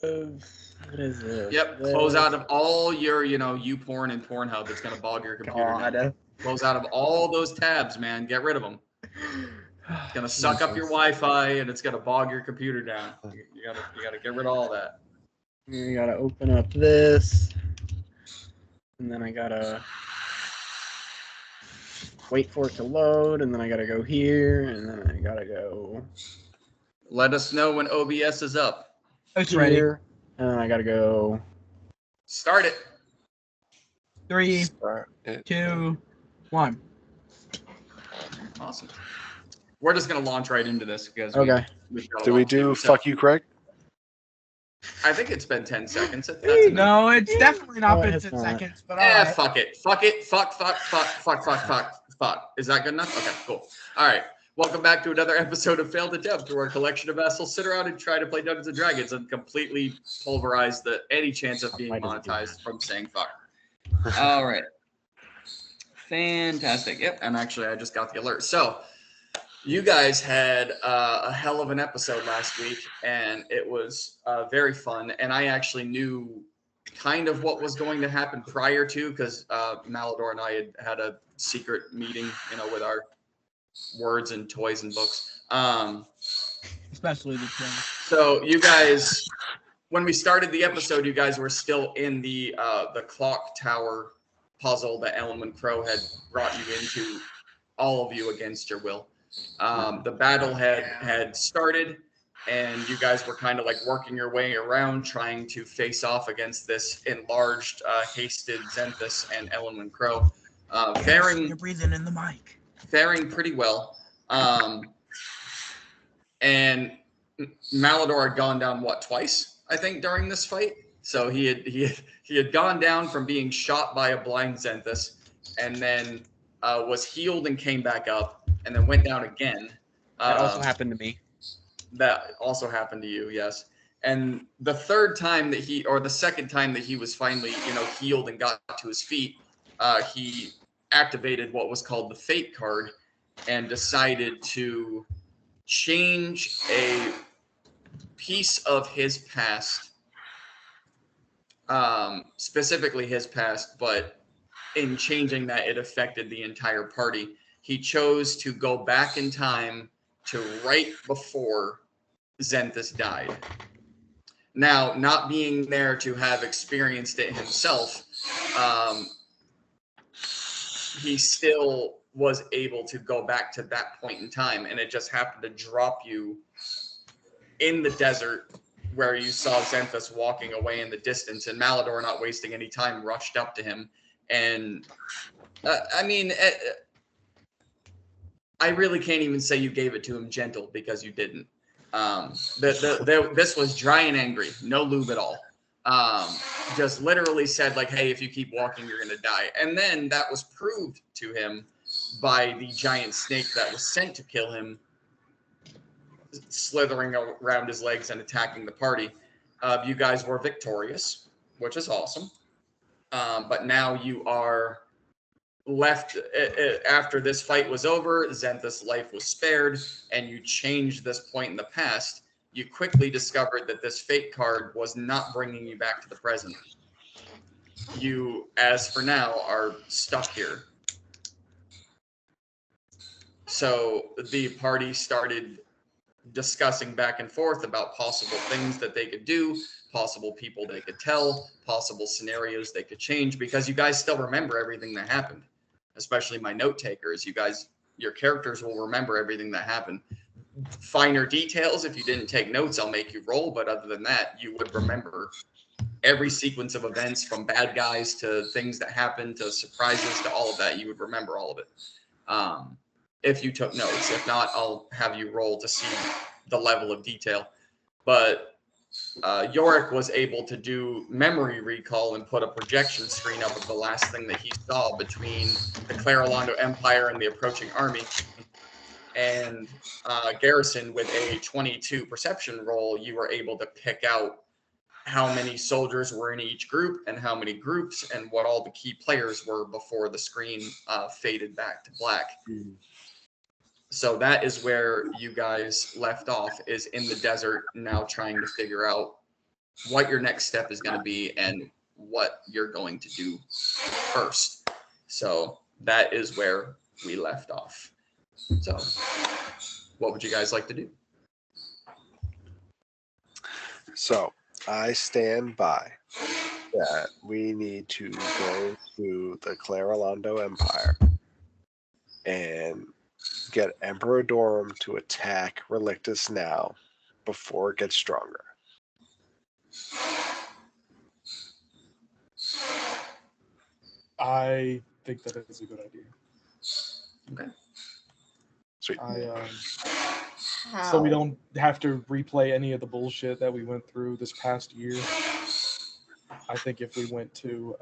What is this? Yep, close out of all your, YouPorn and Pornhub. It's gonna bog your computer now. Close out of all those tabs, man. Get rid of them. It's gonna suck up your Wi-Fi and it's gonna bog your computer down. You gotta get rid of all that. You gotta open up this, and then I gotta wait for it to load, and then I gotta go here, and then I gotta go. Let us know when OBS is up. It's ready. And then I gotta go. Start it. 3, 2, 1. Awesome. We're just gonna launch right into this because okay. Do we do fuck you, Craig? I think it's been 10 seconds. No, it's definitely not been 10 seconds. But right. Fuck it. Fuck it. Fuck. Is that good enough? Okay, cool. All right. Welcome back to another episode of Failed Attempt, where a collection of vessels sit around and try to play Dungeons and Dragons and completely pulverize any chance of being monetized from saying fuck. All right. Fantastic. Yep. And actually, I just got the alert. So, you guys had a hell of an episode last week, and it was very fun. And I actually knew kind of what was going to happen prior to, because Malador and I had a secret meeting, with our words and toys and books. Especially the twins. So you guys, when we started the episode, you guys were still in the clock tower puzzle that Ellenman Crow had brought you into, all of you against your will. The battle had started, and you guys were kind of like working your way around, trying to face off against this enlarged, hasted Xanthus and Ellenman Crow. You're breathing in the mic. Faring pretty well. And Malador had gone down, twice, I think, during this fight. So he had gone down from being shot by a blind Xanthus, and then was healed and came back up, and then went down again. That also happened to me. That also happened to you, yes. And the second time that he was finally, healed and got to his feet, he activated what was called the Fate card and decided to change a piece of his past, specifically his past, but in changing that, it affected the entire party. He chose to go back in time to right before Xanthus died. Now, not being there to have experienced it himself, he still was able to go back to that point in time, and it just happened to drop you in the desert where you saw Xanthus walking away in the distance, and Malador, not wasting any time, rushed up to him. And I really can't even say you gave it to him gentle, because you didn't. This was dry and angry, no lube at all. Just literally said, like, hey, if you keep walking, you're going to die. And then that was proved to him by the giant snake that was sent to kill him, slithering around his legs and attacking the party. You guys were victorious, which is awesome. But now you are left, after this fight was over, Xanthus' life was spared, and you changed this point in the past. You quickly discovered that this fate card was not bringing you back to the present. You, as for now, are stuck here. So the party started discussing back and forth about possible things that they could do, possible people they could tell, possible scenarios they could change, because you guys still remember everything that happened, especially my note takers. Your characters will remember everything that happened. Finer details, if you didn't take notes, I'll make you roll, but other than that, you would remember every sequence of events, from bad guys to things that happened to surprises to all of that. You would remember all of it if you took notes. If not, I'll have you roll to see the level of detail. But Yorick was able to do memory recall and put a projection screen up of the last thing that he saw between the Clarolando Empire and the approaching army. And Garrison, with a 22 perception roll, you were able to pick out how many soldiers were in each group and how many groups and what all the key players were before the screen faded back to black. Mm-hmm. So that is where you guys left off, is in the desert, now trying to figure out what your next step is going to be and what you're going to do first. So that is where we left off. So what would you guys like to do? So I stand by that we need to go to the Claralondo Empire and get Emperor Dorum to attack Relictus now before it gets stronger. I think that is a good idea. Okay. Sweet. So we don't have to replay any of the bullshit that we went through this past year. I think if we went to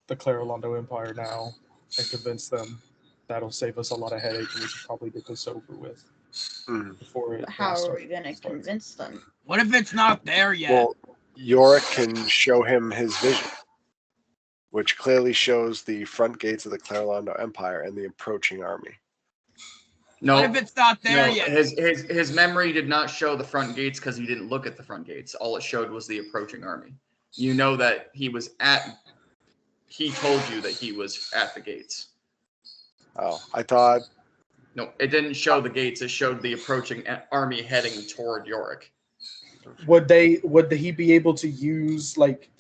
the Claralondo Empire now and convince them, that'll save us a lot of headache, and we should probably get this over with before it. How are we going to convince them? What if it's not there yet? Well, Yorick can show him his vision, which clearly shows the front gates of the Claralondo Empire and the approaching army. No, What if it's not there no, yet? his memory did not show the front gates because he didn't look at the front gates. All it showed was the approaching army. You know that he told you that he was at the gates. Oh, I thought... No, it didn't show the gates. It showed the approaching army heading toward Yorick. Would he be able to use, like,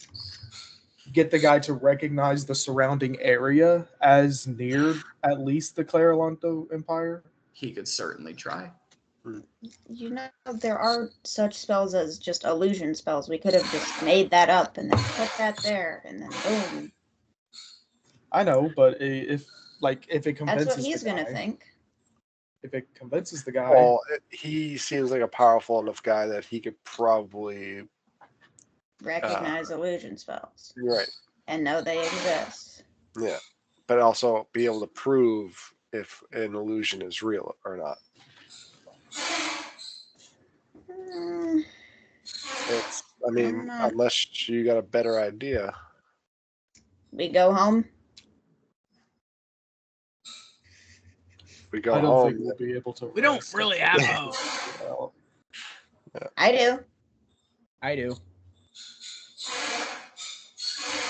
get the guy to recognize the surrounding area as near at least the Claralondo Empire? He could certainly try. You know, there are such spells as just illusion spells. We could have just made that up and then put that there and then boom. I know, but if it convinces That's what he's the going to guy, think. if it convinces the guy, Well, he seems like a powerful enough guy that he could probably... Recognize illusion spells. Right. And know they exist. Yeah. But also be able to prove if an illusion is real or not. I mean, unless you got a better idea. We go home? We go I don't home. think we'll be able to. We don't really have hope. I do. I do.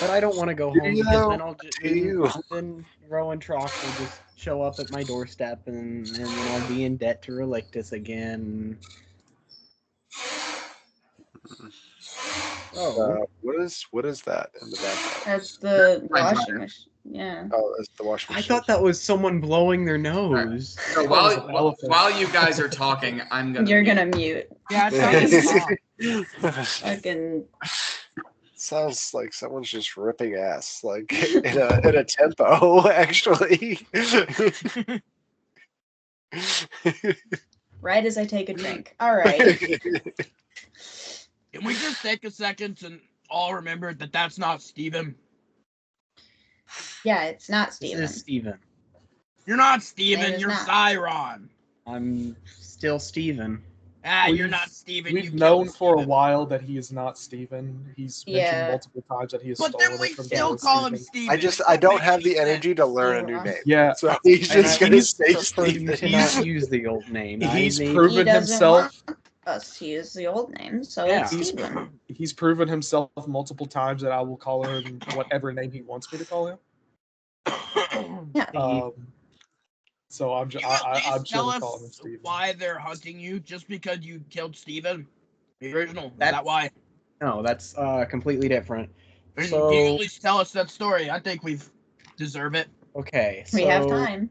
But I don't want to go home because then I'll just then Rowan Troff will just show up at my doorstep and then I'll be in debt to Relictus again. What is that in the background? That's the washing machine. Yeah. Oh, that's the washing I machine. thought that was someone blowing their nose. So while you guys are talking, You're gonna mute. Yeah, Fucking. Sounds like someone's just ripping ass, like in a tempo, actually. Right as I take a drink. All right. Can we just take a second and all remember that that's not Steven? Yeah, it's not Steven. This is Steven. You're not It Steven, is you're not. Cyron. I'm still Steven. You're not Steven. We've you known killed for a Steven. while that he is not Steven. He's mentioned multiple times that he is But stolen then we it from still Dallas call him Steven. Steven. I don't have the energy to learn a new name. Yeah, So he's just And I gonna say prefer you Steven. to not use the old name. He's I made- proven He doesn't himself. want us to use the old name, so Yeah. it's Steven. He's proven himself multiple times that I will call him whatever name he wants me to call him. Yeah. So I'm Can you at least I'm tell just calling him us Steven. why they're hunting you just because you killed Steven? The original. Is That's- that why? No, that's completely different. Can you So at least tell us that story? I think we deserve it okay, so We have time.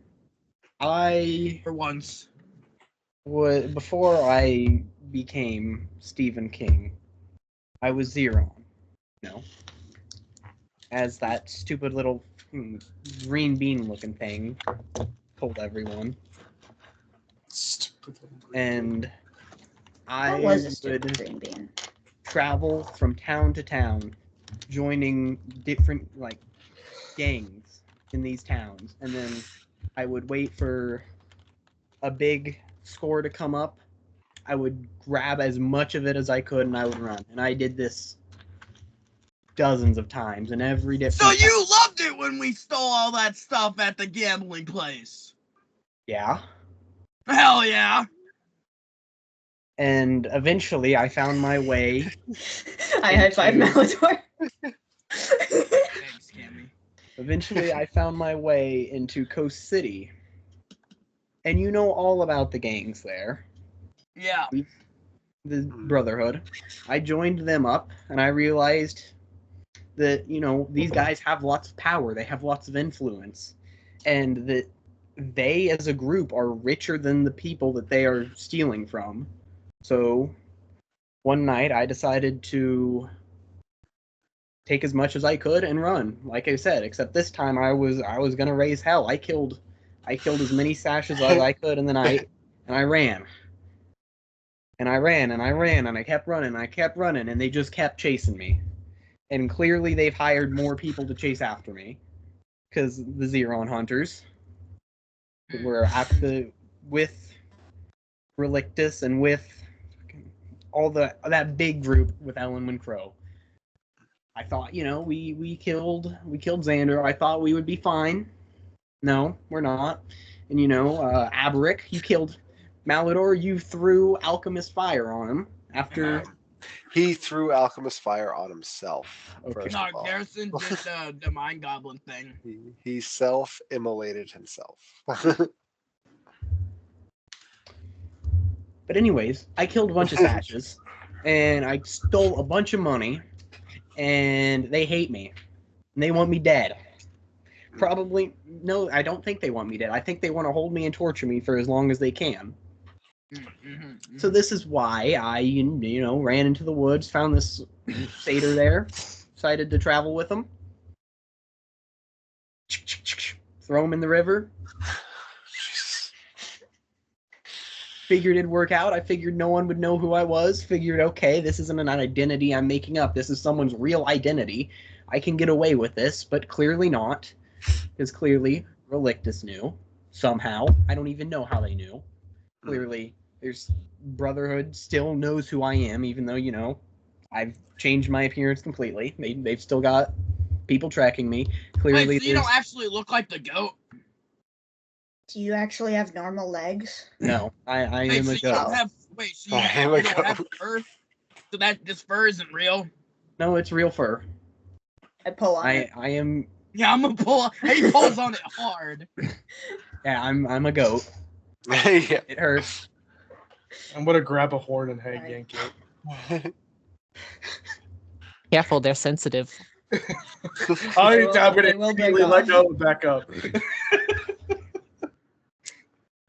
I for once. would before I became Stephen King, I was Xeron, as that stupid little green bean looking thing told everyone. And I That was a stupid would green bean. travel from town to town, joining different gangs in these towns, and then I would wait for a big score to come up. I would grab as much of it as I could, and I would run. And I did this dozens of times, and every different. So you loved it when we stole all that stuff at the gambling place? Yeah. Hell yeah! And eventually I found my way. I high five Malador. Thanks, Cammy. Eventually I found my way into Coast City. And you know all about the gangs there. Yeah. The Brotherhood. I joined them up, and I realized that, these guys have lots of power. They have lots of influence. And that they, as a group, are richer than the people that they are stealing from. So, one night, I decided to take as much as I could and run, like I said. Except this time, I was gonna raise hell. I killed as many sashes as I could in the night, and I ran. And I ran, and I ran, and I kept running, and they just kept chasing me. And clearly they've hired more people to chase after me. Because the Xeron Hunters were with Relictus and with all that big group with Ellen Crow. I thought, we killed Xander. I thought we would be fine. No, we're not. And Aberic, you killed Malador. You threw Alchemist Fire on him after he threw Alchemist Fire on himself. Okay. No, Garrison did the Mind Goblin thing. He self-immolated himself. But anyways, I killed a bunch of sashes, and I stole a bunch of money, and they hate me, and they want me dead. Probably, no, I don't think they want me dead. I think they want to hold me and torture me for as long as they can. So this is why I, ran into the woods, found this satyr there, decided to travel with him, throw him in the river. Figured it'd work out. I figured no one would know who I was. Figured, okay, this isn't an identity I'm making up. This is someone's real identity. I can get away with this, but clearly not. Because clearly, Relictus knew. Somehow. I don't even know how they knew. Clearly, there's Brotherhood still knows who I am, even though, I've changed my appearance completely. They've still got people tracking me. Clearly, Wait, so you don't actually look like the goat? Do you actually have normal legs? No, I Wait, am so a you goat. don't have, wait, so you, I am you a don't have goat. fur? So this fur isn't real? No, it's real fur. I pull on it. I am. Yeah, I'm a pull. He pulls on it hard. Yeah, I'm a goat. Yeah. It hurts. I'm gonna grab a horn and hang yank it. Careful, they're sensitive. I'm will gonna break immediately off. let go and back up.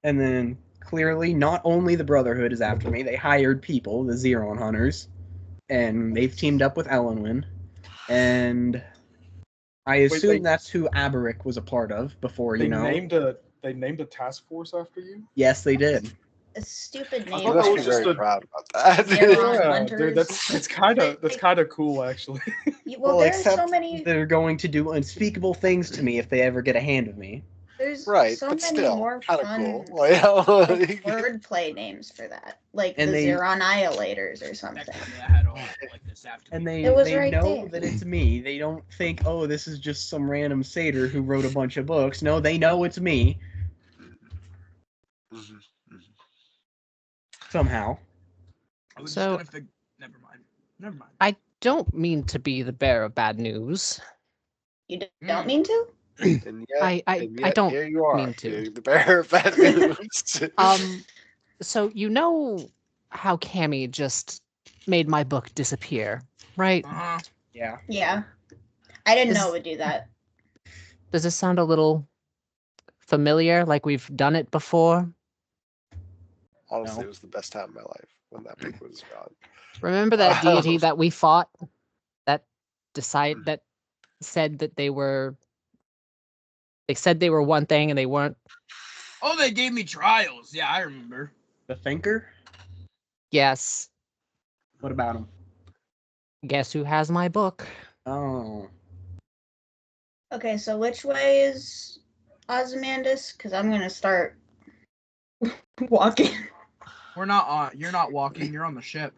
And then clearly, not only the Brotherhood is after me, they hired people, the Xeron Hunters, and they've teamed up with Elenwyn. And I assume that's who Aberic was a part of before, They named a task force after you? Yes, they did. A stupid I name. You thought must that be was just very a- proud about that. Xeron Yeah, Hunters. dude, that's kind of cool actually. Well, there's except so many. they're going to do unspeakable things to me if they ever get a hand of me. There's Right, so but many still, more kind of fun cool. like, Like, wordplay names for that, like And the they- Xeronilators or something. Actually, I had all like this after. And me. they It was they right know there. that it's me. They don't think, oh, this is just some random satyr who wrote a bunch of books. No, they know it's me Mhm. somehow. I was So- just gonna Never mind. Never mind. I don't mean to be the bearer of bad news. You don't mean to? And yet, I don't here you are, mean to. being the bearer of bad news. So you know how Cammy just made my book disappear, right? Uh-huh. Yeah. Yeah. I didn't know Is- it would do that. Does this sound a little familiar, like we've done it before? Honestly, No. it was the best time of my life when that book was gone. Remember that deity Wow. that we fought that said that they said they were one thing and they weren't? Oh, they gave me trials. Yeah, I remember. The Thinker? Yes. What about him? Guess who has my book? Oh. Okay, so which way is Ozymandias? Because I'm gonna start walking. We're not on. You're not walking. You're on the ship.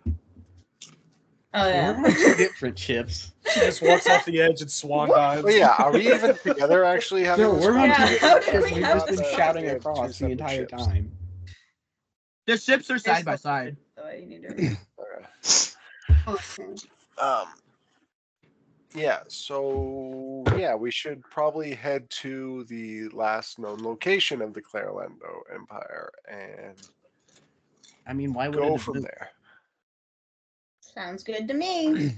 Oh We're yeah. on two different ships. She just walks off the edge and swan dives. Well, yeah, are we even together actually having No, this we're on Yeah, two how different did ships. we We've have just been this shouting conversation? across Two the entire separate ships. time. The ships are They're side by supposed to side. be, though, why you need to. Okay. Yeah, so yeah, we should probably head to the last known location of the Clarelando Empire and I mean, why would go it from there. Sounds good to me.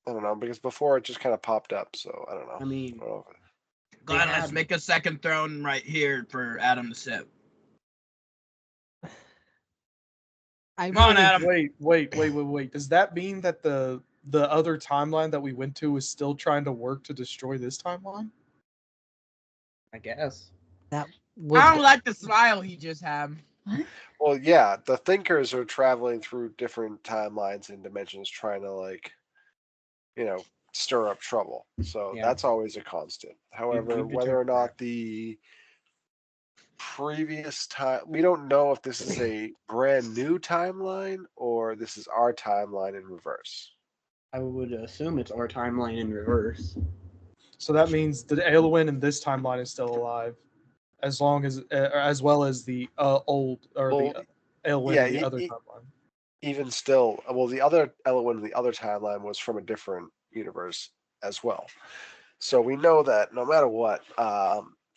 I don't know, because before it just kind of popped up, so I don't know. I mean, I don't know Glenn, let's had- make a second throne right here for Adam to sit. I Come on, really- Adam. Wait. Does that mean that the other timeline that we went to is still trying to work to destroy this timeline? I guess. That would I don't like the smile he just had. Well, yeah, the thinkers are traveling through different timelines and dimensions trying to, like, stir up trouble. So Yeah. that's always a constant. However, we've whether or determined not the previous time, we don't know if this is a brand new timeline or this is our timeline in reverse. I would assume it's our timeline in reverse. So that means the Aelwyn in this timeline is still alive, as long as well as the old or the Aelwyn in the other timeline. Even still, well, the other element in the other timeline was from a different universe as well. So we know that no matter what,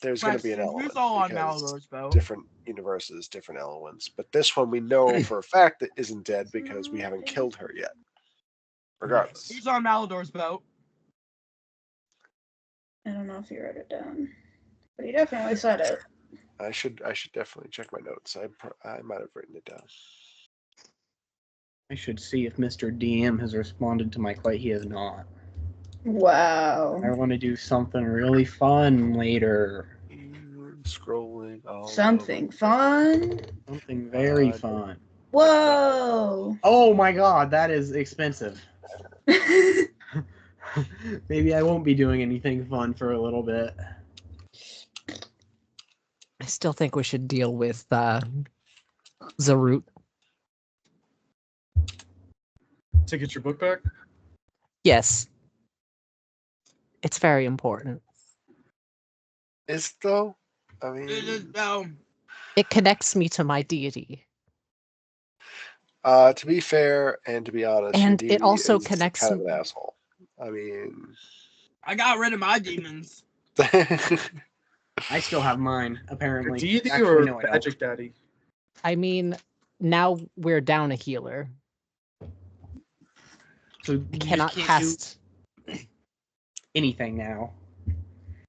there's going to be an Question, element. who's all on because Malodor's boat? different universes, different elements. But this one we know for a fact that isn't dead because we haven't killed her yet. Regardless. Who's on Malodor's boat? I don't know if you wrote it down, but he definitely said it. I should definitely check my notes. I might have written it down. I should see if Mr. DM has responded to my quite. He has not. Wow. I want to do something really fun later. Scrolling. Something fun. Something very fun. Whoa. Oh my god, that is expensive. Maybe I won't be doing anything fun for a little bit. I still think we should deal with Zarut. To get your book back? Yes. It's very important. Is it though? I mean, No. It connects me to my deity. to be fair and to be honest, And your it also is connects kind of an asshole. I mean, I got rid of my demons. I still have mine, apparently. Deity Actually, or no, I don't. Magic Daddy? I mean, now we're down a healer. So you I just cannot can't cast do anything now.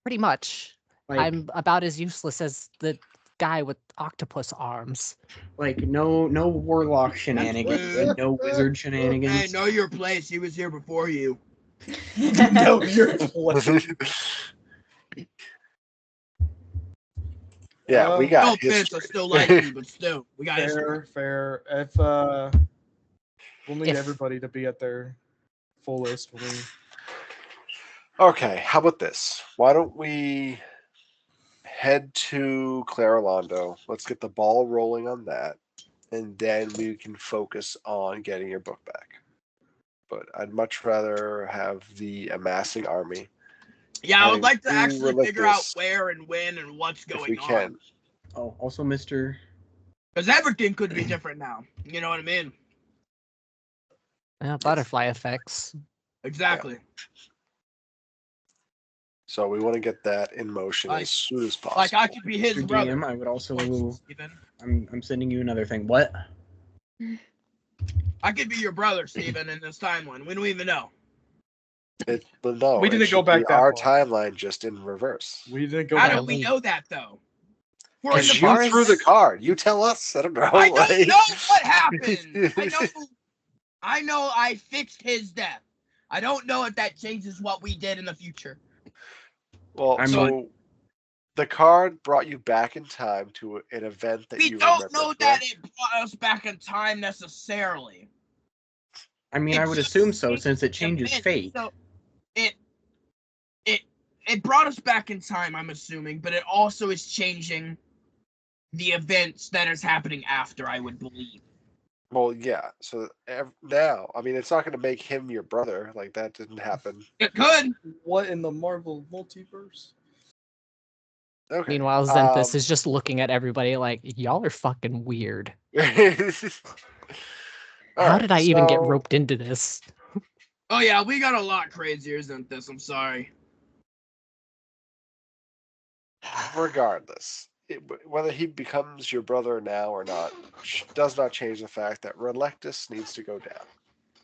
pretty much. Like, I'm about as useless as the guy with octopus arms. like no warlock shenanigans, rude. no wizard Hey, shenanigans. know your place. He was here before you. No, you're yeah, we No got No offense, I history. still like you, but still, we got history. fair. If we'll need If- everybody to be at their fullest when we Okay, how about this? Why don't we head to Clarelando? Let's get the ball rolling on that, and then we can focus on getting your book back. But I'd much rather have the amassing army Yeah, I would having like to two actually figure out relictus, where and when and what's if going we on. can. Oh, also Mr. Because everything could be different now. You know what I mean? Butterfly effects. Exactly. So we want to get that in motion Like- as soon as possible. Like I could be his Mr. brother. DM, I would also. Steven. I'm sending you another thing. What? I could be your brother, Steven, in this timeline. We don't even know. But no, We it didn't go should back be that our far. timeline, just in reverse. we didn't go How back. do we know that though? We're in Because the you far threw as- the card. You tell us. I don't know. I don't like- know what happened. I know I fixed his death. I don't know if that changes what we did in the future. Well, I'm so the card brought you back in time to an event that We you don't remember. know that correct? it brought us back in time necessarily. I mean, I It's would just assume so, changed since it the changes event. fate. So it brought us back in time, I'm assuming, but it also is changing the events that is happening after, I would believe. Well, yeah. So now, I mean, it's not going to make him your brother. Like that didn't happen. It could. What in the Marvel multiverse? Okay. Meanwhile, Xanthus is just looking at everybody like, y'all are fucking weird. How did I even get so- roped into this? Oh yeah, we got a lot crazier than this. I'm sorry. Regardless, whether he becomes your brother now or not does not change the fact that Relectus needs to go down.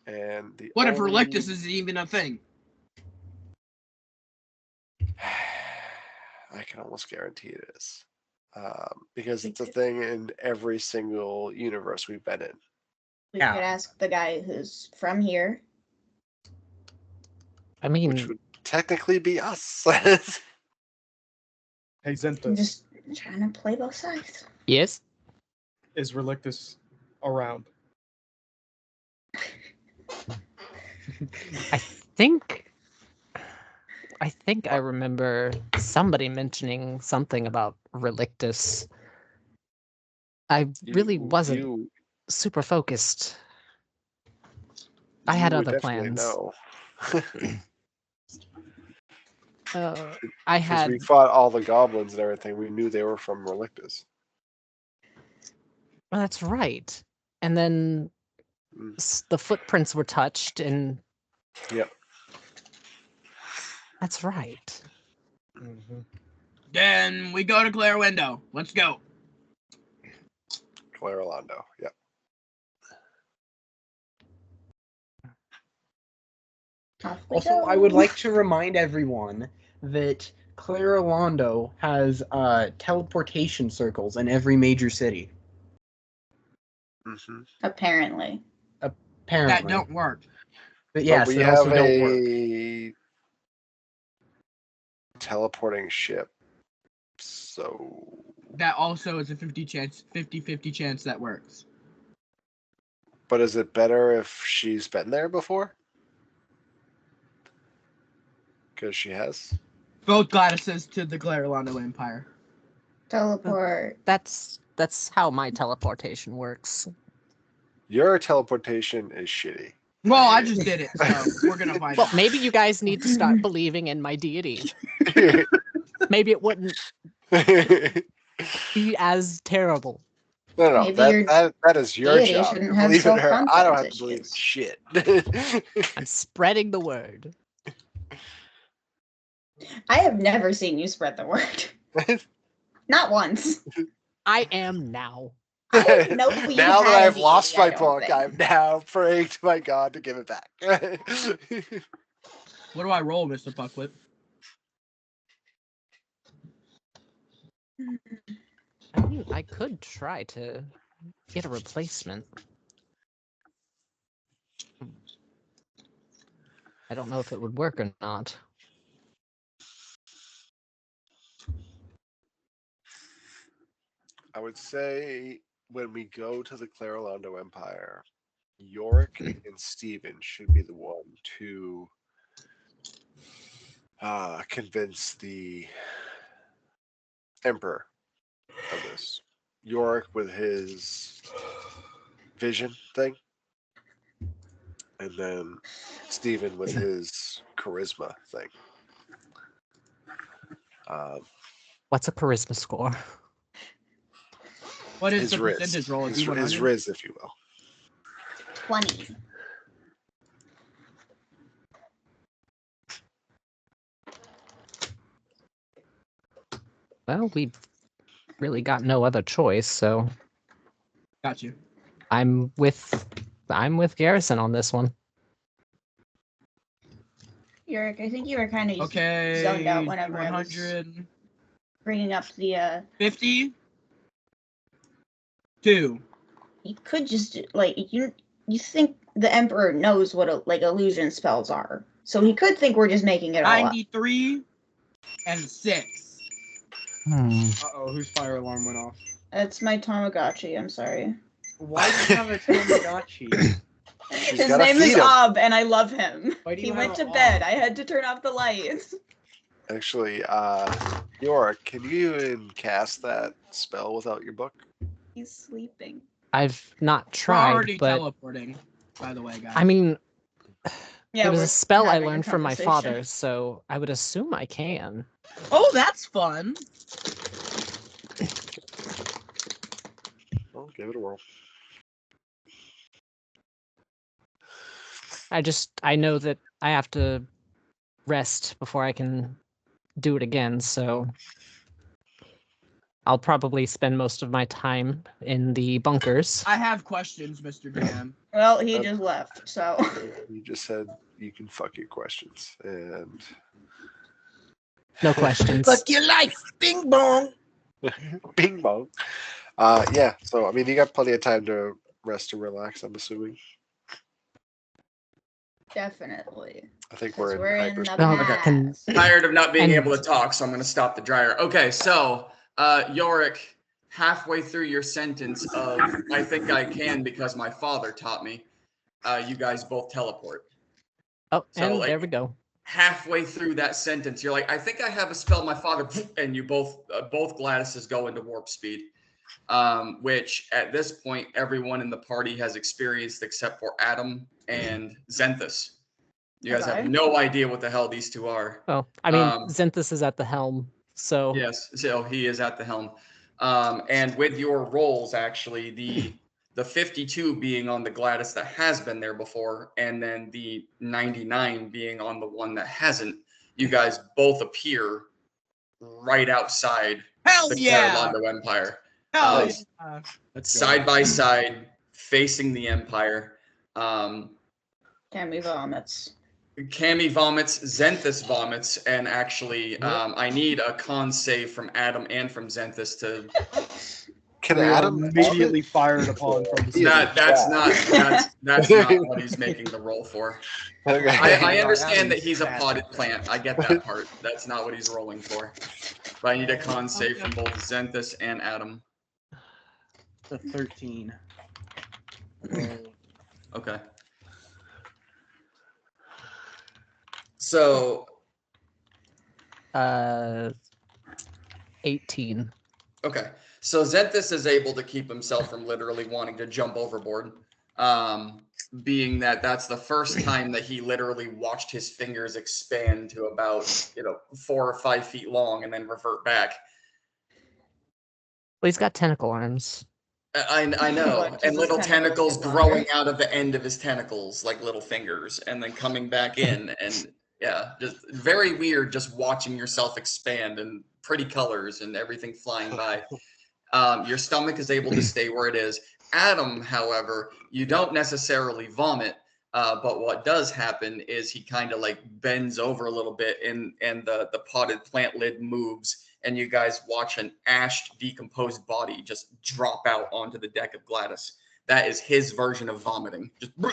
And the What if only... Relictus isn't even a thing? I can almost guarantee it is. Because it's a thing in every single universe we've been in. We Yeah. could ask the guy who's from here. I mean, Which would technically be us. Hey, I'm Zenthus, just trying to play both sides. yes? is Relictus around? I think I remember somebody mentioning something about Relictus. I really wasn't super focused. I had You would other definitely plans. know. I Because had we fought all the goblins and everything. We knew they were from Relictus. well, that's right. And then the footprints were touched, and Yep. that's right. Mm-hmm. Then we go to Claire Window. Let's go. Claire Orlando. Yep. Off we Also, go. I would like to remind everyone that Claire Orlando has teleportation circles in every major city. Mm-hmm. Apparently. Apparently. That don't work. But yes, we they have also don't work. a teleporting ship. So That also is a 50-50 chance that works. but is it better if she's been there before? Because she has. Both Gladys's to the Claire Orlando Empire. Teleport. That's how my teleportation works. Your teleportation is shitty. Well, I just did it, so we're gonna find Well, out. maybe you guys need to start believing in my deity. Maybe it wouldn't be as terrible. No, Maybe your that is your deity job. shouldn't to have believe in her. I don't have self-confidence to believe in issues. shit. I'm spreading the word. I have never seen you spread the word. Not once. I am now. I didn't know you Now that had a I've lost deity, I my don't book, think. I'm now praying to my God to give it back. What do I roll, Mr. Bucklip? I mean, I could try to get a replacement. I don't know if it would work or not. I would say when we go to the Claire Orlando Empire, Yorick and Steven should be the one to convince the Emperor of this. Yorick with his vision thing, and then Steven with his charisma thing. What's a charisma score? What is His the Riz. percentage roll? His D100? Riz, if you will. 20. Well, we've really got no other choice, so Got you. I'm with Garrison on this one. Yorick, I think you were kind of Okay. zoned out whenever I was 100. bringing up the 50. 2. you could just you think the Emperor knows what illusion spells are. So he could think we're just making it all up. 93 and 6. Uh-oh, whose fire alarm went off? That's my Tamagotchi, I'm sorry. Why do you have a Tamagotchi? She's His gotta name is feed him. Ob, and I love him. Why do He you went have to bed. Ob? I had to turn off the lights. Actually, Yorick, can you even cast that spell without your book? He's sleeping. I've not We're tried, already but teleporting, by the way, guys. I mean, Yeah, it was we're a spell I having a learned from my conversation. father, so I would assume I can. Oh, that's fun. Well, give it a whirl. I know that I have to rest before I can do it again, so I'll probably spend most of my time in the bunkers. I have questions, Mr. Dan. Well, he just left, so. You just said you can fuck your questions, and No questions. Fuck your life, bing bong. bing bong. Yeah. So I mean, you got plenty of time to rest and relax. I'm assuming. Definitely. I think 'Cause we're we're in in the hyperspace. past. Tired of not being And- able to talk, so I'm going to stop the dryer. Okay, so Yorick, halfway through your sentence of "I think I can because my father taught me," you guys both teleport. Oh, So, and like, there we go. Halfway through that sentence, you're like, "I think I have a spell, my father," and you both Gladys's go into warp speed, which at this point everyone in the party has experienced except for Adam and Zenthus. You guys have Okay. no idea what the hell these two are. Oh, I mean, Um, Zenthus is at the helm, so Yes, so he is at the helm. And with your rolls, actually, the 52 being on the Gladys that has been there before, and then the 99 being on the one that hasn't, you guys both appear right outside Hell the yeah! Clarilondo Empire. Hell Nice. yeah! Side by side, facing the Empire. Cammy vomits. Cammy vomits, Zenthus vomits, and actually, I need a con save from Adam and from Zenthus to. Can We are Adam immediately fired upon from the Yeah. That's not what he's making the roll for. Okay. I No, understand that Adam's he's a fast. potted plant. I get that part. That's not what he's rolling for. But I need a con save from both Zenthus and Adam. The 13. Okay. So 18. okay. So Zenthus is able to keep himself from literally wanting to jump overboard. Being that that's the first time that he literally watched his fingers expand to about 4 or 5 feet long and then revert back. Well, he's got tentacle arms. I know, What, and just little his tentacles tentacles get growing longer? out of the end of his tentacles like little fingers, and then coming back in, and yeah, just very weird. Just watching yourself expand and pretty colors and everything flying by. Your stomach is able to stay where it is. Adam, however, you don't necessarily vomit, but what does happen is he kind of like bends over a little bit, and the potted plant lid moves, and you guys watch an ashed, decomposed body just drop out onto the deck of Gladys. That is his version of vomiting. Just and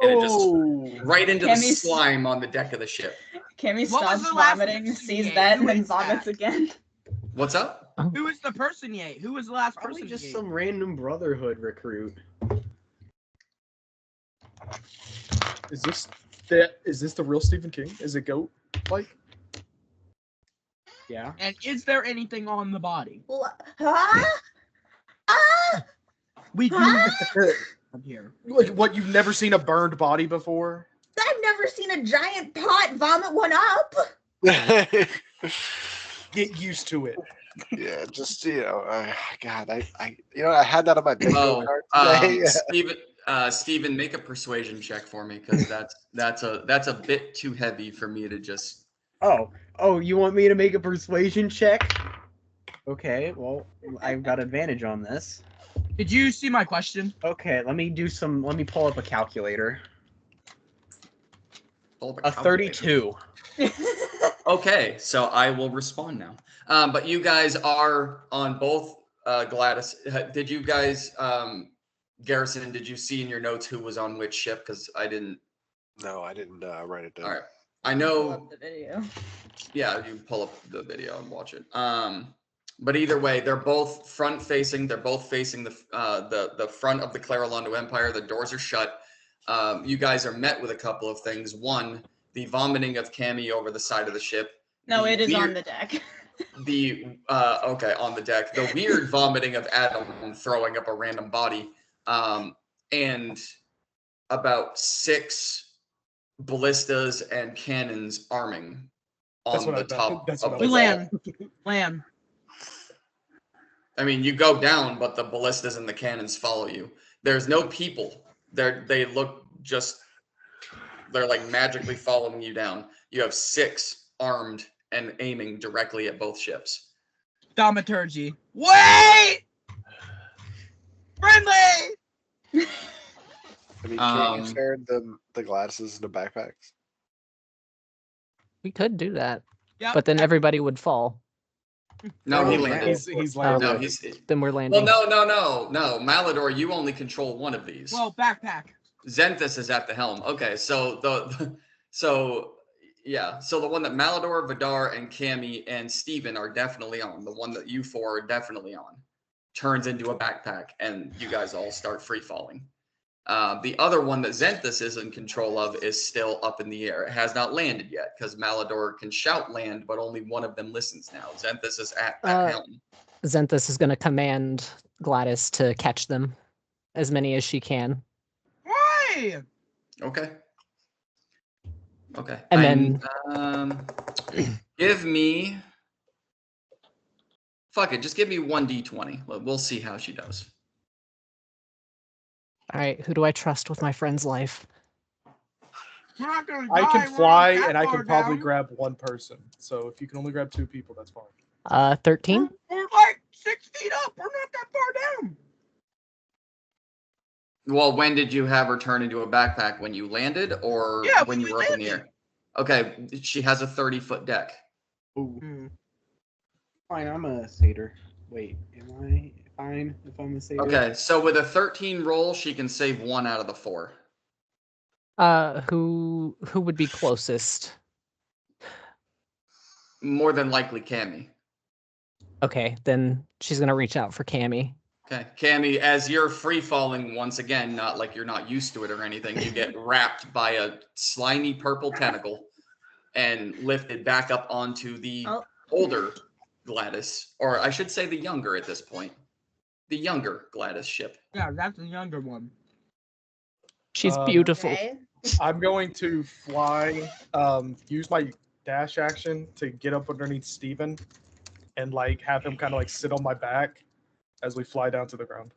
it just right into the Cammy's- slime on the deck of the ship. Cammy What was stops the last vomiting, person sees you ate? that, Who and then is that? vomits again. What's up? Who was the person you ate? Who was the last Probably person just you ate? some random Brotherhood recruit. Is this the real Stephen King? Is it goat like? Yeah. And is there anything on the body? Huh? Ah! We do Huh? up here. Like what? You've never seen a burned body before? I've never seen a giant pot vomit one up. Get used to it. Yeah, just God, I had that on my bingo Oh, card today. Steven, make a persuasion check for me, because that's a bit too heavy for me to just. Oh, you want me to make a persuasion check? Okay, well, I've got advantage on this. Did you see my question? Okay, let me pull up a calculator. Pull up A calculator. 32. Okay, so I will respond now. But you guys are on both Gladys. Did you guys, Garrison, did you see in your notes who was on which ship? Because I didn't. No, I didn't write it down. All right. I Pull know. up the video. Yeah, you pull up the video and watch it. But either way, they're both front facing. They're both facing the front of the Clarilondo Empire. The doors are shut. You guys are met with a couple of things. One, the vomiting of Cammy over the side of the ship. No, The it is on weird- the deck. Okay, on the deck. The weird vomiting of Adam throwing up a random body, and about 6 ballistas and cannons arming on the top of the We wall. land. I mean, you go down, but the ballistas and the cannons follow you. There's no people. They look just they're like magically following you down. You have 6 armed and aiming directly at both ships. Thaumaturgy. Wait! Friendly! I mean, can't you share the glasses into backpacks? We could do that, Yep. but then everybody would fall. No, he Oh, landed. He's Oh, landed. No, he's. Then we're landing. Well, no. Malador, you only control one of these. Well, backpack. Xanthus is at the helm. Okay, so the one that Malador, Vidar, and Cammy and Steven are definitely on. The one that you 4 are definitely on turns into a backpack, and you guys all start free falling. The other one that Xanthus is in control of is still up in the air. It has not landed yet because Malador can shout land, but only one of them listens now. Xanthus is at that helm. Xanthus is going to command Gladys to catch them, as many as she can. Why? Okay. And then give me. Fuck it, just give me 1d20. We'll see how she does. all right, who do I trust with my friend's life? We're not gonna I die, can we're not fly, that and I far can probably down. grab one person. So if you can only grab 2 people, that's fine. 13. We're like 6 feet up. We're not that far down. Well, when did you have her turn into a backpack? When you landed, or Yeah, when you we were up in the landed. air? Okay, she has a 30-foot deck. Ooh. Hmm. Fine, I'm a satyr. Wait, am I fine if I'm a satyr? Okay, so with a 13 roll, she can save 1 out of the 4. Who would be closest? More than likely, Cammy. Okay, then she's gonna reach out for Cammy. Okay, Cammy, as you're free falling once again, not like you're not used to it or anything, you get wrapped by a slimy purple tentacle and lifted back up onto the older Gladys, or I should say the younger at this point. The younger Gladys ship. Yeah, that's the younger one. She's beautiful. Okay. I'm going to fly, use my dash action to get up underneath Steven and like have him kind of like sit on my back as we fly down to the ground.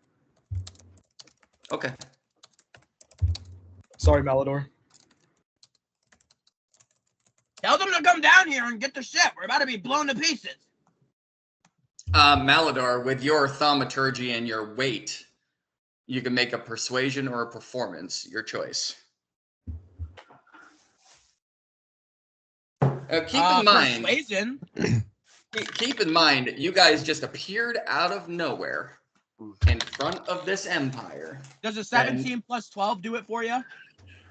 Okay. Sorry, Malador. Tell them to come down here and get the ship. We're about to be blown to pieces. Malador, with your thaumaturgy and your weight, you can make a persuasion or a performance, your choice. Keep in mind, Persuasion. keep in mind, you guys just appeared out of nowhere in front of this empire. Does a 17 plus 12 do it for you?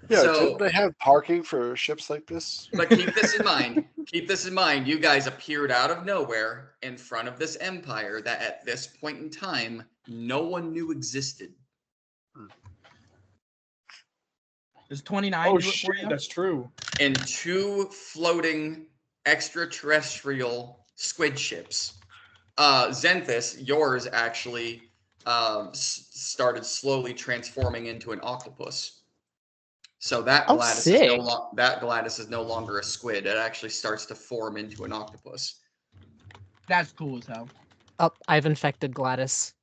Yeah, So- didn't they have parking for ships like this? But keep this in mind. Keep this in mind. You guys appeared out of nowhere in front of this empire that at this point in time, no one knew existed. Does 29 Oh do it for shit, you? that's true. And 2 floating extraterrestrial squid ships. Xanthus, yours actually started slowly transforming into an octopus. So that Gladys, sick. that Gladys is no longer a squid. It actually starts to form into an octopus. That's cool as hell. Oh, I've infected Gladys.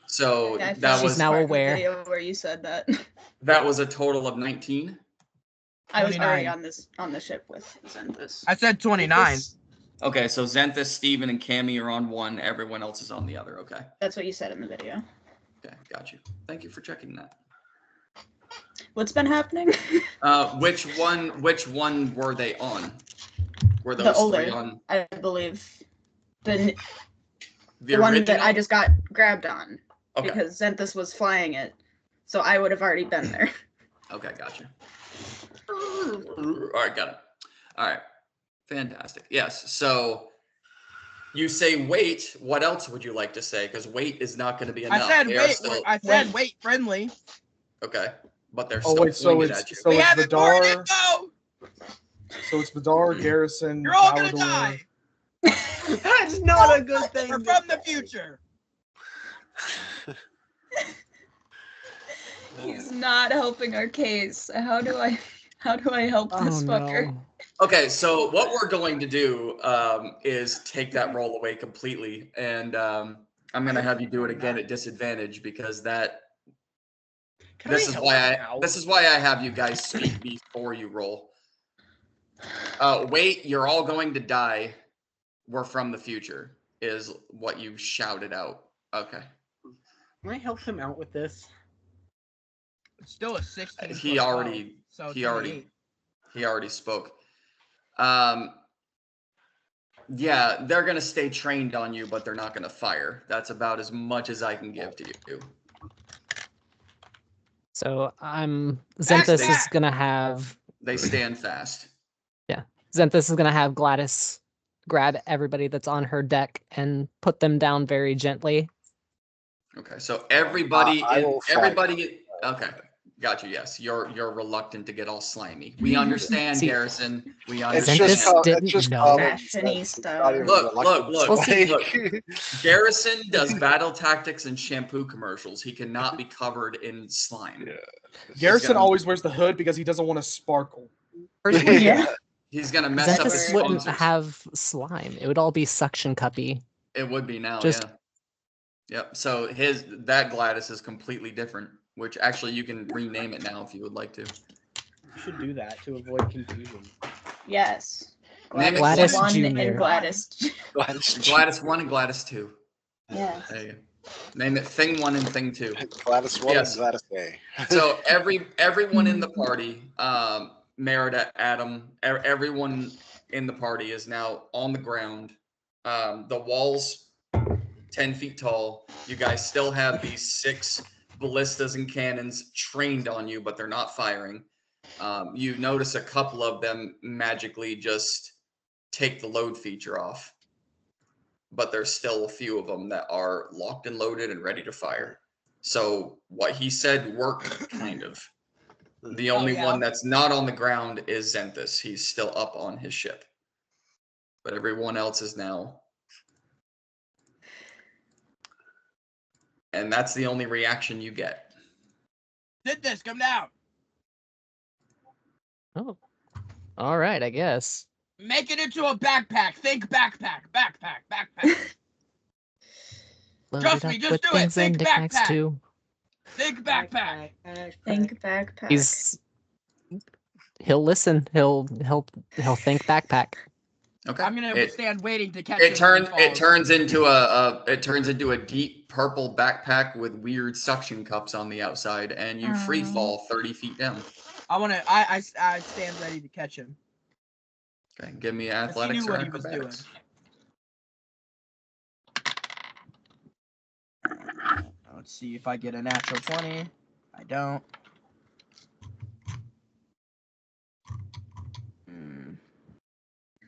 So Yeah, I that found She's was now part of the aware. video where you said that. that was a total of 19. I was 29. already on the ship with Xanthus. I said 29. Okay, so Xanthus, Steven, and Cammy are on one. Everyone else is on the other. Okay. That's what you said in the video. Okay, got you. Thank you for checking that. What's been happening? Which one were they on? Were those The 3 older, on I believe. The the one original? that I just got grabbed on Okay. because Xanthus was flying it. So I would have already been there. Okay, gotcha. All right, got it. All right, fantastic. Yes, so you say wait. What else would you like to say? Because wait is not going to be enough. I said They are wait. still- I said wait friendly. Okay, but they're Oh still wait, so pointed at you. it's so We it's haven't more Vidar. info. So it's Vidar, Garrison, You're all gonna Malador. die. That's not a good thing. We're to from the say. future. He's not helping our case. How do I help this fucker? No. Okay, so what we're going to do is take that roll away completely, and I'm going to have you do it again at disadvantage because that This is why I have you guys speak before you roll. Wait, you're all going to die. We're from the future, is what you shouted out. Okay. Can I help him out with this? It's still a 16. He plus already 12, so he 28. already spoke. Yeah, they're gonna stay trained on you, but they're not gonna fire. That's about as much as I can give to you. So Xanthus is Backpack! gonna have They stand fast. Xanthus is gonna have Gladys grab everybody that's on her deck and put them down very gently. Okay, so everybody I will okay. Got you. Yes, you're reluctant to get all slimy. We understand, See, Garrison. We It's understand. just, Xanthus didn't it's just know. common Fashion-y sense. It's stuff. not even Look, reluctance. Well, see, Like- Garrison does battle tactics and shampoo commercials. He cannot be covered in slime. Yeah. Garrison gonna- always wears the hood because he doesn't want to sparkle. Yeah. He's gonna mess up his Xanthus wouldn't sponsors. have slime. It would all be suction cuppy. It would be now, Just- yeah. Yep. So that Gladys is completely different. Which actually you can rename it now if you would like to. You should do that to avoid confusion. Yes. Name it Gladys 1 Jr. and Gladys. Gladys 1 and Gladys 2. Yes. There you go. Name it Thing 1 and Thing 2. Gladys 1 Yes. and Gladys A. So everyone in the party, Merida, Adam, everyone in the party is now on the ground. The walls 10 feet tall. You guys still have these 6 ballistas and cannons trained on you, but they're not firing. You notice a couple of them magically just take the load feature off, but there's still a few of them that are locked and loaded and ready to fire. So what he said worked, kind of. The only yeah. one that's not on the ground is Xanthus. He's still up on his ship, but everyone else is now. And that's the only reaction you get. Did this? Come down. Oh, all right, I guess. Make it into a backpack. Think backpack. Backpack. Load Trust it me, up just with do it. things and Think knickknacks backpack. too. Think backpack. Think backpack. He'll listen. He'll think backpack. Okay. I'm gonna stand waiting to catch It him when he turns falls. into a deep purple backpack with weird suction cups on the outside, and you free fall 30 feet down. I stand ready to catch him. Okay, give me 'Cause he athletics knew or what he was doing. acrobatics. Let's see if I get a natural 20. I don't.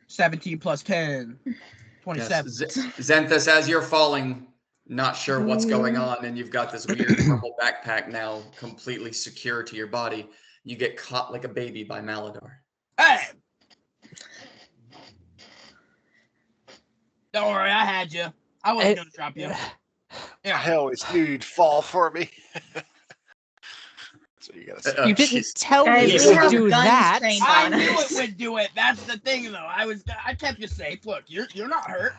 17 plus 10. 27. Yes. Xanthus, as you're falling, not sure what's going on, and you've got this weird purple backpack now completely secure to your body, you get caught like a baby by Maladar. Hey! Don't worry, I had you. I wasn't gonna drop you. Yeah. I always knew you'd fall for me. So you gotta say. You didn't tell me Guys, to we have do guns that. trained I on knew us. it would do it. That's the thing, though. I kept you safe. Look, you're not hurt.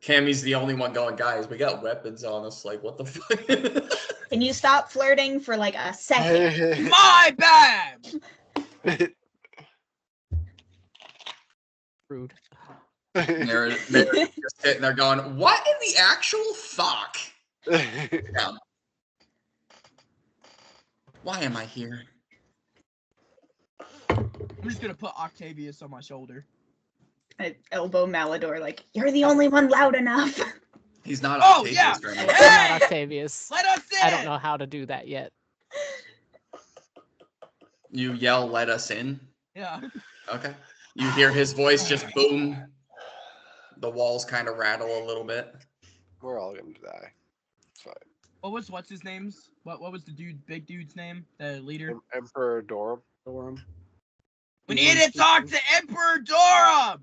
Cammy's the only one going, guys, we got weapons on us. Like, what the fuck? Can you stop flirting for like a second? My bad. Rude. they're just sitting there going, what in the actual fuck? Yeah. Why am I here? I'm just gonna put Octavius on my shoulder. I elbow Malador like, you're the only one loud enough. He's not Oh, Octavius yeah. right I'm now. Hey! not Octavius. Let us in. I don't know how to do that yet. You yell, let us in. Yeah. Okay. You hear his voice just boom. The walls kind of rattle a little bit. We're all gonna die. It's fine. What's his name's? What was the big dude's name? The leader. Emperor Dorum. Storm. We need to talk to Emperor Dorum.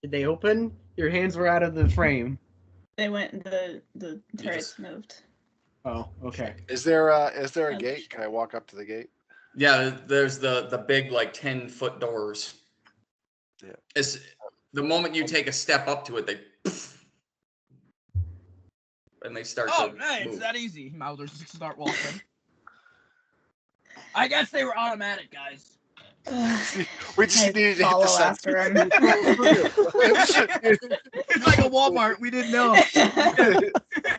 Did they open? Your hands were out of the frame. They went. The turrets moved. Oh, okay. Is there a Oh, gate? Can I walk up to the gate? Yeah, there's the big like 10-foot doors. Yeah. It's the moment you take a step up to it, they and they start Oh, to hey, it's move. that easy. Mouthers just start walking. I guess they were automatic, guys. We just I needed to hit the follow sensor. after him. It's like a Walmart. We didn't know.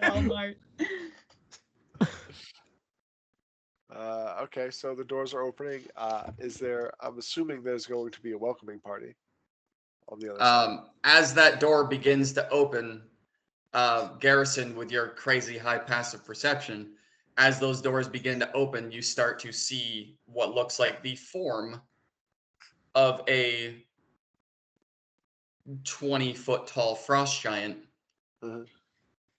Walmart. Okay, so the doors are opening. I'm assuming there's going to be a welcoming party on the other side. As that door begins to open, Garrison, with your crazy high passive perception, as those doors begin to open, you start to see what looks like the form of a 20-foot tall frost giant.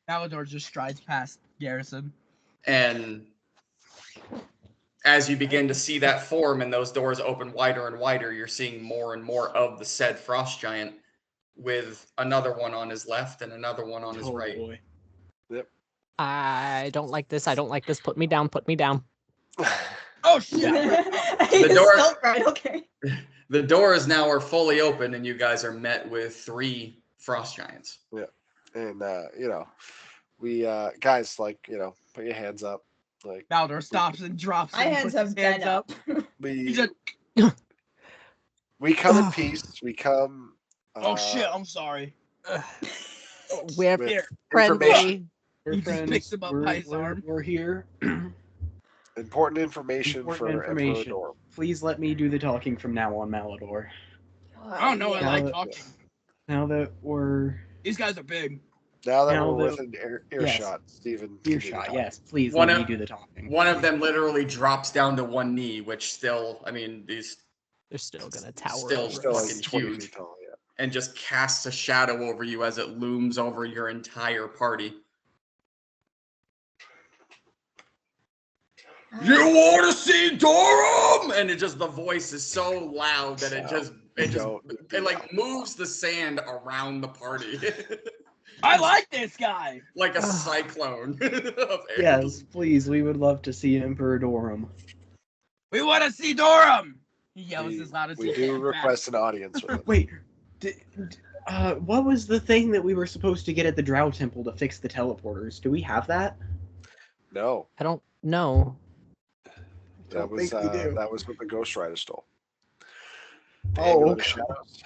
Malador just strides past Garrison. And as you begin to see that form and those doors open wider and wider, you're seeing more and more of the said frost giant, with another one on his left and another one on his right. Boy. Yep. I don't like this. I don't like this. Put me down. Put me down. Oh shit! The door. Right, okay. The doors now are fully open, and you guys are met with 3 frost giants. Yeah, and we guys, like, put your hands up, like. Malador stops and drops. My and hands puts his have been up. He's a, We come in peace. We come. oh shit! I'm sorry. We're with friendly. We're He just friends. picks him up by his we're, arm. we're here. important information Important for information. Emperor Please let me do the talking from now on, Malador. I don't know. I Yeah. like talking. Now that we're These guys are big. Now that Now we're that- within earshot, Stephen. can do the earshot, talking. yes, please One let me of- do the talking. One of them literally drops down to one knee, which still, these They're still gonna tower Still over Still us. like fucking 20 huge. feet tall. Yeah. and just casts a shadow over you as it looms over your entire party. You want to see Durham? And it just, the voice is so loud that it like moves the sand around the party. I like this guy. Like a cyclone of air. Yes, please, we would love to see Emperor Durham. We want to see Durham. He yells as loud as he We can. do request an audience with him. Wait, what was the thing that we were supposed to get at the Drow Temple to fix the teleporters? Do we have that? No, I don't know. that was think we do. that was what the Ghost Rider stole. Oh, Amulet of okay. Shadows.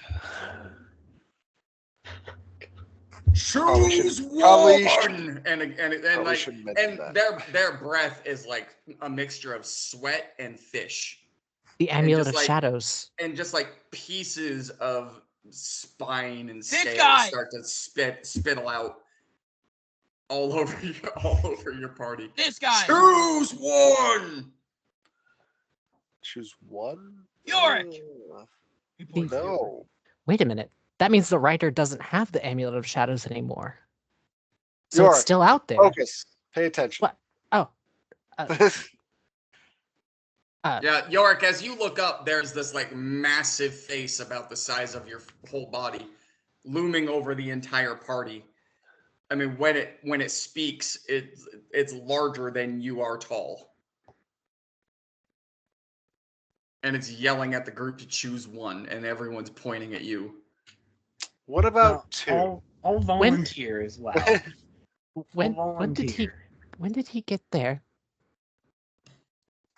Choose probably one, and Probably like, shouldn't mention and that. their breath is like a mixture of sweat and fish, The Amulet just of like- Shadows. and just like pieces of spine and This scales guy! start to spittle out all over your party. This guy. Choose one. Choose one. Yorick! Uh, He points to Yorick. No. Wait a minute. That means the writer doesn't have the Amulet of Shadows anymore. So Yorick, it's still out there. Focus. Pay attention. What? Oh. Yeah, Yorick, as you look up, there's this like massive face about the size of your whole body looming over the entire party. I mean, when it speaks, it's larger than you are tall. And it's yelling at the group to choose one, and everyone's pointing at you. What about two? I'll volunteer as well. When I'll did he get there?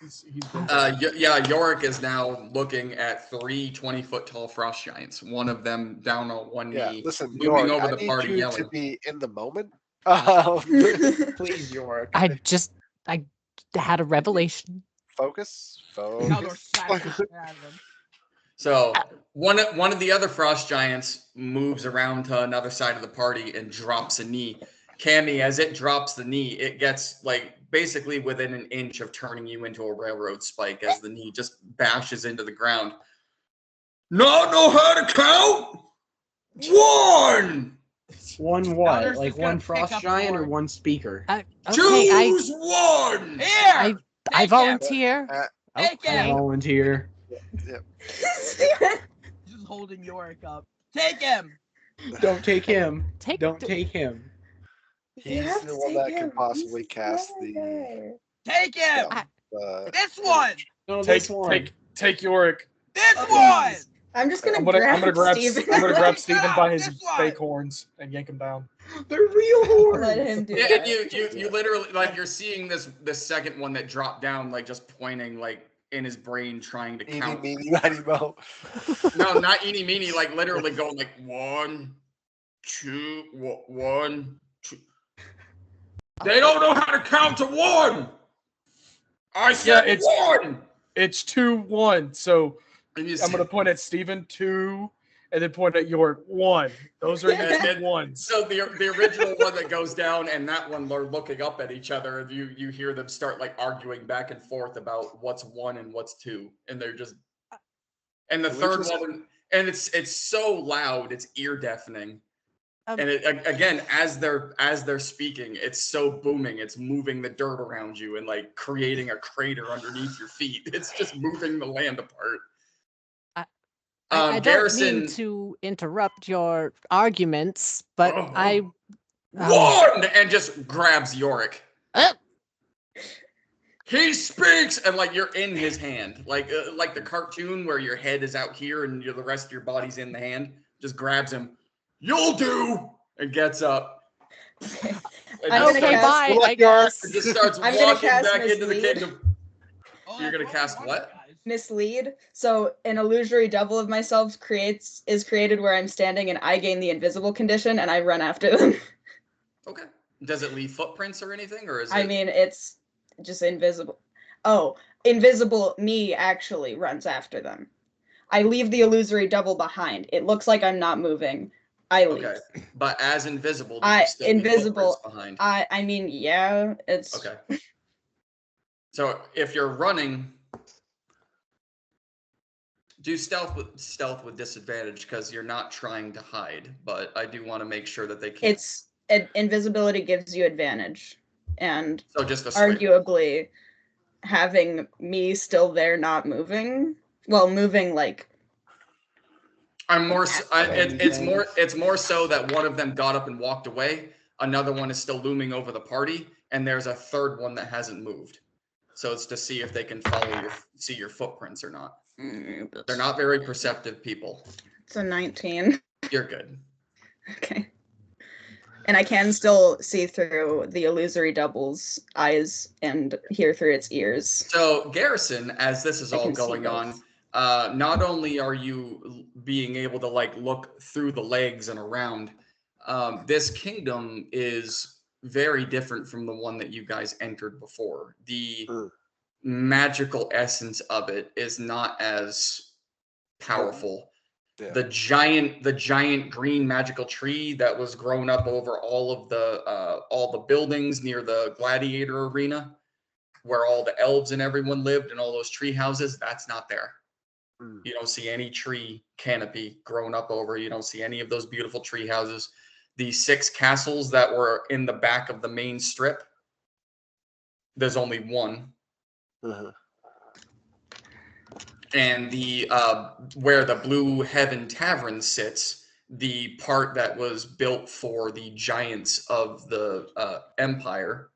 He's been Yeah, Yorick is now looking at 3 20-foot tall frost giants. One of them down on one Yeah, knee, listen, moving Yorick, over I the need party, you yelling. to be in the moment. Please, Yorick. I had a revelation. Focus. Maldor Focus. slaps the shit out of him. So one of the other frost giants moves around to another side of the party and drops a knee. Cammy, as it drops the knee, it gets like basically within an inch of turning you into a railroad spike as the knee just bashes into the ground. Not know how to count? One! One what? Others Like just gonna one pick frost up giant or more. one speaker? Okay, Choose one! Here! I Take volunteer. Take I him! volunteer. He's just holding Yorick up. Take him! Don't take him. Take Don't take him. You He's have the to one take that can him. possibly He's cast right the. there. Take him! I- This one! No, take this one. take Yorick. This one! I'm just gonna I'm gonna grab Steven. Steven by his This one. fake horns and yank him down. They're real horns. Let him do Yeah, that. and you literally like you're seeing this second one that dropped down, like just pointing like in his brain, trying to Eeny, count. meeny, miny, mo. No, not eeny meeny, like literally going like 1, 2, 1, 2. They don't know how to count to 1. I said it's 1. It's 2-1. So And you I'm gonna point at Steven 2, and then point at York 1. Those are your 2 ones. So the original one that goes down and that one they're looking up at each other, and you hear them start like arguing back and forth about what's 1 and what's 2, and they're just and the third one, and it's so loud, it's ear deafening. And it, again, as they're speaking, it's so booming. It's moving the dirt around you and like creating a crater underneath your feet. It's just moving the land apart. I don't Garrison, mean to interrupt your arguments, but one and just grabs Yorick. Uh, He speaks, and like you're in his hand, like the cartoon where your head is out here and the rest of your body's in the hand. Just grabs him. You'll do, and gets up. Okay. And okay, bye. I guess. and just starts I'm gonna walking cast back into the Mislead. kingdom. Oh, You're that's gonna what cast we what? wanted, guys. Mislead. So an illusory double of myself is created where I'm standing, and I gain the invisible condition, and I run after them. Okay. Does it leave footprints or anything, or is it? I mean, it's just invisible. Oh, invisible me actually runs after them. I leave the illusory double behind. It looks like I'm not moving. I leave. Okay, but as invisible, do you still leave Invisible. footprints behind? I mean, yeah, it's Okay. So if you're running, do stealth with disadvantage because you're not trying to hide. But I do want to make sure that they can't. Invisibility gives you advantage, and So just a straight arguably having me still there, not moving. Well, moving like. I'm more. It's more so that one of them got up and walked away. Another one is still looming over the party, and there's a third one that hasn't moved. So it's to see if they can see your footprints or not. They're not very perceptive people. It's a 19. You're good. Okay. And I can still see through the illusory double's eyes and hear through its ears. So Garrison, as this is I all can see going on, not only are you being able to like look through the legs and around, this kingdom is very different from the one that you guys entered before. The magical essence of it is not as powerful. Yeah. The giant green magical tree that was grown up over all the buildings near the gladiator arena, where all the elves and everyone lived, and all those tree houses, that's not there. You don't see any tree canopy grown up over. You don't see any of those beautiful tree houses. The 6 castles that were in the back of the main strip, there's only one. And the where the Blue Heaven Tavern sits, the part that was built for the giants of the empire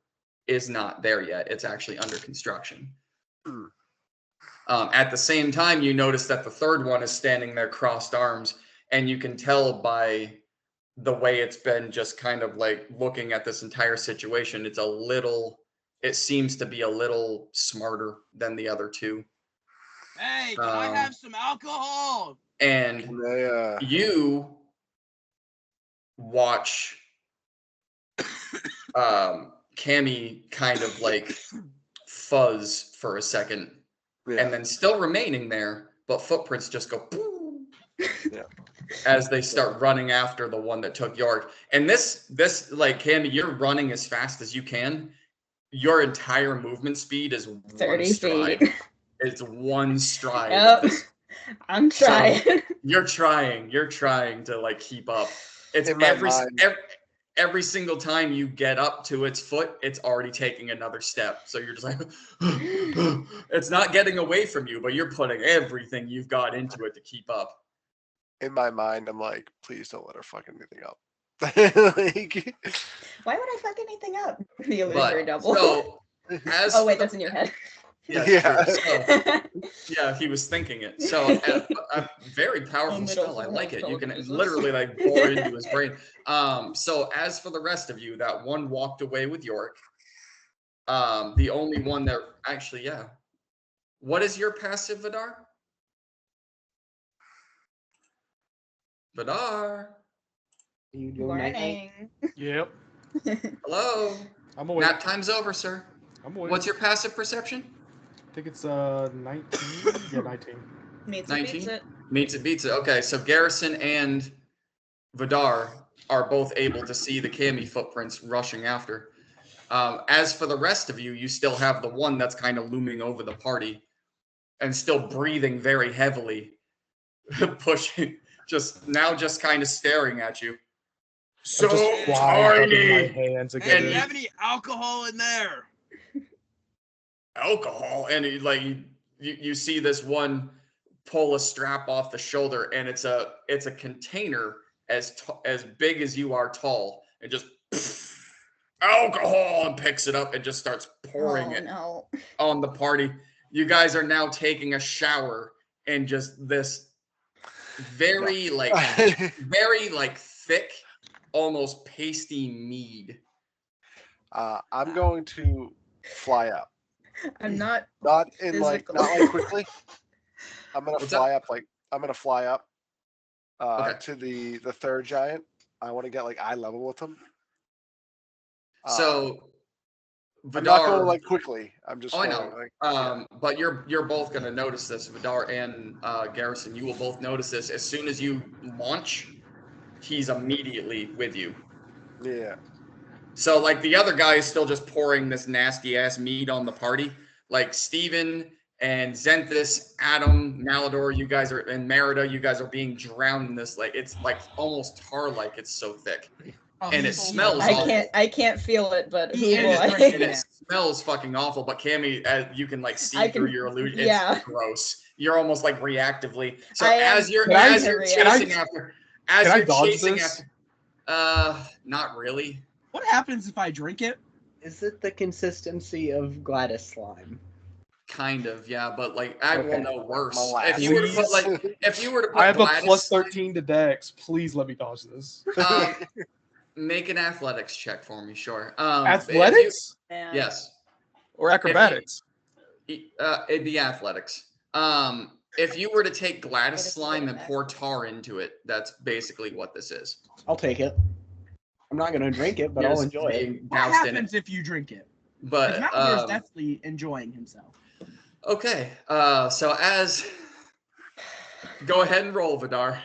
is not there yet. It's actually under construction. At the same time, you notice that the third one is standing there crossed arms, and you can tell by the way it's been just kind of like looking at this entire situation, it seems to be a little smarter than the other two. Hey, can I have some alcohol? And you watch Cammy kind of like fuzz for a second, and then still remaining there, but footprints just go boom, as they start running after the one that took York. And this like Cammy, you're running as fast as you can. Your entire movement speed is 30 feet. It's one stride. Yep. I'm trying. So you're trying to like keep up. It's every single time you get up to its foot, it's already taking another step. So you're just like, it's not getting away from you, but you're putting everything you've got into it to keep up. In my mind, I'm like, please don't let her fuck anything up. Why would I fuck anything up? The illusory double. So, oh wait, that's in your head. Yeah, true. So, yeah, he was thinking it. So a very powerful middle spell. I finger like it. You can telekinesis. literally like bore into his brain. So as for the rest of you, that one walked away with York. The only one that actually, yeah. What is your passive, Vidar? Vidar. You doing night-night? Morning. Yep. Hello. I'm awake. Nap time's over, sir. I'm awake. What's your passive perception? I think it's 19. Yeah, 19. Meets 19? beats it. Meets it, beats it. Okay, so Garrison and Vidar are both able to see the Cami footprints rushing after. As for the rest of you, you still have the one that's kind of looming over the party and still breathing very heavily, pushing, just kind of staring at you. So I'm just quiet, rubbing my tiny. hands Hey, do together. you have any alcohol in there? Alcohol, and you see this one pull a strap off the shoulder, and it's a container as big as you are tall, and just alcohol, and picks it up and just starts pouring it on the party. You guys are now taking a shower in just this very thick, almost pasty mead. I'm going to fly up. I'm not Not quickly. I'm gonna What's fly up Okay. to the third giant. I want to get like eye level with him. So I'm not Vidar, going quickly. I'm just. I going, know. But you're both gonna notice this, Vidar and Garrison. You will both notice this as soon as you launch. He's immediately with you. Yeah. So the other guy is still just pouring this nasty ass mead on the party. Like Steven and Zenthis, Adam, Malador, you guys are, and Merida, you guys are being drowned in this. It's almost tar-like. It's so thick. Oh, And it he's- smells awful. I can't feel it, but He who is boy. drinking And it smells fucking awful. But Cammy, you can see I through can- your illusion. yeah. It's gross. You're almost reactively. So I am- as you're Can I- chasing after, as can I you're dodge chasing this? after, not really. What happens if I drink it? Is it the consistency of Gladys slime? Kind of, yeah, but I will Okay. know worse. Molasses. If you were to put I have Gladys a plus slime- 13 to Dex. Please let me dodge this. Make an athletics check for me, sure. Athletics Man. Yes. or acrobatics? It'd be athletics. If you were to take Gladys Gladys slime slime and pour tar into it, that's basically what this is. I'll take it. I'm not gonna drink it, but You're I'll just enjoy it. being What doused in it. happens if you drink it? But Malador's definitely enjoying himself. okay. So go ahead and roll, Vidar.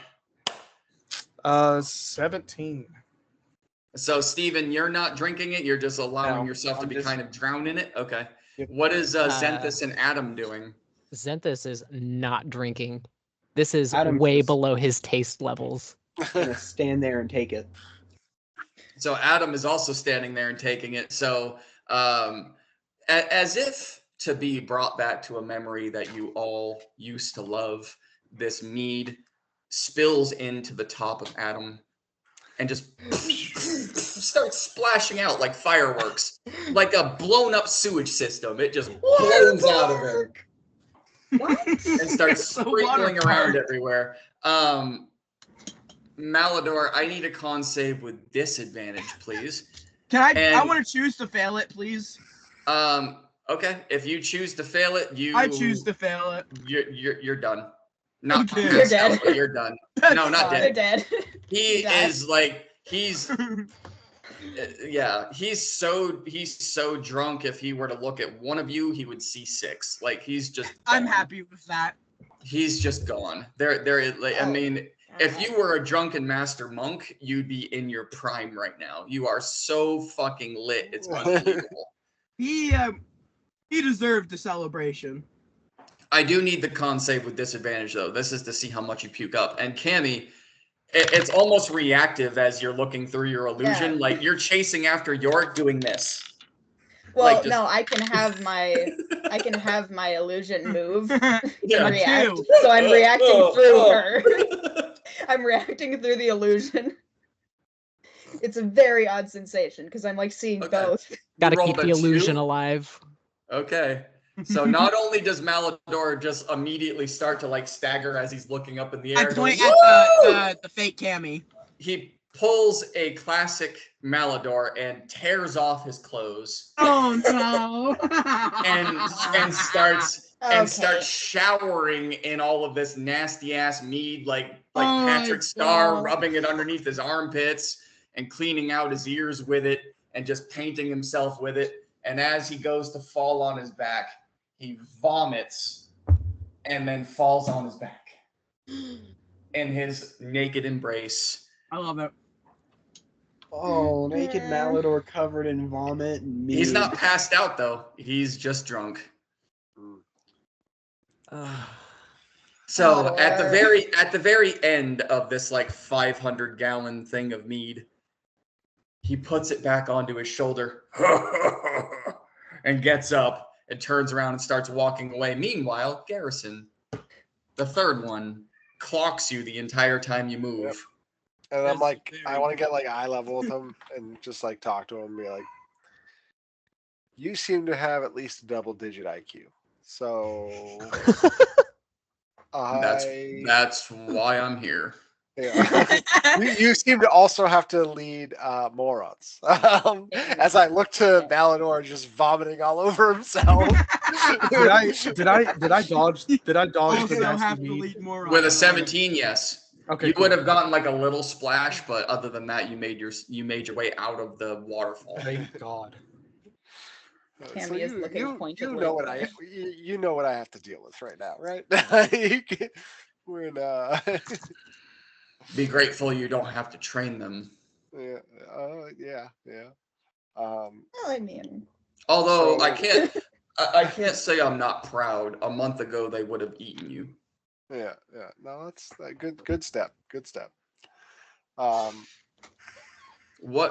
17. So Steven, you're not drinking it. You're just allowing No, yourself to I'm be just- kind of drowned in it. Okay. Yep. What is Zenthis and Adam doing? Zenthis is not drinking. This is Adam's way just- below his taste levels. I'm gonna stand there and take it. So Adam is also standing there and taking it. So as if to be brought back to a memory that you all used to love, this mead spills into the top of Adam and just starts splashing out like fireworks, like a blown up sewage system. It just blows out of him and starts The sprinkling water around park. everywhere. Malador, I need a con save with disadvantage, please. Can I? And- I want to choose to fail it, please. Okay. If you choose to fail it, I choose to fail it. You're done. Not Okay. You're dead. but you're done. No, not You're dead. dead. He died. is he's yeah. He's so drunk. If he were to look at one of you, he would see 6. He's just. I'm gone. happy with that. He's just gone. I mean, if you were a drunken master monk, you'd be in your prime right now. You are so fucking lit. It's unbelievable. He deserved the celebration. I do need the con save with disadvantage, though. This is to see how much you puke up. And Cammy, it's almost reactive as you're looking through your illusion. Yeah. You're chasing after York doing this. Well, just- no, I can have my illusion move Yeah. and react. too. So I'm reacting through her. I'm reacting through the illusion. It's a very odd sensation because I'm seeing Okay. both. Gotta rolled keep a the illusion 2? alive. Okay. So not only does Malador just immediately start to like stagger as he's looking up in the air, I point going, at the fake Cammy. he pulls a classic Malador and tears off his clothes. Oh no! and starts Okay. showering in all of this nasty ass mead, like Oh my Patrick Star, God. rubbing it underneath his armpits and cleaning out his ears with it and just painting himself with it. And as he goes to fall on his back, he vomits and then falls on his back in his naked embrace. I love it. Oh, naked Malador covered in vomit and mead. He's not passed out though. He's just drunk. So at the very end of this like 500-gallon thing of mead, he puts it back onto his shoulder and gets up and turns around and starts walking away. Meanwhile, Garrison, the third one, clocks you the entire time you move. Yep. And I'm That's like, I very want to get like eye level with him and just like talk to him and be like, you seem to have at least a double-digit IQ. So That's why I'm here. Yeah. you seem to also have to lead morons. As I look to Malador just vomiting all over himself. Did I dodge the Also nasty have to mead? lead more With a on. 17, yes. Okay, You cool. would have gotten like a little splash, but other than that, you made your way out of the waterfall. Thank God. Cammy is looking pointedly. You know what you know what I have to deal with right now, right? We're in Be grateful you don't have to train them. yeah. Well, I mean, Although So- I can't say I'm not proud. A month ago, they would have eaten you. Yeah. No, that's a good step. Good step.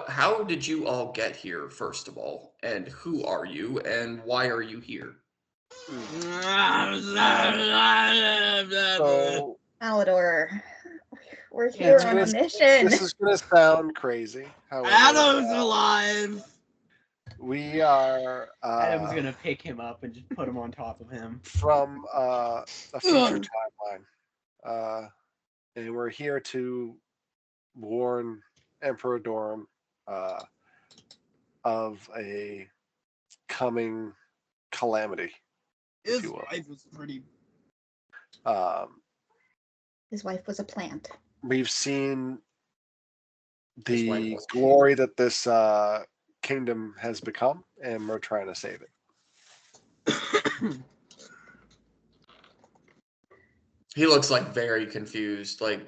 How did you all get here, first of all? And who are you? And why are you here? So Malador, we're here on a mission. this is gonna sound crazy. However, Adam's alive. we are Adam's gonna pick him up and just put him on top of him. from a future timeline, and we're here to warn Emperor Dorum of a coming calamity. His you will. wife was pretty. His wife was a plant. We've seen His wife the was- glory that this kingdom has become, and we're trying to save it. He looks like very confused. Like,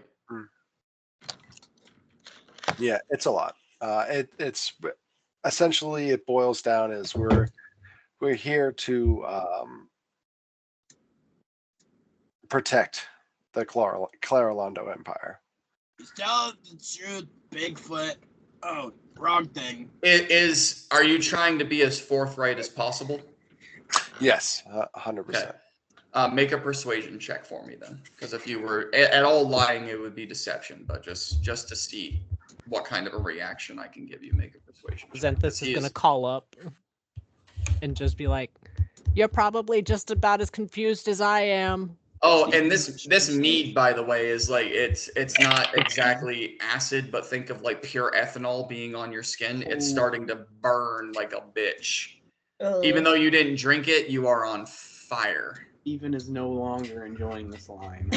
Yeah, it's a lot. It's essentially it boils down as we're here to protect the Claralondo Empire. Just tell the truth, Bigfoot. Oh, wrong thing. are you trying to be as forthright as possible? Yes, 100%. Okay. Make a persuasion check for me then, because if you were at all lying, it would be deception. But just to see what kind of a reaction I can give you, make a persuasion check. Xanthus is gonna call up and just be like, "You're probably just about as confused as I am." Oh, and this mead, by the way, is like it's not exactly acid, but think of like pure ethanol being on your skin. It's starting to burn like a bitch. Even though you didn't drink it, you are on fire. Even is no longer enjoying the slime.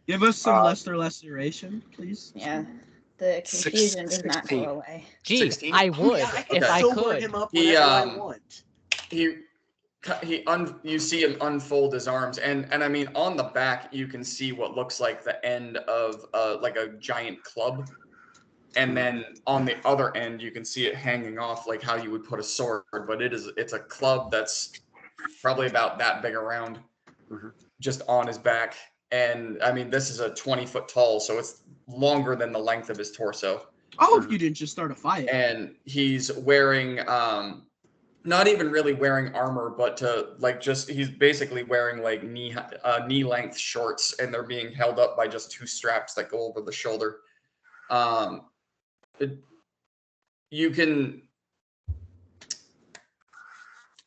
Give us some laceration, please. Yeah, the confusion does not 16. go away. Gee, 16? I would Yeah, I can if I sober could. him up He, whenever I want. You see him unfold his arms, and I mean on the back you can see what looks like the end of like a giant club, and then on the other end you can see it hanging off like how you would put a sword, but it's a club that's probably about that big around, just on his back. And I mean this is a 20-foot tall, so it's longer than the length of his torso. I hope you didn't just start a fight. And he's wearing not even really wearing armor, but he's basically wearing like knee length shorts, and they're being held up by just two straps that go over the shoulder. You can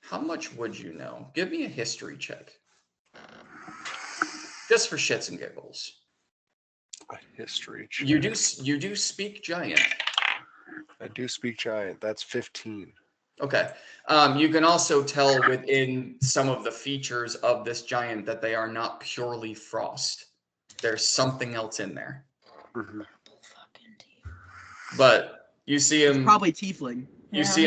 How much would you know? Give me a history check. Just for shits and giggles. A history check. You do speak giant. I do speak giant. That's 15. Okay. You can also tell within some of the features of this giant that they are not purely frost. There's something else in there. Mm-hmm. But you see him Probably tiefling. You see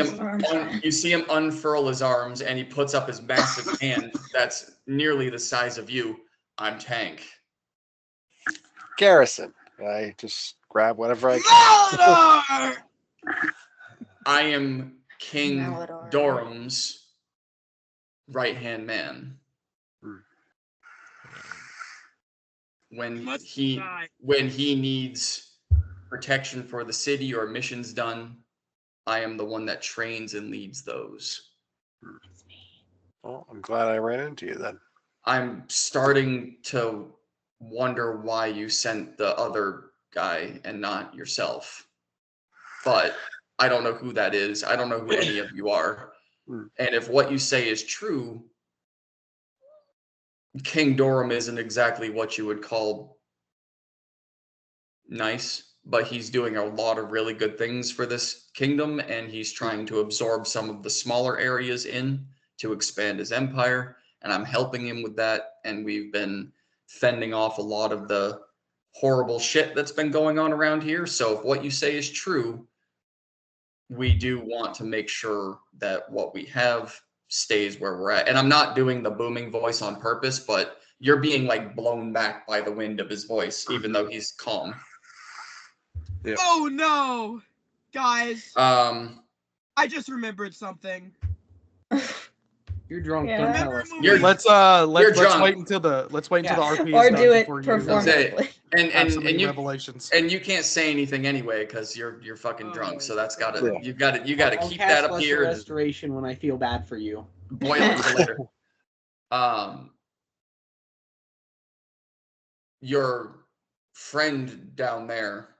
him unfurl his arms, and he puts up his massive hand that's nearly the size of you. I'm Tank. Garrison. I just grab whatever I can. I am King Maladar. Doram's right-hand man. When he needs protection for the city or missions done, I am the one that trains and leads those. Well, I'm glad I ran into you then. I'm starting to wonder why you sent the other guy and not yourself. But I don't know who that is. I don't know who any of you are. And if what you say is true, King Doram isn't exactly what you would call nice, but he's doing a lot of really good things for this kingdom, and he's trying to absorb some of the smaller areas in to expand his empire, and I'm helping him with that, and we've been fending off a lot of the horrible shit that's been going on around here. So if what you say is true, we do want to make sure that what we have stays where we're at. And I'm not doing the booming voice on purpose, but you're being like blown back by the wind of his voice, even though he's calm. Yep. Oh no, guys! I just remembered something. You're drunk. Yeah. Don't tell Remember us. a movie- Let's drunk. wait until the RP Or is done do it before you performatively. have so many And you revelations. and you can't say anything anyway because you're fucking drunk. So that's gotta Yeah. you gotta I'll keep cast that up Lesser here and Restoration when I feel bad for you. boil it for later. Your friend down there,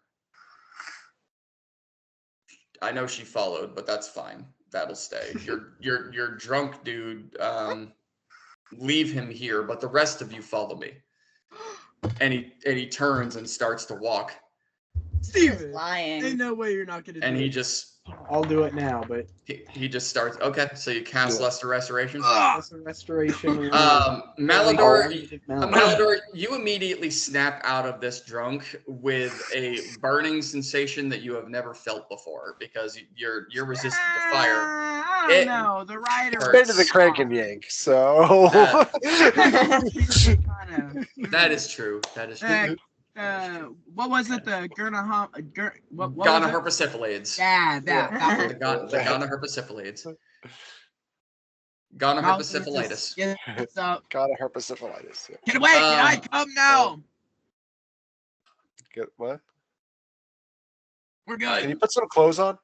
I know she followed, but that's fine. That'll stay. Your drunk dude, leave him here, but the rest of you follow me. And he turns and starts to walk. Steven, Lying. ain't no way you're not gonna do And it. he just I'll do it now, but he just starts. Okay, so you cast Yeah. Lesser Restoration. Lesser Restoration. Malador, you immediately snap out of this drunk with a burning sensation that you have never felt before because you're resistant to fire. I don't know. The rider. Been to the crank and yank, so That is true. That is true. What was it? The what was it? Gonorrhoesyphilades. Yeah, that The gonorrhoesyphilades. Gonorrhoesyphilitis. Yeah, so, got a herpessyphilitis. Yeah. get away! Can I come now? Get what? We're Can good. you put some clothes on?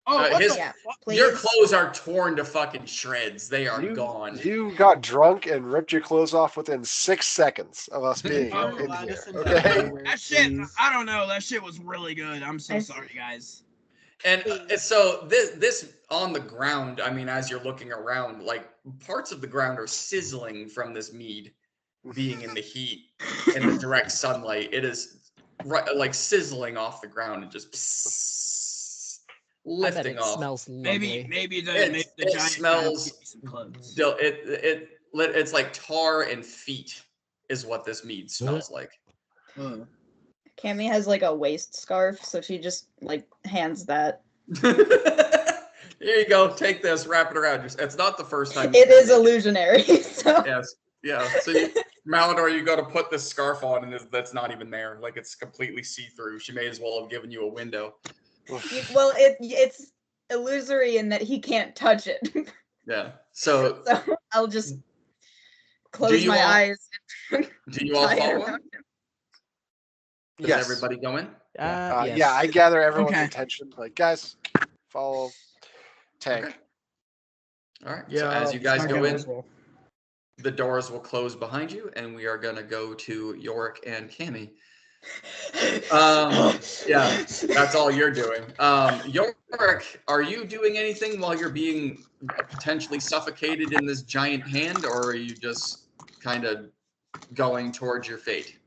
Oh, what his- the Yeah, fuck? please. Your clothes are torn to fucking shreds. They are gone. You got drunk and ripped your clothes off within 6 seconds of us being Oh, in Allow here. us in Okay. everywhere, That shit, please. I don't know. That shit was really good. I'm so I- sorry, guys. And so this on the ground, I mean, as you're looking around, like parts of the ground are sizzling from this mead being in the heat in the direct sunlight. It is like sizzling off the ground and just I bet lifting it off. smells lovely. Maybe the It giant smells- get me some clothes. It's like tar and feet is what this mead smells like. Ugh. Cammy has like a waist scarf, so she just like hands that. Here you go. Take this. Wrap it around. It's not the first time. It is illusionary, so Yes. Yeah. So Malador, you got to put this scarf on, and that's not even there. Like it's completely see-through. She may as well have given you a window. well, it's illusory in that he can't touch it. Yeah. So So I'll just close you my all- eyes. do you all tie it follow him? around him. Does Yes. everybody go in? Yes. Yeah, I gather everyone's Okay. attention. Like, guys, follow Tank. Okay. All right. Yeah, So as you it's guys not go gonna- in, as well. the doors will close behind you, and we are gonna go to Yorick and Cammy. Yeah, that's all you're doing. Yorick, are you doing anything while you're being potentially suffocated in this giant hand, or are you just kind of going towards your fate?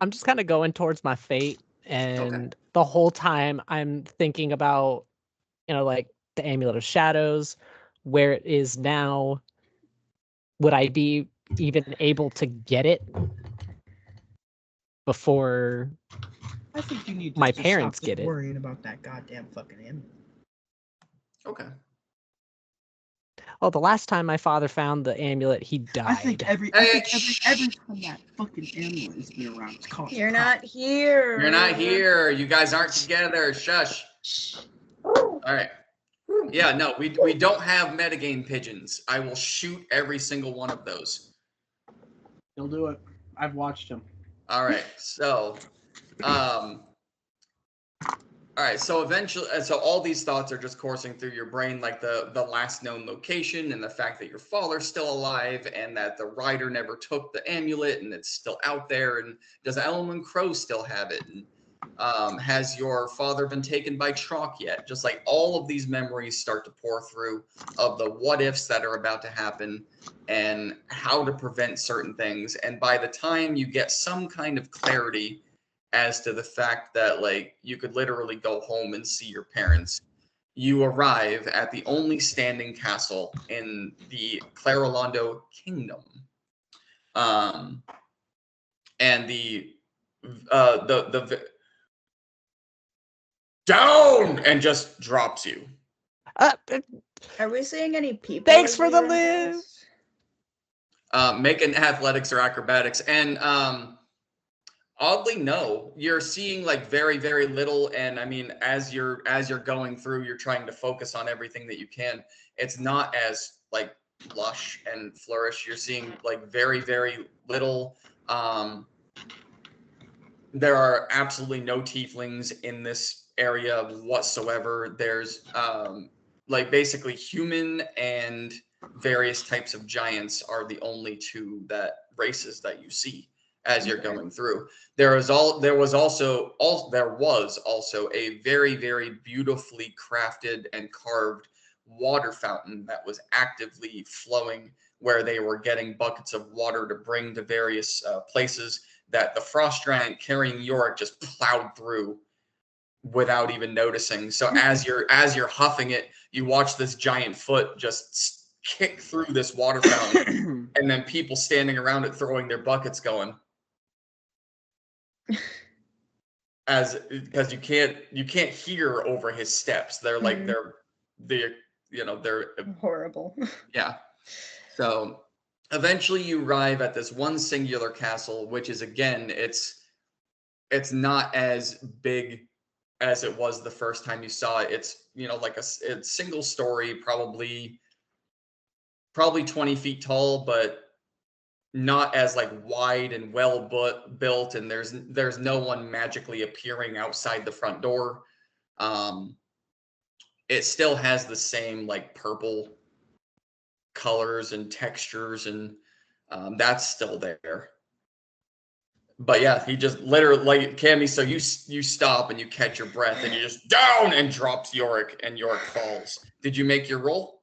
I'm just kind of going towards my fate, and the whole time I'm thinking about, like the Amulet of Shadows, where it is now. Would I be even able to get it before I think you need to my just parents stop get it? worrying about that goddamn fucking amulet. Okay. Oh, the last time my father found the amulet, he died. I think every time that fucking amulet has been around, it's called. You're not here. You're not here. You guys aren't together. Shush. All right. Yeah, no, we don't have metagame pigeons. I will shoot every single one of those. He'll do it. I've watched him. All right. So, all right, so eventually, so all these thoughts are just coursing through your brain, like the last known location and the fact that your father's still alive and that the rider never took the amulet and it's still out there. And does Elman Crow still have it? And has your father been taken by Chalk yet? Just like all of these memories start to pour through of the what ifs that are about to happen and how to prevent certain things. And by the time you get some kind of clarity as to the fact that like you could literally go home and see your parents, you arrive at the only standing castle in the Clarolando Kingdom. And the down and just drops you. Are we seeing any people? Thanks for the here in lift. this? Make an athletics or acrobatics, and oddly, no. You're seeing like very, very little, and I mean, as you're going through, you're trying to focus on everything that you can. It's not as like lush and flourish. You're seeing like very, very little. There are absolutely no tieflings in this area whatsoever. There's like basically human and various types of giants are the only two races that you see as you're going through. There was also a very, very beautifully crafted and carved water fountain that was actively flowing, where they were getting buckets of water to bring to various places that the frost giant carrying Yorick just plowed through without even noticing. So as you're huffing it, you watch this giant foot just kick through this water fountain, and then people standing around it throwing their buckets, going, because you can't hear over his steps. They're like they're Horrible. yeah. So eventually you arrive at this one singular castle, which is, again, it's not as big as it was the first time you saw it. It's, like it's single story, probably 20 feet tall, but not as like wide and well built, and there's no one magically appearing outside the front door. It still has the same like purple colors and textures, and that's still there. But yeah, he just literally, like, Cammy, so you stop and you catch your breath and you just down and drops Yorick, and Yorick falls. Did you make your roll?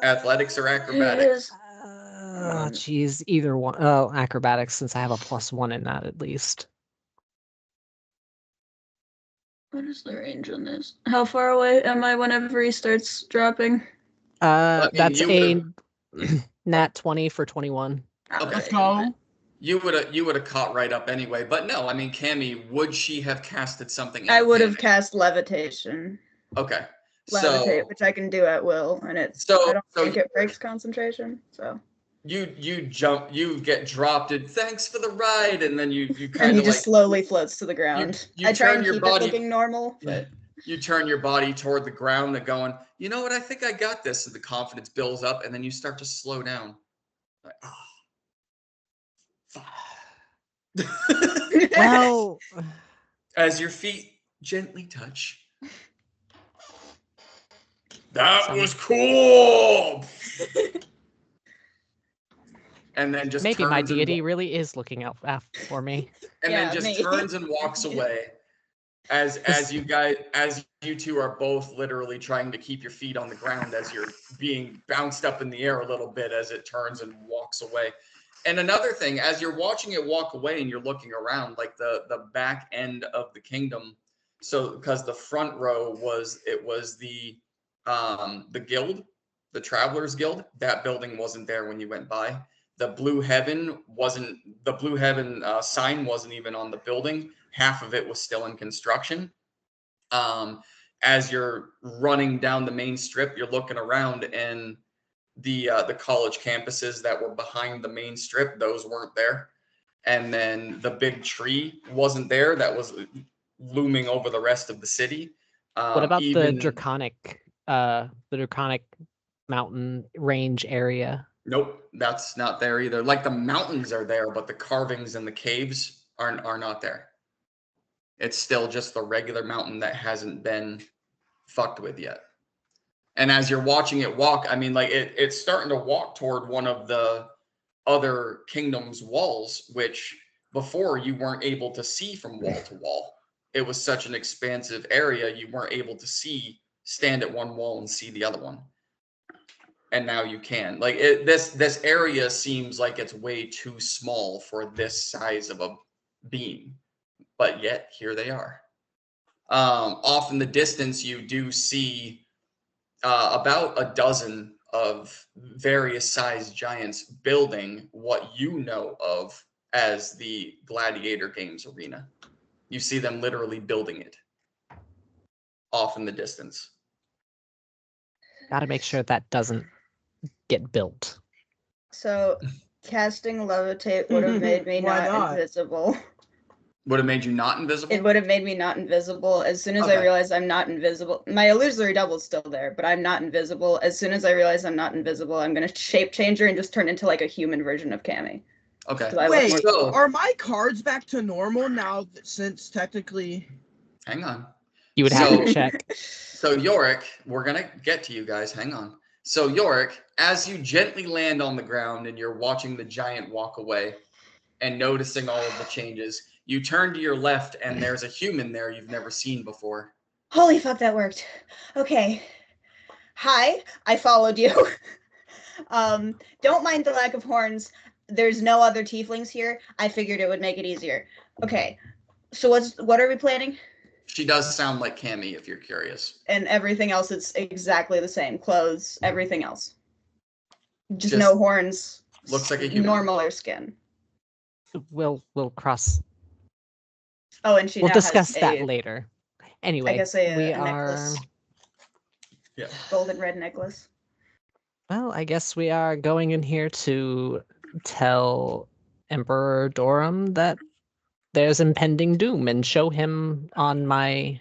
Athletics or acrobatics? Oh, geez, either one. Oh, acrobatics, since I have a +1 in that at least. What is the range on this? How far away am I whenever he starts dropping? That's a nat 20 for 21. Okay. Let's go. You would have caught right up anyway, but no, I mean, Cammy, would she have casted something? I would have cast levitation. Okay. Levitate, which I can do at will, and I don't think it breaks concentration. So you jump, you get dropped, and thanks for the ride, and then you kind and of he just slowly floats to the ground. You I try turn and your keep body, it looking normal, but you turn your body toward the ground and going, you know what, I think I got this, and the confidence builds up, and then you start to slow down. Like, Well, as your feet gently touch. That was cool. and then just Maybe my turns and deity really is looking out for me. and Yeah, then just me. turns and walks away as you two are both literally trying to keep your feet on the ground as you're being bounced up in the air a little bit as it turns and walks away. And another thing, as you're watching it walk away and you're looking around, like the back end of the kingdom, so because the front row was the guild, the Travelers Guild. That building wasn't there when you went by. The Blue Heaven sign wasn't even on the building. Half of it was still in construction. As you're running down the main strip, you're looking around, and the college campuses that were behind the main strip, those weren't there. And then the big tree wasn't there that was looming over the rest of the city. What about the draconic mountain range area? Nope, that's not there either. Like the mountains are there, but the carvings and the caves are not there. It's still just the regular mountain that hasn't been fucked with yet. And as you're watching it walk, I mean, like it's starting to walk toward one of the other kingdom's walls, which before you weren't able to see from wall to wall. It was such an expansive area, you weren't able to stand at one wall and see the other one. And now you can. Like this area seems like it's way too small for this size of a beam, but yet here they are. Off in the distance, you do see about a dozen of various sized giants building what you know of as the Gladiator Games arena. You see them literally building it off in the distance. Gotta make sure that doesn't get built. So casting levitate would have made me not invisible. Would have made you not invisible? It would have made me not invisible. As soon as I realize I'm not invisible, my illusory double's still there, but I'm not invisible. As soon as I realize I'm not invisible, I'm gonna shape change her and just turn into like a human version of Cammy. Okay. Wait, are my cards back to normal now since technically? Hang on. You would have to check. So Yorick, we're gonna get to you guys. Hang on. So Yorick, as you gently land on the ground and you're watching the giant walk away and noticing all of the changes, you turn to your left and there's a human there you've never seen before. Holy fuck, that worked. Okay. Hi, I followed you. Don't mind the lack of horns. There's no other tieflings here. I figured it would make it easier. Okay. So what are we planning? She does sound like Cammy, if you're curious. And everything else, it's exactly the same. Clothes, everything else. Just no horns. Looks like a human. Normaler skin. We'll cross. Oh, and we'll discuss that later. Anyway, I guess we are. Yeah. Golden red necklace. Well, I guess we are going in here to tell Emperor Dorum that there's impending doom and show him on my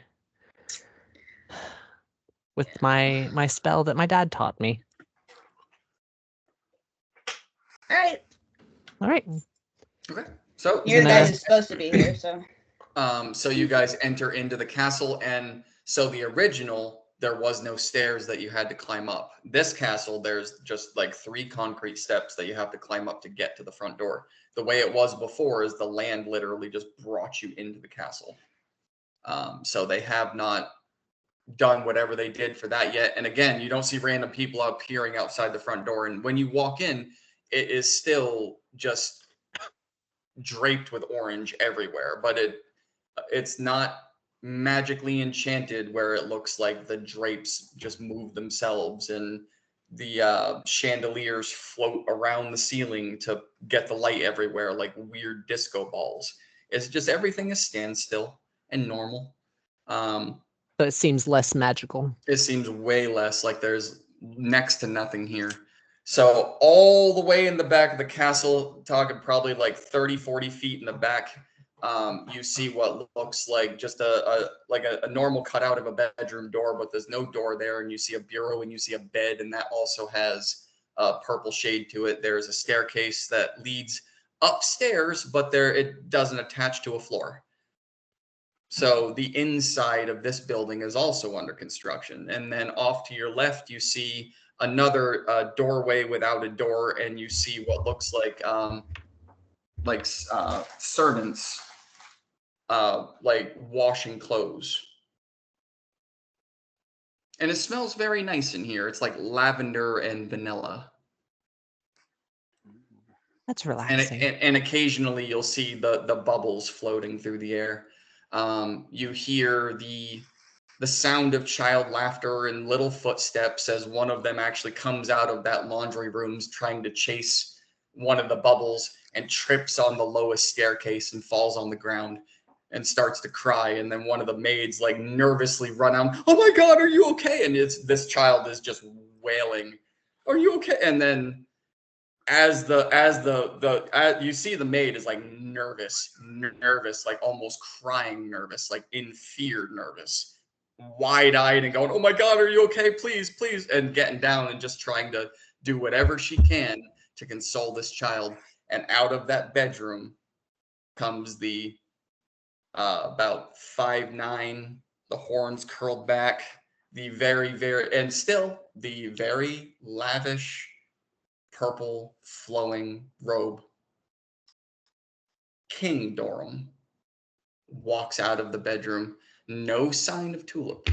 spell that my dad taught me. All right. Okay. So you're the guy who's supposed to be here, so. So you guys enter into the castle, and so the original, there was no stairs that you had to climb up. This castle, there's just like 3 concrete steps that you have to climb up to get to the front door. The way it was before is the land literally just brought you into the castle. So they have not done whatever they did for that yet. And again, you don't see random people appearing outside the front door. And when you walk in, it is still just draped with orange everywhere, but it's not magically enchanted where it looks like the drapes just move themselves and the chandeliers float around the ceiling to get the light everywhere like weird disco balls. It's just everything is standstill and normal. So it seems less magical. It seems way less, like there's next to nothing here. So all the way in the back of the castle, talking probably like 30, 40 feet in the back, you see what looks like just a normal cutout of a bedroom door, but there's no door there. And you see a bureau and you see a bed, and that also has a purple shade to it. There's a staircase that leads upstairs, but it doesn't attach to a floor. So the inside of this building is also under construction. And then off to your left, you see another doorway without a door, and you see what looks like servants like washing clothes. And it smells very nice in here. It's like lavender and vanilla. That's relaxing. And occasionally you'll see the bubbles floating through the air. You hear the sound of child laughter and little footsteps as one of them actually comes out of that laundry room trying to chase one of the bubbles and trips on the lowest staircase and falls on the ground and starts to cry. And then one of the maids like nervously run out, "Oh my God, are you okay?" And this child is just wailing, "Are you okay?" And then as you see the maid is like nervous, like almost crying nervous, like in fear nervous, wide-eyed and going, "Oh my God, are you okay? Please, please," and getting down and just trying to do whatever she can to console this child. And out of that bedroom comes the about 5'9", the horns curled back, the and still the very lavish purple flowing robe. King Dorum walks out of the bedroom. No sign of Tulip.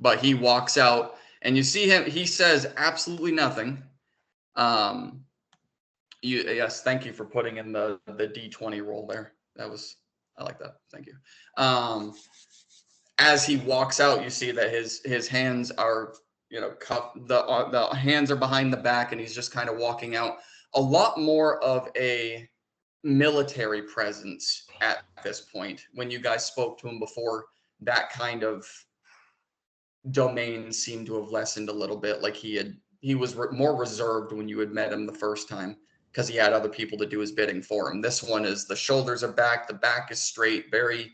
But he walks out and you see him. He says absolutely nothing. Yes, thank you for putting in the D20 roll there. I like that. Thank you. As he walks out, you see that his hands are, cuffed. The hands are behind the back, and he's just kind of walking out. A lot more of a military presence at this point. When you guys spoke to him before, that kind of domain seemed to have lessened a little bit. Like he was more reserved when you had met him the first time, because he had other people to do his bidding for him. This one is the shoulders are back, the back is straight, very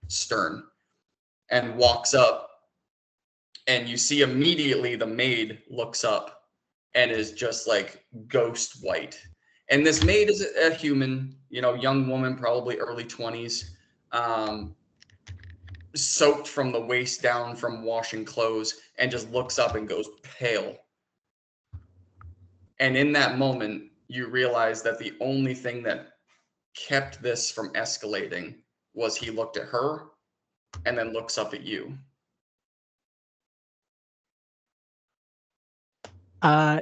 stern, and walks up. And you see immediately the maid looks up and is just like ghost white. And this maid is a human, young woman, probably early 20s, soaked from the waist down from washing clothes, and just looks up and goes pale. And in that moment, you realize that the only thing that kept this from escalating was he looked at her and then looks up at you.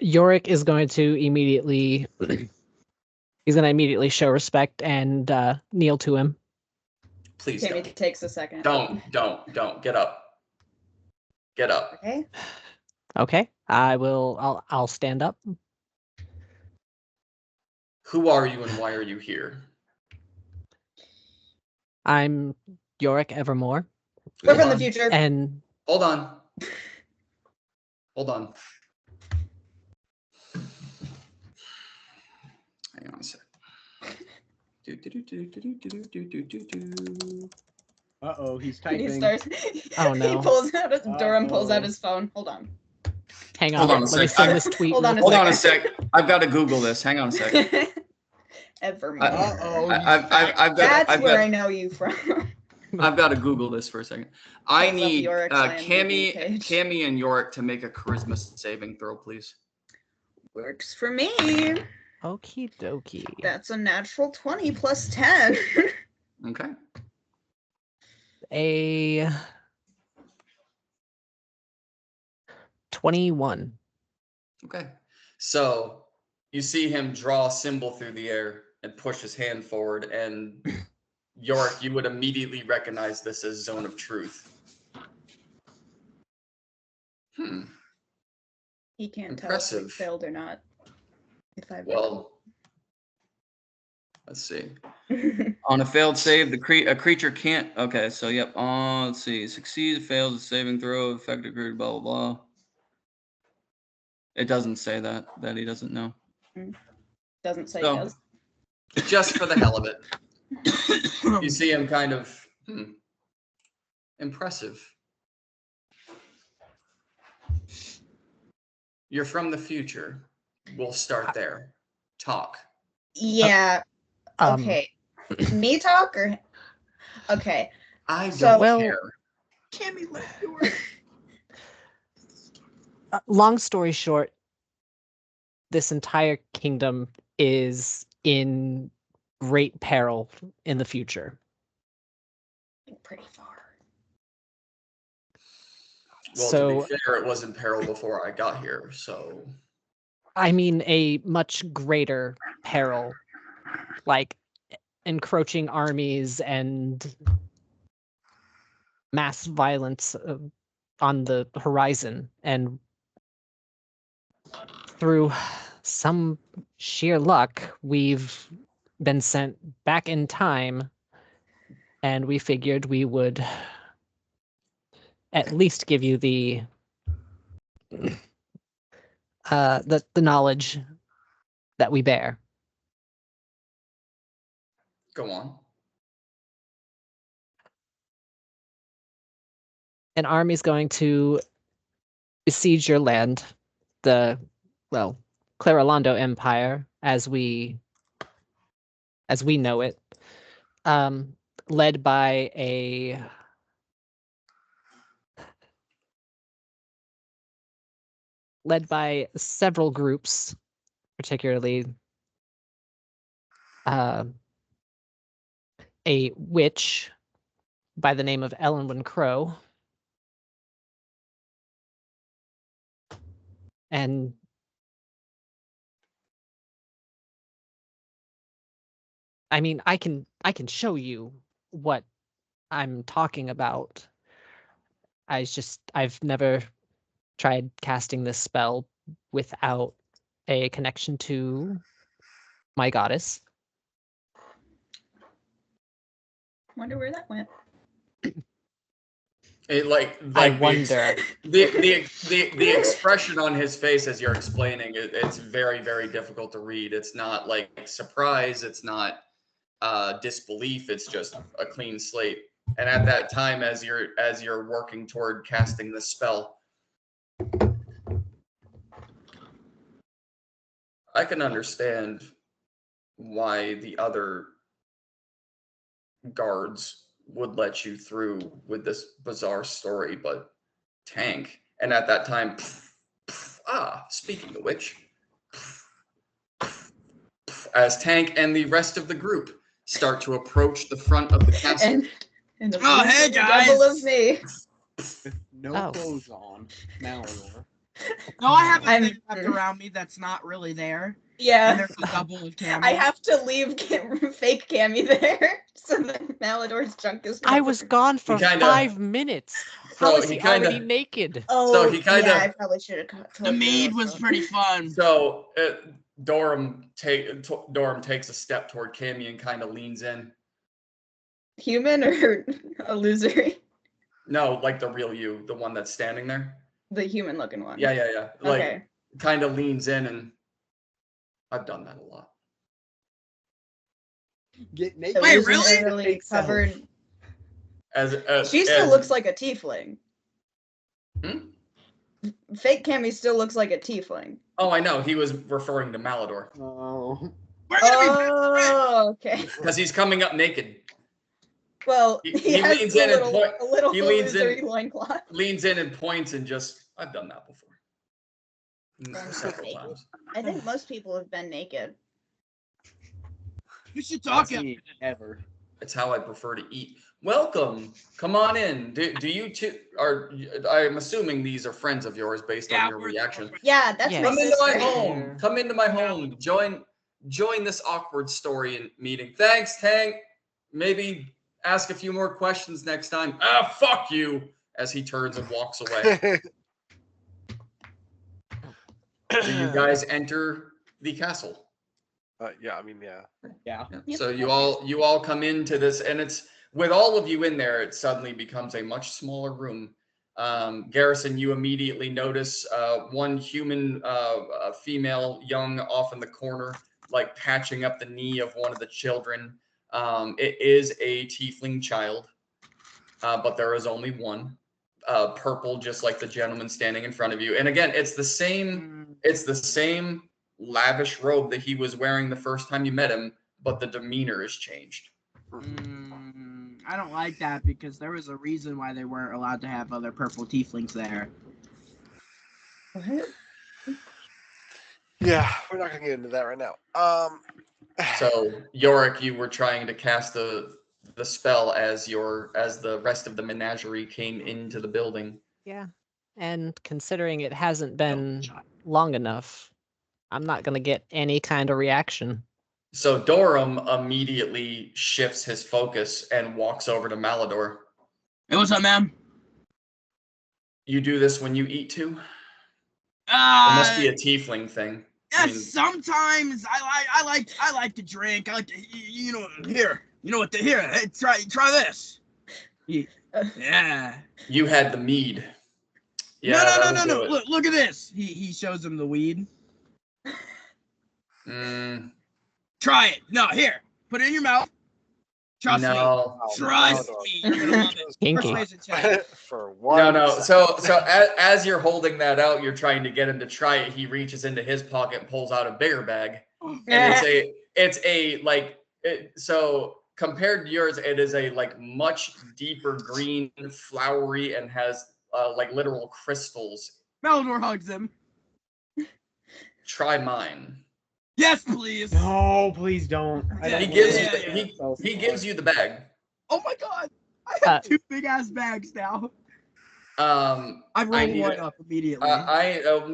Yorick is going to immediately show respect and kneel to him. Please Tammy don't. takes a second. Don't. Get up. Get up. Okay. Okay. I'll stand up. Who are you and why are you here? I'm Yorick Evermore. We're from the future. And Hold on. Hang on a sec. Uh-oh, he's typing. He starts. Oh no. He pulls out his Durham pulls out his phone. Hold on. Hang on. Hold on a Let me sec. send this tweet. Hold on a sec. I've got to Google this. Hang on a sec. Evermore. I've where I know you from. I've got to Google this for a second. I need IMDb Cammy and Yorick to make a charisma saving throw, please. Works for me. Okie dokie. That's a natural 20 plus 10. Okay. A 21. Okay. So you see him draw a symbol through the air and push his hand forward, and Yorick, you would immediately recognize this as Zone of Truth. He can't Impressive. tell if he failed or not. Well, let's see. On a failed save, a creature can't. Okay, so yep. Let's see. Succeeds, fails a saving throw, effective creature, blah blah blah. It doesn't say that he doesn't know. Doesn't say he does. Just for the hell of it, you see him kind of impressive. You're from the future. We'll start there. Talk. Yeah. Okay. Me talk or okay. I don't care. Cammy left yours. Long story short, this entire kingdom is in great peril in the future. Pretty far. Well, So, to be fair, it was in peril before I got here, so I mean, a much greater peril, like encroaching armies and mass violence on the horizon. And through some sheer luck, we've been sent back in time, and we figured we would at least give you the knowledge that we bear. go on. An army is going to besiege your land, the Claralondo Empire, as we know it, led by several groups, particularly a witch by the name of Ellenwyn Crow, and I mean, I can show you what I'm talking about. I've never tried casting this spell without a connection to my goddess. Wonder where that went. It I the wonder. the expression on his face as you're explaining it, it's very, very difficult to read. It's not like surprise, it's not disbelief, it's just a clean slate. And at that time, as you're working toward casting the spell, I can understand why the other guards would let you through with this bizarre story, but Tank, and at that time, speaking of which, as Tank and the rest of the group start to approach the front of the castle. And the Oh, hey, guys. double of me. No clothes on, Malor. No, I have a I'm- thing wrapped around me that's not really there. And Yeah. there's a double of Cammy. I have to leave fake Cammy there so that Malador's junk is I was covered. gone for kinda- 5 minutes. How So is he he kinda- already naked? Oh, So he kinda- yeah, I probably should have The told you maid also. was pretty fun. So Dorum takes a step toward Cammy and kind of leans in. Human or a loser? No, like the real you, the one that's standing there. The human looking one. Yeah. Like Okay. kind of leans in, and I've done that a lot. Get naked. Wait, as your really? Really fake self. covered. As She still as- looks like a tiefling. Hmm? Fake Cammy still looks like a tiefling. Oh, I know. He was referring to Malador Oh. We're gonna be Oh, okay. because he's coming up naked. Well, He he has leans a in and little, point- a little he leans in- illusory loincloth. Leans in and points and just, I've done that before. Done Several naked? times. I think most people have been naked. We should talk. See, ever. It's how I prefer to eat. Welcome. Come on in. Do you two are? I'm assuming these are friends of yours based on your reaction. Yeah, that's Yes. my Come into my sister. home. Come into my home. Join this awkward story and meeting. Thanks, Tank. Maybe ask a few more questions next time. Fuck you. As he turns and walks away. So you guys enter the castle. Yeah, I mean, yeah. Yeah. Yep. So you all come into this, and it's with all of you in there. It suddenly becomes a much smaller room. Garrison, you immediately notice one human, female, young, off in the corner, like patching up the knee of one of the children. It is a tiefling child, but there is only one. Purple, just like the gentleman standing in front of you. And again, it's the same. It's the same lavish robe that he was wearing the first time you met him, but the demeanor has changed. I don't like that because there was a reason why they weren't allowed to have other purple tieflings there. What? Yeah, we're not gonna get into that right now. So Yorick, you were trying to cast the spell as the rest of the menagerie came into the building. Yeah. And considering it hasn't been long enough, I'm not going to get any kind of reaction. So Dorum immediately shifts his focus and walks over to Malador. Hey, what's up, man? You do this when you eat too? It must be a tiefling thing. Yeah, I mean, sometimes I like to drink. I like to, you know, here. You know what? Here, hey, try this. Yeah. you had the mead. Yeah, no. Look at this. He shows him the weed. Try it. No, here. Put it in your mouth. Trust me. Trust me. You're gonna love it. Kinky. Persuasion check. For one. No. So as you're holding that out, you're trying to get him to try it. He reaches into his pocket and pulls out a bigger bag, and so compared to yours, it is a like much deeper green, flowery, and has like literal crystals. Malador hugs him. Try mine. Yes, please. No, please don't. He gives you the bag. Oh my god. I have two big ass bags now. I rolled one up immediately.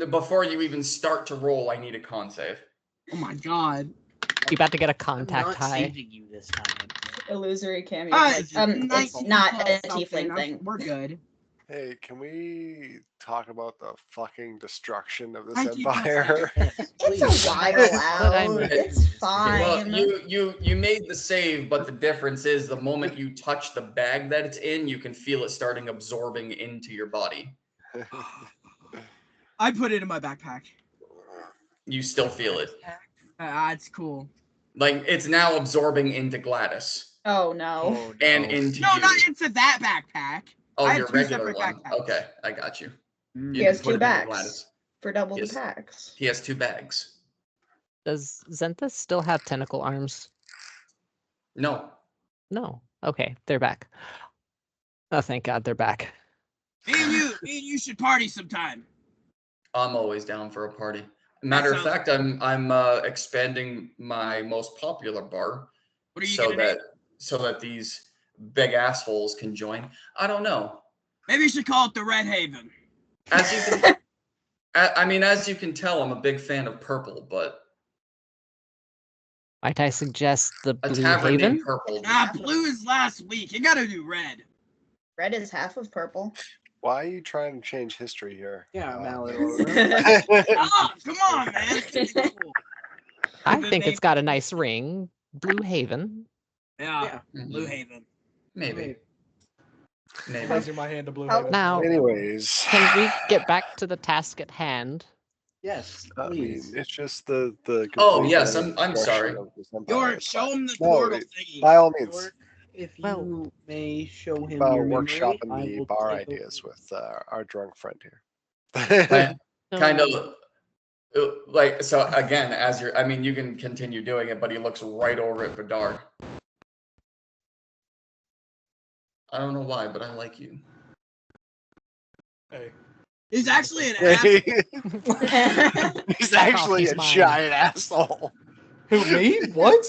Before you even start to roll, I need a con save. Oh my god. You about to get a contact I'm not high. saving you this time. Illusory cameo. It's It's not a something. tiefling thing. We're good. Hey, can we talk about the fucking destruction of this 19 empire? It's a while out. It's Well, fine. you made the save, but the difference is the moment you touch the bag that it's in, you can feel it starting absorbing into your body. I put it in my backpack. You still feel it. It's cool. Like it's now absorbing into Gladys Oh no. and into No, you. not into that backpack. Oh, I your have two regular separate one. backpacks. Okay, I got you. You He can has put two it into bags Gladys. for double Yes. the packs. He has two bags. Does Zenthus still have tentacle arms? No. No. Okay, they're back. Oh, thank God they're back. Me and you should party sometime. I'm always down for a party. Matter of fact, I'm expanding my most popular bar What are you so gonna name? that these big assholes can join. I don't know. Maybe you should call it the Red Haven. As you can, as you can tell, I'm a big fan of purple, but Might I suggest the a Blue tavern Haven? named Purple. Blue is last week. You gotta do red. Red is half of purple. Why are you trying to change history here? Yeah, Mallet. Oh, come on, man. It's cool. I think it's got a nice ring. Blue Haven. Yeah, Mhm. Blue Haven. Maybe. Raising my hand to Blue Oh. Haven. Now, Anyways, can we get back to the task at hand? Yes, I mean, please. it's just the. Oh, complete yes, I'm destruction sorry. of this empire. York, It's show fine. him the No, portal thingy. By all means, York, if you Well, may show him about your memory, workshopping I the will bar take ideas over. with our drunk friend here. Kind of like, so again, as you're, you can continue doing it, but he looks right over at Vidar. I don't know why, but I like you. Hey. He's actually an ass. He's actually He's a mine. giant asshole. Who, me? What?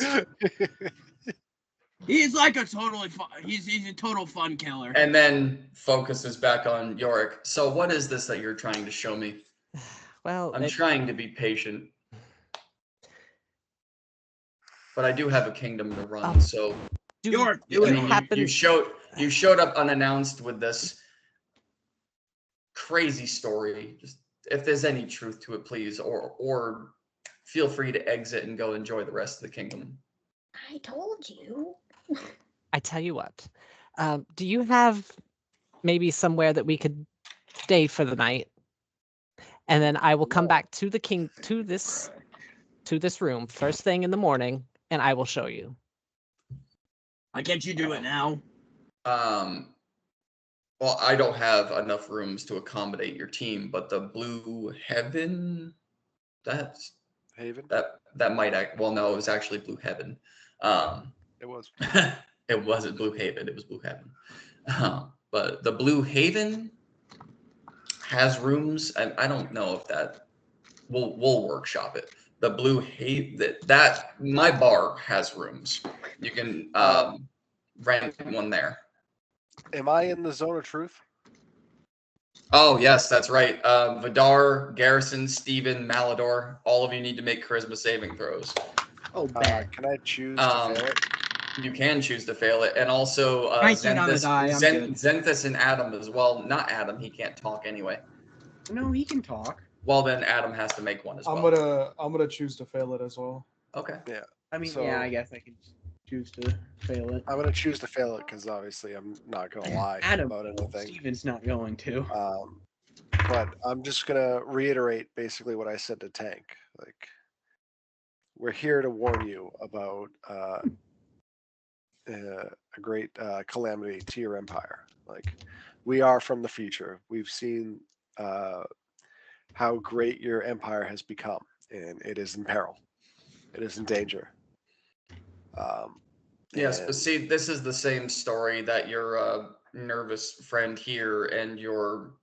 He's like a totally fun. He's a total fun killer. And then focuses back on Yorick. So what is this that you're trying to show me? Well, I'm trying to be patient. But I do have a kingdom to run, so York, you showed up unannounced with this crazy story. Just if there's any truth to it, please, or feel free to exit and go enjoy the rest of the kingdom. I told you. I tell you what. Do you have maybe somewhere that we could stay for the night? And then I will come back to this room first thing in the morning, and I will show you. Why can't you do it now? Well, I don't have enough rooms to accommodate your team, but the Blue Heaven, Haven? that might act. Well, no, it was actually Blue Heaven. It was. It wasn't Blue Haven. It was Blue Heaven. But the Blue Haven has rooms, and I don't know if that we'll workshop it. The Blue Haven that my bar has rooms. You can rent one there. Am I in the zone of truth? Oh yes, that's right. Vidar, Garrison, Steven, Malador, all of you need to make charisma saving throws. Oh, bad. Can I choose to fail it? You can choose to fail it, and also 19 on the die, I'm good. Zenthus and Adam as well. Not Adam; he can't talk anyway. No, he can talk. Well, then Adam has to make one as well. I'm gonna choose to fail it as well. Okay. Yeah. I mean, So- yeah, I guess I can choose to fail it. I'm gonna choose to fail it because obviously I'm not gonna lie Adam, about anything. Steven's not going to. But I'm just gonna reiterate basically what I said to Tank. Like, we're here to warn you about a great calamity to your empire. Like, we are from the future. We've seen how great your empire has become, and it is in peril. It is in danger. Yes, and- but see, this is the same story that your nervous friend here and your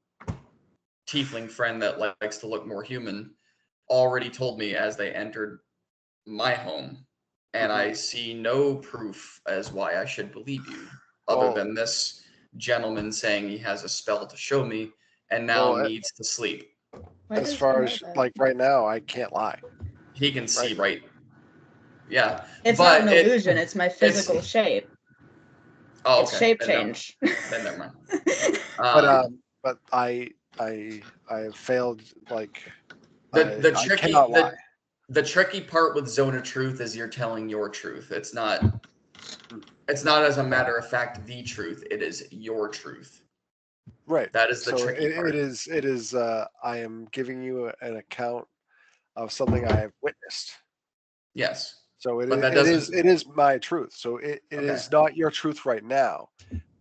tiefling friend that likes to look more human already told me as they entered my home, and I see no proof as why I should believe you, other than this gentleman saying he has a spell to show me and now needs to sleep. as far as like right now, I can't lie. He can see right. Yeah. It's but not an illusion. It's my physical shape. Oh, It's okay. shape Then change. Then never mind. But I have failed. Like, The I tricky cannot lie. the tricky part with Zone of Truth is you're telling your truth. It's not as a matter of fact the truth. It is your truth. Right. That is the So tricky part. it is. I am giving you an account of something I have witnessed. Yes. So But that it is my truth. So it is not your truth right now.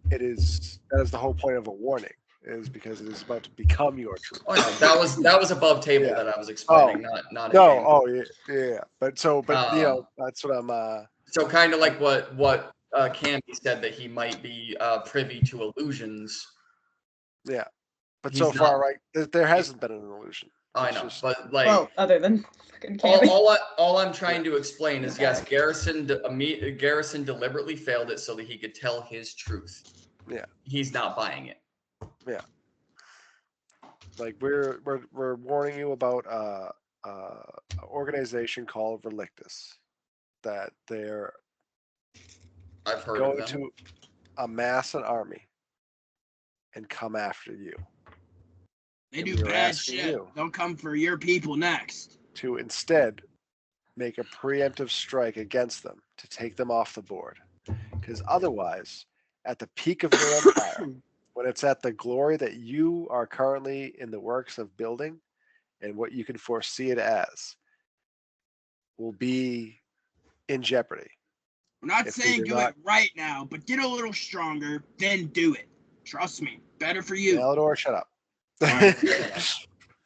That is the whole point of a warning, is because it is about to become your truth. Oh, no, that was above table that I was explaining, not no. anything. Oh yeah. But you know, that's what I'm. So kind of like what Candy said, that he might be privy to illusions. Yeah. But He's so far, not- right, there hasn't been an illusion. I It's know, just- but like Well, other than fucking Candy. all I'm trying to explain is yes, Garrison deliberately failed it so that he could tell his truth. Yeah. He's not buying it. Yeah. Like we're warning you about an organization called Relictus, that they're I've heard going of them. to amass an army and come after you. They And do we were bad asking shit. you They'll come for your people next. to instead make a preemptive strike against them to take them off the board. Because otherwise, at the peak of your empire, when it's at the glory that you are currently in the works of building and what you can foresee it as, will be in jeopardy. I'm not If we saying do do not- it right now, but get a little stronger, then do it. Trust me. Better for you. Eldor, shut up.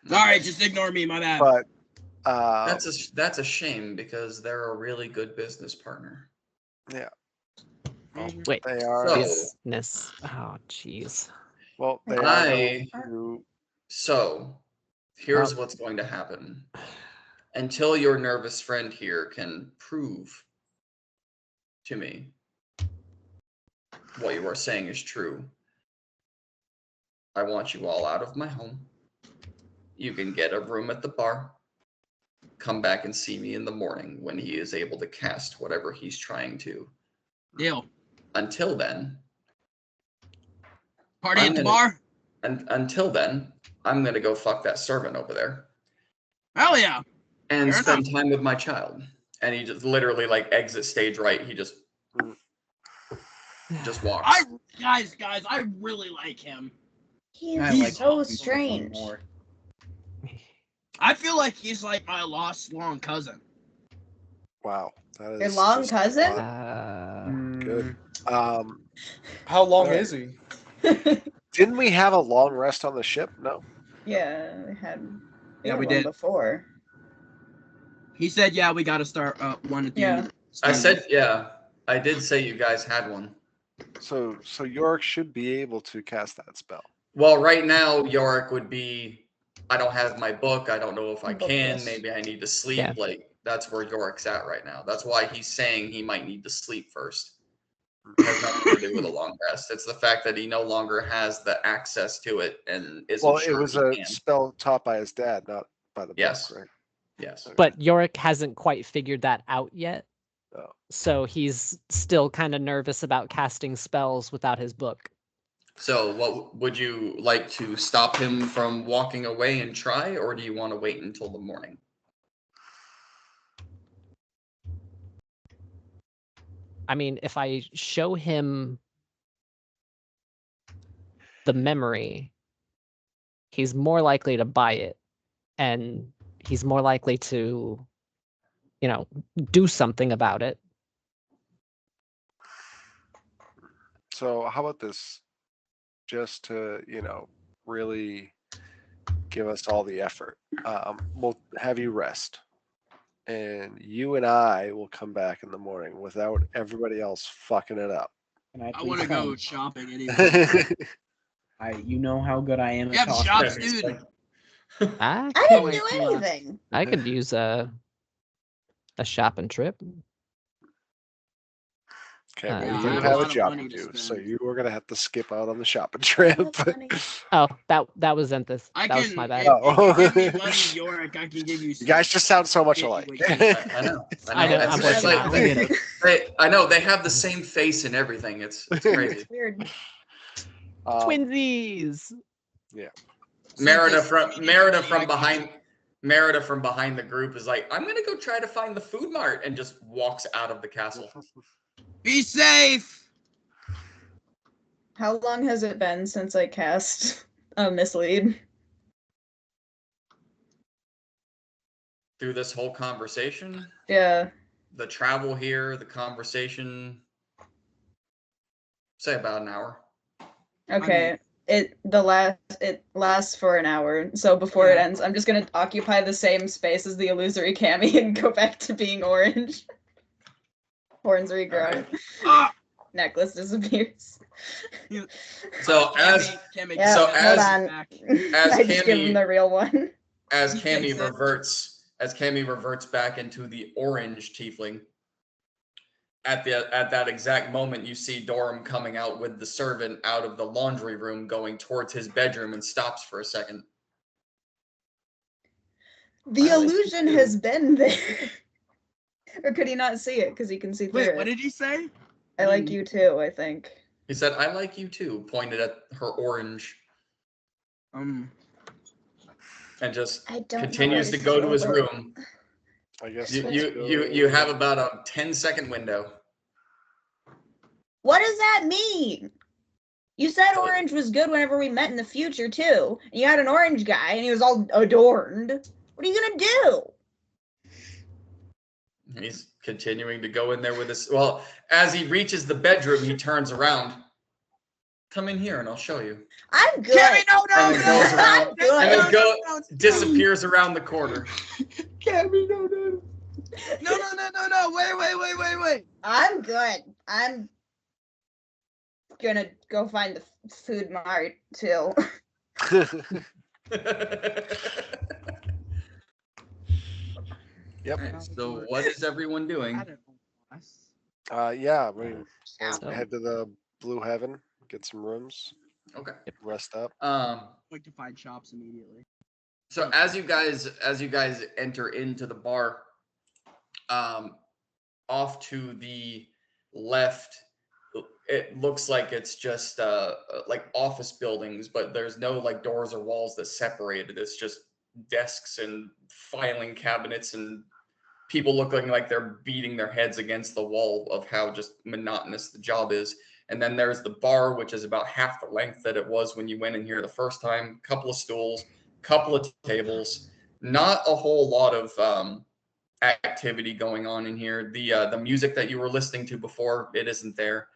Sorry, just ignore me, my bad. But That's a shame because they're a really good business partner. yeah, Wait, they are. So- business. Oh, jeez. Well, they are I- going to. So, here's what's going to happen. Until your nervous friend here can prove to me what you are saying is true, I want you all out of my home. You can get a room at the bar. Come back and see me in the morning when he is able to cast whatever he's trying to. Deal. Until then, Party I'm at the gonna- bar? and until then, I'm gonna go fuck that servant over there Hell yeah. and Fair spend time with my child. And he just literally like exits stage right. He just walks. Guys, I really like him. He I is like so talking strange. more. I feel like he's like my lost long cousin. Wow, that is Your long just cousin? odd. Good. How long Alright. is he? Didn't we have a long rest on the ship? No. Yeah, we had. Yeah, we one did. before. He said, yeah, we got to start one at the Yeah. end. I said, yeah. I did say you guys had one. So Yorick should be able to cast that spell. Well, right now, Yorick would be, I don't have my book. I don't know if I can. Bookless. Maybe I need to sleep. Yeah. Like, that's where Yorick's at right now. That's why he's saying he might need to sleep first. It has nothing to do with a long rest. It's the fact that he no longer has the access to it and isn't Well, sure it was he a can. spell taught by his dad, not by the Yes. book, right? Yes. But Yorick hasn't quite figured that out yet. Oh. So he's still kind of nervous about casting spells without his book. So, what would you like to stop him from walking away and try, or do you want to wait until the morning? I mean, if I show him the memory, he's more likely to buy it, and he's more likely to, do something about it. So how about this? Just to, really give us all the effort. We'll have you rest. And you and I will come back in the morning without everybody else fucking it up. Can I I please want to go come? shopping anyway. You know how good I am at Yeah, talking. shops, dude. I I could, didn't do anything. I could use a shopping trip. Okay, Yeah, well, I you have a have lot a of job money to to do, so spend. you are gonna have to skip out on the shopping trip. That's funny. Oh, that was Zenthus. I That can. was my bad. If you give me money, Yorick, I can give you. You guys just sound so much Yeah, alike. wait, I know. I know, I'm It's working like, on it. I know they have the same face and everything. It's crazy. It's weird. Twinsies. Merida from behind the group is like, I'm gonna go try to find the food mart, and just walks out of the castle. Be safe. How long has it been since I cast Mislead? Through this whole conversation, Yeah. the travel here, the conversation, say about an hour. Okay. It lasts for an hour, so before it ends, I'm just gonna occupy the same space as the illusory Cammy and go back to being orange. Horns regrow. Ah! Necklace disappears. So as Cammy, Yeah, So hold as- on. as I just give Cammy- him the real one. as Makes Cammy sense. reverts back into the orange tiefling. At that exact moment, you see Dorum coming out with the servant out of the laundry room, going towards his bedroom, and stops for a second. The I like illusion you. has been there. Or could he not see it? Because he can see through Wait, it. what did you say? I like you too, I think. He said, "I like you too," pointed at her orange, and just I don't continues know to go to his what room. I guess You let's you go- have about a 10-second window. What does that mean? You said orange was good whenever we met in the future too. And you had an orange guy and he was all adorned. What are you gonna do? He's continuing to go in there with his. Well, as he reaches the bedroom, he turns around. Come in here, and I'll show you. I'm good. Cammy, no, And it goes around. I'm good. And it no, disappears around the corner. Cammy, no. No, wait. I'm good. I'm gonna go find the food mart too. Yep. So what is everyone doing? Yeah, we So- head to the Blue Heaven, get some rooms, Okay. rest up. Like to find shops immediately. So as you guys enter into the bar, off to the left, it looks like it's just like office buildings, but there's no like doors or walls that separate it. It's just desks and filing cabinets and people looking like they're beating their heads against the wall of how just monotonous the job is. And then there's the bar, which is about half the length that it was when you went in here the first time. Couple of stools, couple of tables, not a whole lot of activity going on in here. The music that you were listening to before, it isn't there.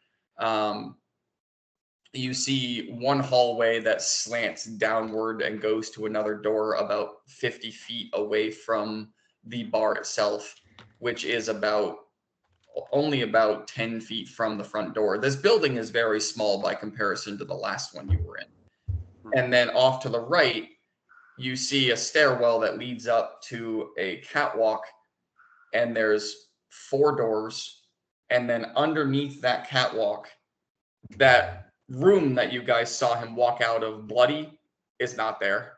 You see one hallway that slants downward and goes to another door about 50 feet away from the bar itself, which is about only about 10 feet from the front door. This building is very small by comparison to the last one you were in. And then off to the right, you see a stairwell that leads up to a catwalk, and there's 4 doors. And then underneath that catwalk, that room that you guys saw him walk out of bloody is not there.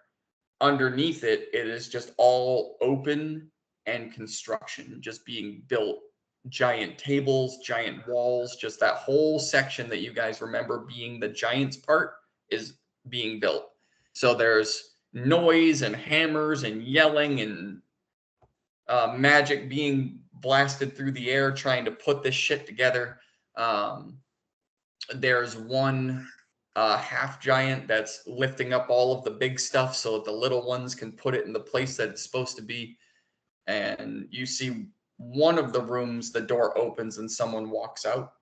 Underneath it, it is just all open and construction just being built. Giant tables, giant walls, just that whole section that you guys remember being the giants part is being built. So there's noise and hammers and yelling and magic being blasted through the air trying to put this shit together. There's one half giant that's lifting up all of the big stuff so that the little ones can put it in the place that it's supposed to be. And you see one of the rooms, the door opens and someone walks out.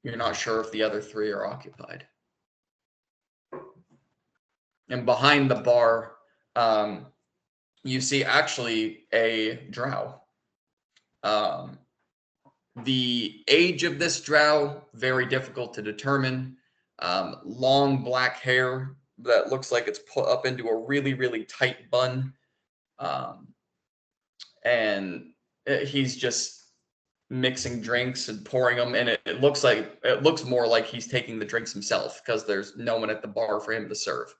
You're not sure if the other 3 are occupied. And behind the bar, you see actually a drow. The age of this drow, very difficult to determine. Long black hair that looks like it's put up into a really, really tight bun. And he's just mixing drinks and pouring them, and it looks more like he's taking the drinks himself because there's no one at the bar for him to serve.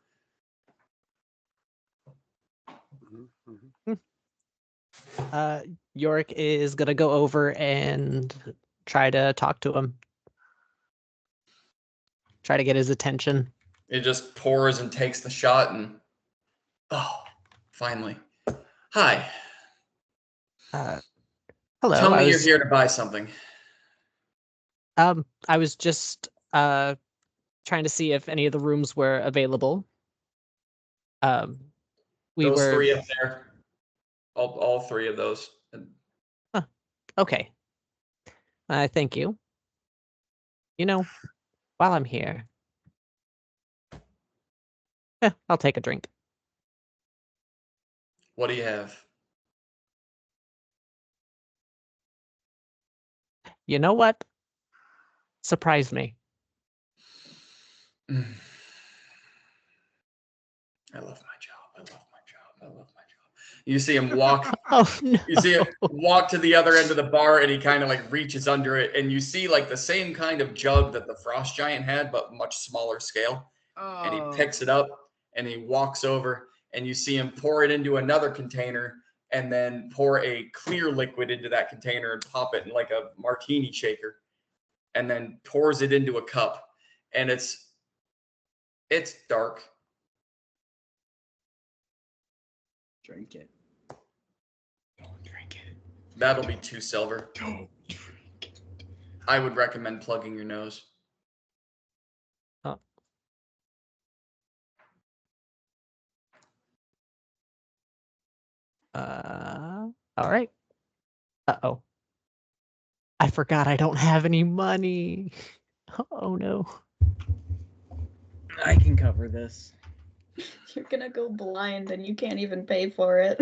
Yorick is gonna go over and try to talk to him. Try to get his attention. He just pours and takes the shot and finally. Hi. Hello. Tell me you're here to buy something. I was just trying to see if any of the rooms were available. Those 3 up there. All 3 of those. Okay. Thank you. You know, while I'm here, I'll take a drink. What do you have? You know what? Surprised me. I love my job. I love my job. I love my job. You see him walk. Oh, no. You see him walk to the other end of the bar, and he kind of like reaches under it, and you see like the same kind of jug that the frost giant had, but much smaller scale. And he picks it up and he walks over, and you see him pour it into another container and then pour a clear liquid into that container and pop it in like a martini shaker, and then pours it into a cup. And it's dark. Drink it. Don't drink it. That'll be 2 silver. Don't drink it. I would recommend plugging your nose. All right. Uh-oh. I forgot I don't have any money. Oh, no. I can cover this. You're gonna go blind and you can't even pay for it.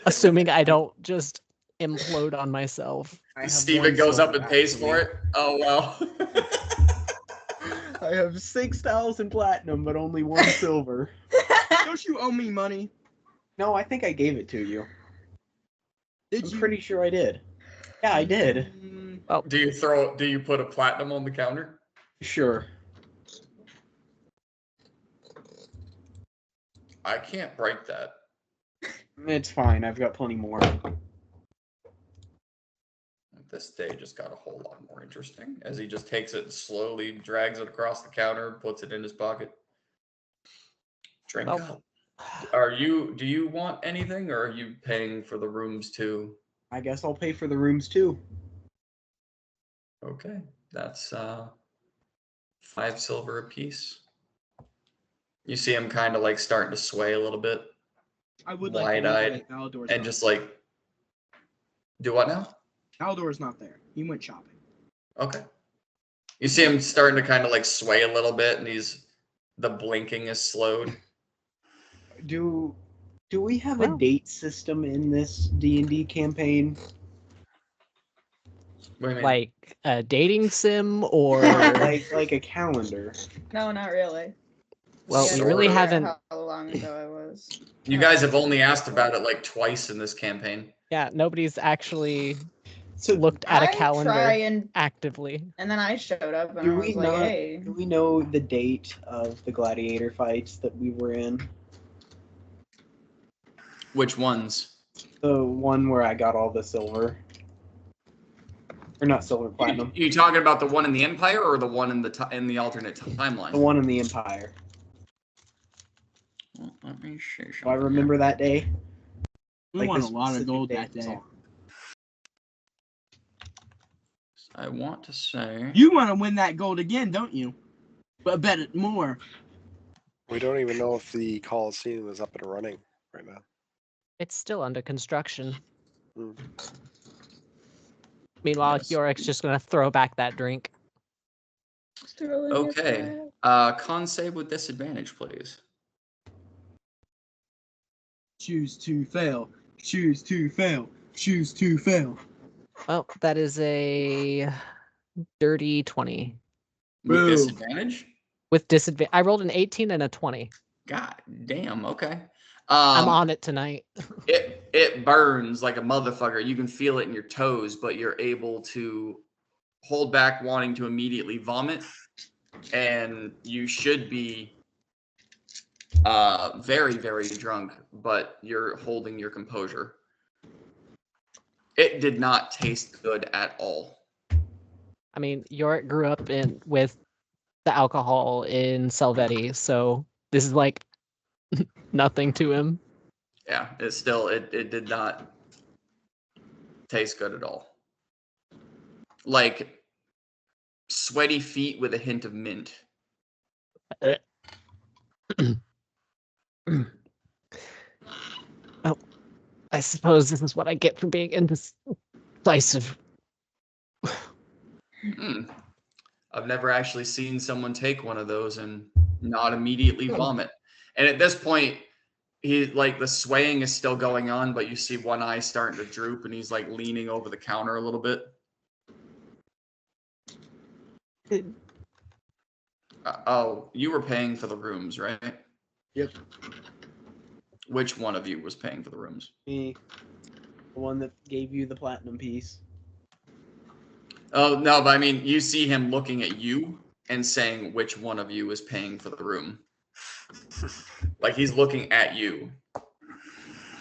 Assuming I don't just implode on myself. Steven goes up and pays for it. Oh, well. I have 6,000 platinum, but only 1 silver. Don't you owe me money? No, I think I gave it to you. Did I'm you? pretty sure I did. Yeah, I did. Oh, Do you put a platinum on the counter? Sure. I can't break that. It's fine. I've got plenty more. This day just got a whole lot more interesting as he just takes it and slowly drags it across the counter, puts it in his pocket. Drink up. Do you want anything, or are you paying for the rooms too? I guess I'll pay for the rooms too. Okay, that's 5 silver a piece. You see him kind of like starting to sway a little bit. I would like wide-eyed, and just like, do what now? Aldor's not there. He went shopping. Okay. You see him starting to kind of like sway a little bit, and the blinking is slowed. Do Do we have Well. a date system in this D&D campaign? What do you mean? Like a dating sim or like a calendar? No, not really. well, Yeah, we I really forget haven't. how long ago it was. You guys have only asked about it like twice in this campaign. Yeah, nobody's actually So looked at a I calendar try and actively. then I showed up and do I we was like, not? hey. Do we know the date of the gladiator fights that we were in? Which ones? The one where I got all the silver, or not silver, platinum. You talking about the one in the Empire or the one in the alternate timeline? The one in the Empire. Well, let me see Do I something remember that day? We won a the lot of specific gold date that it was day. on. I want to say. You want to win that gold again, don't you? But bet it more. We don't even know if the Coliseum is up and running right now. It's still under construction. Hmm. Meanwhile, Yes. Yorick's just gonna throw back that drink. Okay. Con save with disadvantage, please. Choose to fail. Choose to fail. Choose to fail. Well, that is a dirty 20. With Boo. disadvantage? With disadvantage, I rolled an 18 and a 20. God damn. Okay. I'm on it tonight. It burns like a motherfucker. You can feel it in your toes, but you're able to hold back wanting to immediately vomit, and you should be very, very drunk, but you're holding your composure. It did not taste good at all. I mean, Yorick grew up with the alcohol in Selvetti, so this is like nothing to him. Yeah, it did not taste good at all. Like sweaty feet with a hint of mint. Oh, I suppose this is what I get for being indecisive. I've never actually seen someone take one of those and not immediately vomit. And at this point, he like the swaying is still going on, but you see one eye starting to droop, and he's like leaning over the counter a little bit. Oh, you were paying for the rooms, right? Yep. Which one of you was paying for the rooms? Me, the one that gave you the platinum piece. Oh, no, but I mean, you see him looking at you and saying which one of you is paying for the room. Like he's looking at you.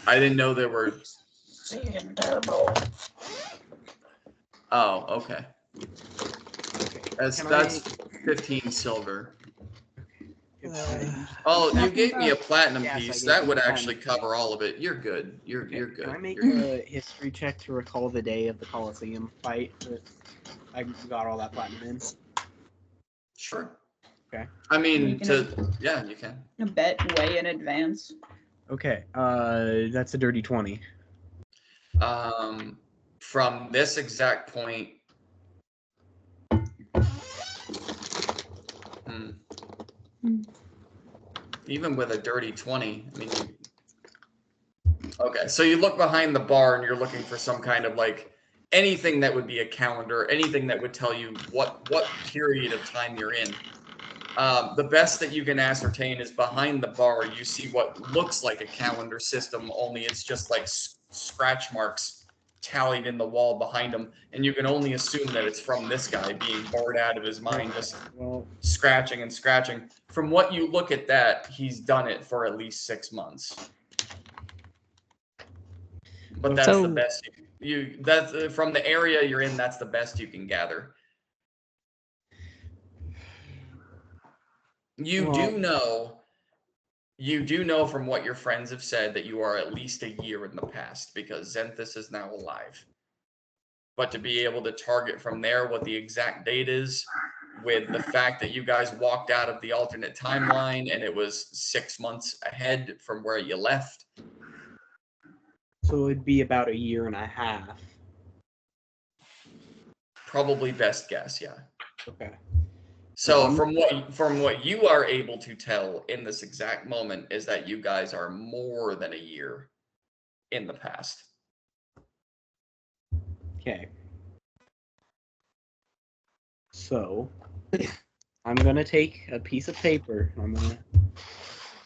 I didn't know there were. Oh, okay. That's 15 silver. Oh, you gave me a platinum Yes, I piece. gave That you would a actually platinum cover all of it. You're good. You're good. Can I make You're- a history check to recall the day of the Coliseum fight that I got all that platinum in? Sure. Okay. I mean, You can yeah, you can. bet way in advance. Okay. That's a dirty 20. From this exact point. Even with a dirty 20, I mean, okay, so you look behind the bar and you're looking for some kind of like anything that would be a calendar, anything that would tell you what period of time you're in. The best that you can ascertain is behind the bar, you see what looks like a calendar system, only it's just like scratch marks tallied in the wall behind him, and you can only assume that it's from this guy being bored out of his mind, just scratching and scratching. From what you look at that, he's done it for at least 6 months. But that's the best that's from the area you're in, that's the best you can gather. You do know from what your friends have said that you are at least a year in the past, because Zenthus is now alive. But to be able to target from there what the exact date is, with the fact that you guys walked out of the alternate timeline and it was 6 months ahead from where you left. So it'd be about a year and a half. Probably best guess, yeah. Okay. So from what you are able to tell in this exact moment is that you guys are more than a year in the past. Okay. So, I'm gonna take a piece of paper. I'm gonna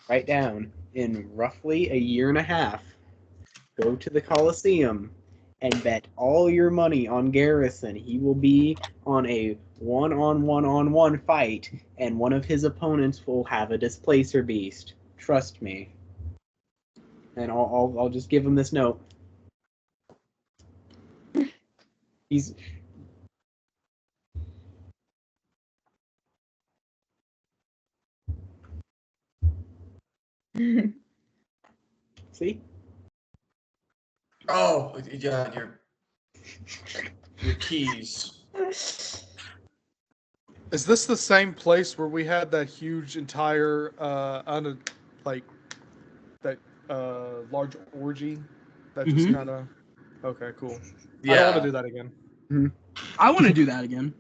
write down in roughly a year and a half. Go to the Coliseum and bet all your money on Garrison. He will be on a one-on-one fight, and one of his opponents will have a displacer beast. Trust me. And I'll just give him this note. He's see? Oh, yeah, your keys. Is this the same place where we had that huge entire large orgy that just kind of? Okay, cool. Yeah. I don't want to do that again. I want to do that again.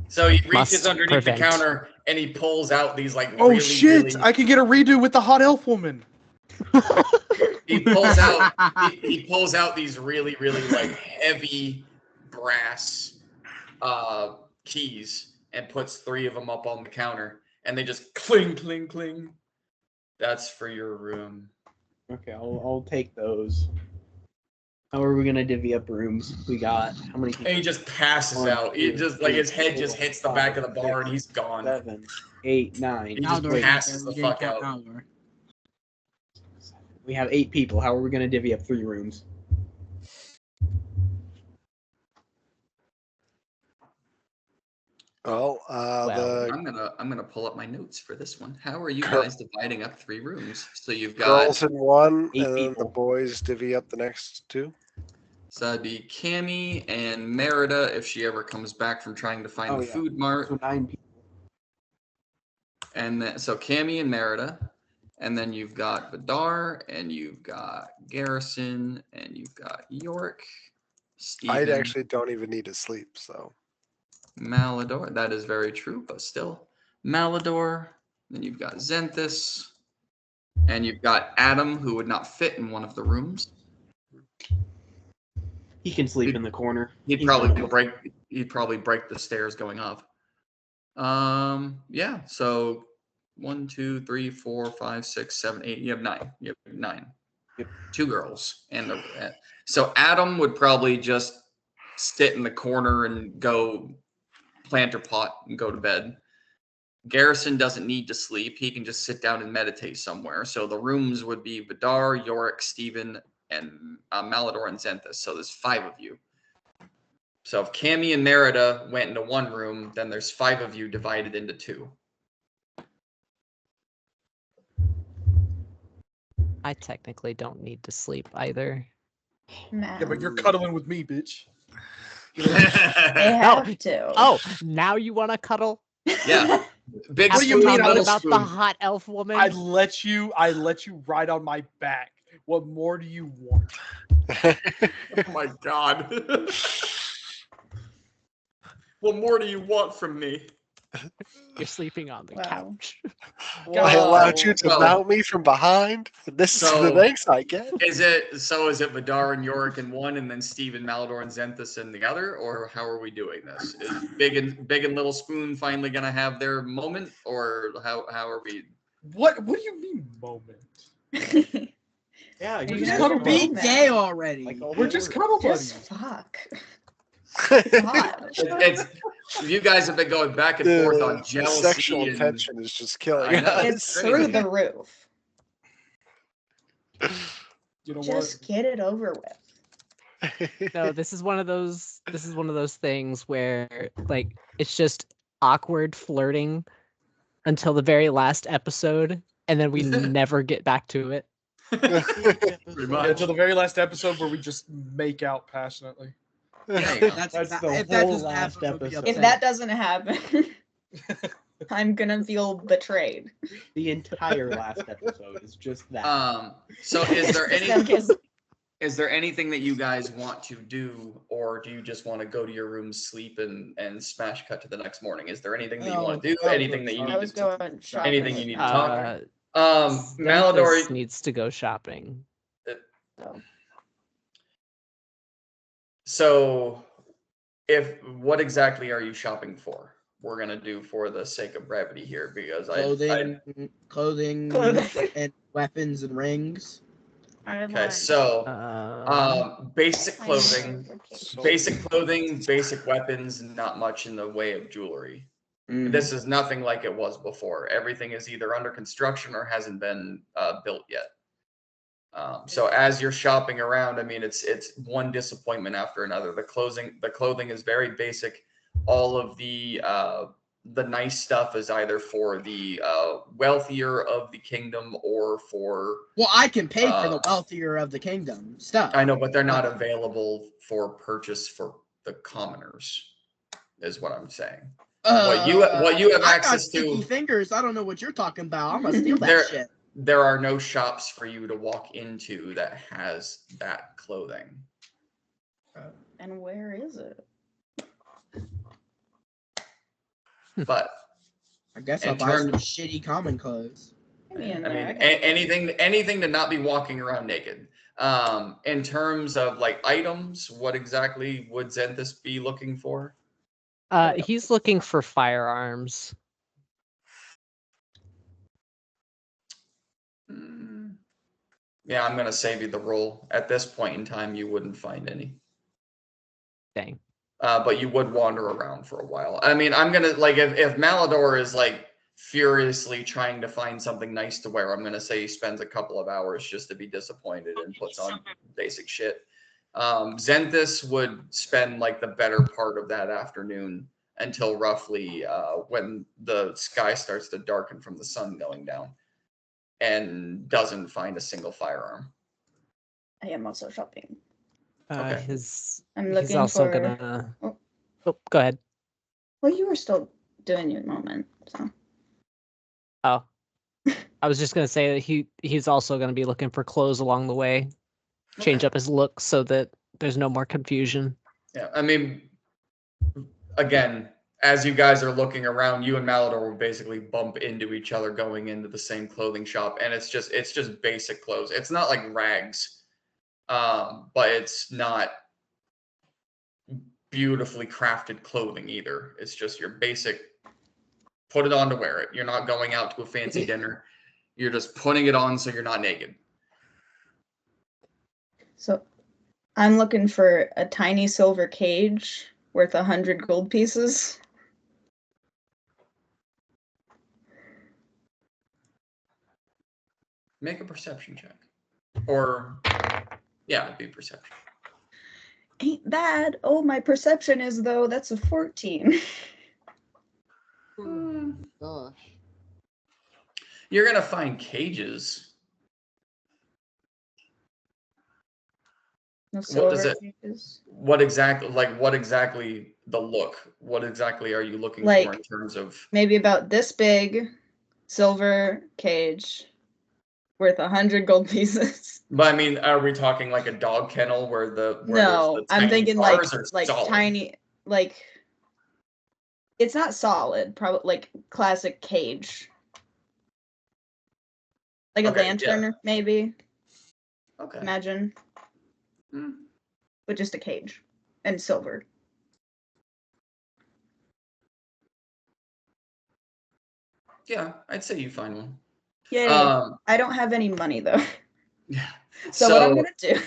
So he reaches Must underneath prevent. the counter and he pulls out these like Oh really, shit! really... I can get a redo with the hot elf woman. He pulls out he pulls out these really, really like heavy brass keys and puts 3 of them up on the counter, and they just cling, cling, cling. That's for your room. Okay, I'll take those. How are we gonna divvy up rooms? We got how many people? And he just passes out. It just like his head just hits the back of the bar and he's gone. 7, 8, 9. He just passes the fuck out. We have 8 people. How are we gonna divvy up 3 rooms? Well, I'm gonna pull up my notes for this one. How are you guys dividing up 3 rooms? So you've got girls in one, 8 and then the people. boys divvy up the next 2. So that'd be Cammy and Merida if she ever comes back from trying to find the food mart. So 9 people. And then so Cammy and Merida, and then you've got Vidar, and you've got Garrison, and you've got York, Steven, I actually don't even need to sleep, so. Malador. That is very true, but still. Malador. Then you've got Zenthis. And you've got Adam, who would not fit in one of the rooms. He can sleep in the corner. He'd probably break the stairs going up. Yeah, so 1, 2, 3, 4, 5, 6, 7, 8. You have 9. You have 9. Yep. 2 girls. So Adam would probably just sit in the corner and go plant her pot and go to bed. Garrison doesn't need to sleep. He can just sit down and meditate somewhere. So the rooms would be Vidar, Yorick, Steven, and Malador and Zenthis. So there's 5 of you. So if Cammy and Merida went into one room, then there's 5 of you divided into 2. I technically don't need to sleep either. Yeah, but you're cuddling with me, bitch. They have to. Oh, now you want to cuddle? Yeah. Big What do you spoon, mean I little about spoon. the hot elf woman? I let you ride on my back. What more do you want? Oh my god. What more do you want from me? You're sleeping on the couch. I allowed you to mount me from behind. This is the thanks I get. Is it Vidar and Yorick in one, and then Steve and Malador and Zenthis in the other, or how are we doing this? Is Big and Little Spoon finally gonna have their moment, or how are we? What do you mean moment? Yeah, It's just cuddle be buddies. day already. Like all We're the just work. cuddle Just buddies. fuck. God. It's you guys have been going back and forth on The jealousy. sexual and, tension is just killing I know. us. It's through the roof. You know Just get it over with. No, this is one of those things where like it's just awkward flirting until the very last episode, and then we never get back to it. Pretty much. Until the very last episode where we just make out passionately. That's That's the if that whole doesn't last happen, I'll be episode. If upset. that doesn't happen, I'm gonna feel betrayed. The entire last episode is just that. So is there any? Because Is there anything that you guys want to do, or do you just want to go to your room, sleep, and smash cut to the next morning? Is there anything that you want to do? Anything that you I need was to going shopping. anything you need to talk? Xanthus Malador needs to go shopping. So, what exactly are you shopping for? We're gonna do for the sake of brevity here, because clothing, and weapons and rings. Okay, so basic I clothing, know. basic weapons, not much in the way of jewelry. This is nothing like it was before. Everything is either under construction or hasn't been built yet. So as you're shopping around, I mean, it's one disappointment after another. The clothing is very basic. All of the nice stuff is either for the wealthier of the kingdom or for. Well, I can pay for the wealthier of the kingdom stuff. I know, but they're not available for purchase for the commoners, is what I'm saying. What you have access to. Sticky fingers. I don't know what you're talking about. I'm gonna steal that shit. There are no shops for you to walk into that has that clothing. And where is it? But I guess I'll buy some shitty common clothes. I mean, anything to not be walking around naked. In terms of like items, what exactly would Xanthus be looking for? He's looking for firearms. Yeah, I'm gonna save you the roll. At this point in time, you wouldn't find any. Dang. But you would wander around for a while. I mean, I'm gonna like if Malador is like furiously trying to find something nice to wear, I'm gonna say he spends a couple of hours just to be disappointed and puts on basic shit. Xanthus would spend like the better part of that afternoon until roughly when the sky starts to darken from the sun going down, and doesn't find a single firearm. I am also shopping. Okay. I'm looking he's also for. Gonna. Oh, go ahead. Well, you were still doing your moment, so. Oh, I was just gonna say that he's also gonna be looking for clothes along the way, change up his look so that there's no more confusion. Yeah, I mean, again, as you guys are looking around, you and Malador will basically bump into each other going into the same clothing shop, and it's just basic clothes. It's not like rags, but it's not beautifully crafted clothing either. It's just your basic, put it on to wear it. You're not going out to a fancy dinner. You're just putting it on so you're not naked. So I'm looking for a tiny silver cage worth 100 gold pieces. Make a perception check. Or, yeah, it'd be perception. Ain't bad. Oh, my perception is, though, that's a 14. Gosh. You're going to find cages. No silver cages. What exactly the look? What exactly are you looking for in terms of? Maybe about this big silver cage worth 100 gold pieces. But I mean, are we talking like a dog kennel where no, I'm thinking like solid? Tiny, like it's not solid, probably like classic cage. Like a lantern, maybe. Okay. Imagine. But just a cage and silver. Yeah, I'd say you find one. Yeah, I don't have any money though. Yeah. So what I'm gonna do?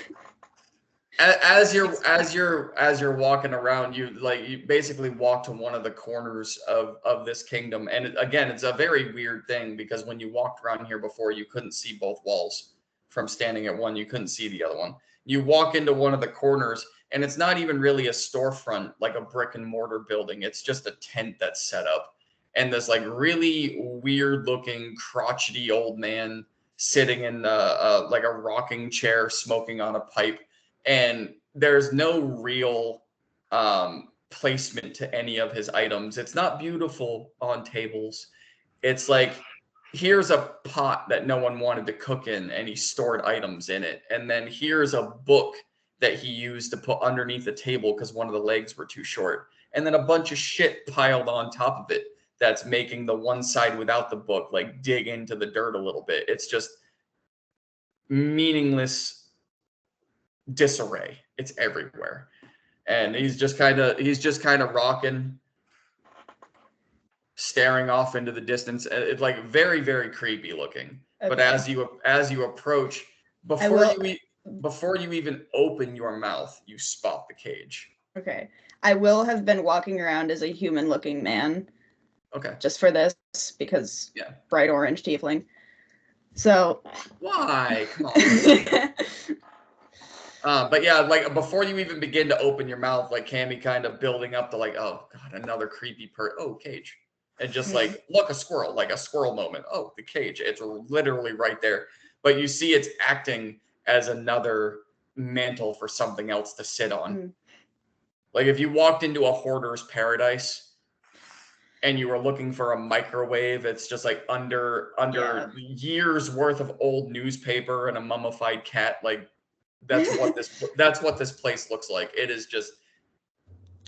As you're walking around, you basically walk to one of the corners of this kingdom, and again, it's a very weird thing because when you walked around here before, you couldn't see both walls from standing at one. You couldn't see the other one. You walk into one of the corners, and it's not even really a storefront like a brick and mortar building. It's just a tent that's set up. And this like really weird looking crotchety old man sitting in like a rocking chair smoking on a pipe, and there's no real placement to any of his items. It's not beautiful on tables. It's like here's a pot that no one wanted to cook in, and he stored items in it. And then here's a book that he used to put underneath the table because one of the legs were too short. And then a bunch of shit piled on top of it that's making the one side without the book like dig into the dirt a little bit. It's just meaningless disarray. It's everywhere. And he's just kind of rocking, staring off into the distance. It's like very, very creepy looking. Okay. But as you approach, before you even open your mouth, you spot the cage. Okay. I will have been walking around as a human-looking man. Okay. Just for this, because bright orange tiefling. So why? Come on. But yeah, like before you even begin to open your mouth, like Cammy kind of building up to like, oh god, another creepy cage. And just like, look, a squirrel, like a squirrel moment. Oh, the cage. It's literally right there. But you see it's acting as another mantle for something else to sit on. Like if you walked into a hoarder's paradise and you were looking for a microwave, it's just like under years worth of old newspaper and a mummified cat. Like that's what this place looks like. It is just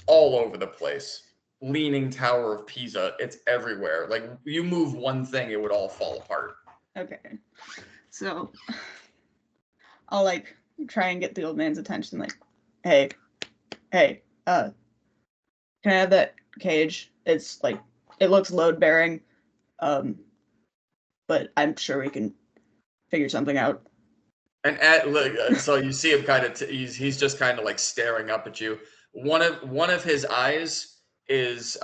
all over the place. Leaning Tower of Pisa. It's everywhere. Like you move one thing, it would all fall apart. Okay. So I'll like try and get the old man's attention, like, hey, can I have that cage? It's like, it looks load bearing, but I'm sure we can figure something out. And so you see him kind of, he's just kind of like staring up at you. One of his eyes is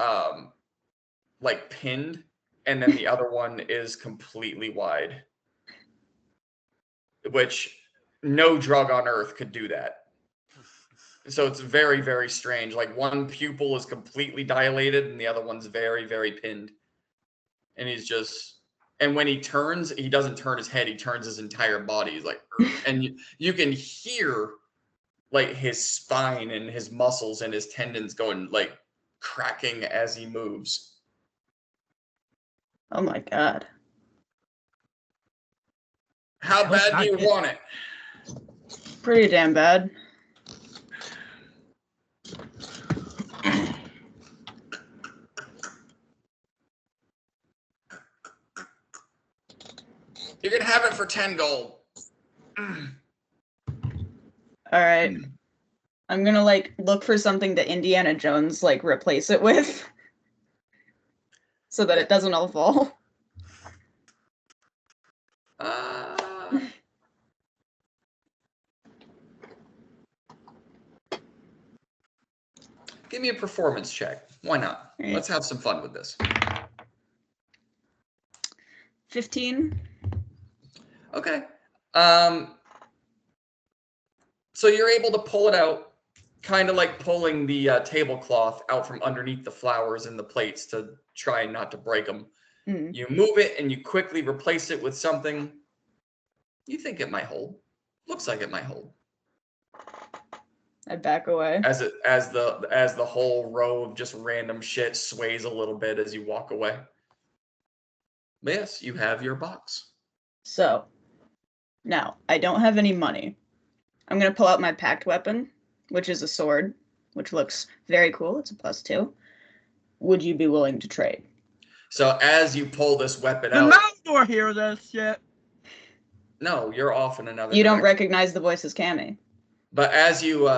like pinned, and then the other one is completely wide, which no drug on earth could do that. So it's very, very strange. Like one pupil is completely dilated and the other one's very, very pinned. And and when he turns, he doesn't turn his head, he turns his entire body. He's like, and you can hear like his spine and his muscles and his tendons going like cracking as he moves. Oh my god. How bad do you want it? Pretty damn bad. You can have it for 10 gold. All right. I'm gonna like look for something that Indiana Jones like replace it with, so that it doesn't all fall. Give me a performance check. Why not? Right. Let's have some fun with this. 15. Okay. So you're able to pull it out, kind of like pulling the tablecloth out from underneath the flowers and the plates to try not to break them. You move it and you quickly replace it with something you think it might hold. Looks like it might hold. I back away. As the whole row of just random shit sways a little bit as you walk away. But yes, you have your box. So, now, I don't have any money. I'm going to pull out my packed weapon, which is a sword, which looks very cool. It's a +2. Would you be willing to trade? So as you pull this weapon The out... Mountdoor hear this shit. No, you're off in another You direction. don't recognize the voice as Cammy. But as you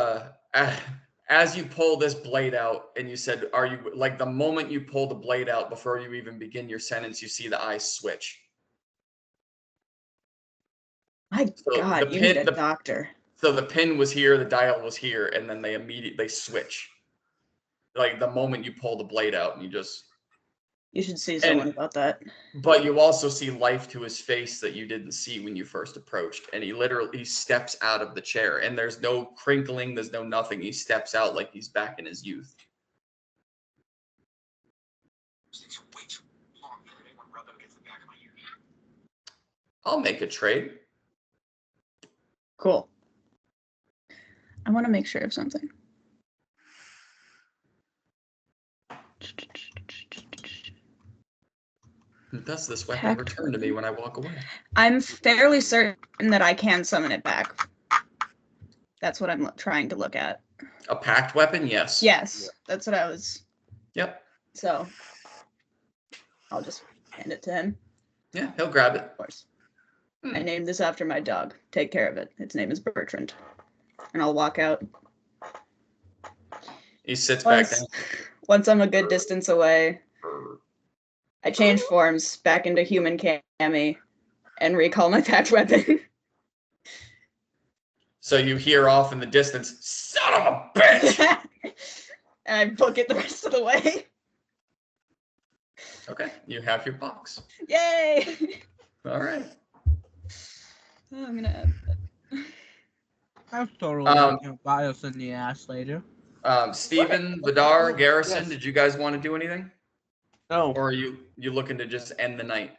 pull this blade out, and you said, are you, like the moment you pull the blade out, before you even begin your sentence, you see the eyes switch. My God, you need a doctor. So the pin was here, the dial was here, and then they immediately switch. Like the moment you pull the blade out, and you just... You should see someone about that. But you also see life to his face that you didn't see when you first approached. And he steps out of the chair. And there's no crinkling, there's no nothing. He steps out like he's back in his youth. I'll make a trade. Cool. I want to make sure of something. Does this weapon Packed return to me when I walk away? I'm fairly certain that I can summon it back. That's what I'm trying to look at. A packed weapon? Yes. Yes, that's what I was. Yep. So I'll just hand it to him. Yeah, he'll grab it. Of course. I named this after my dog. Take care of it. Its name is Bertrand. And I'll walk out. He sits back down. Once I'm a good distance away, I change forms back into human Cammy and recall my packed weapon. So you hear off in the distance, son of a bitch! And I book it the rest of the way. Okay, you have your box. Yay! All right. Oh, I'm gonna add that. That's totally gonna bite us in the ass later. Stephen, Vidar, Garrison, Yes. did you guys want to do anything? No. Or are you looking to just end the night?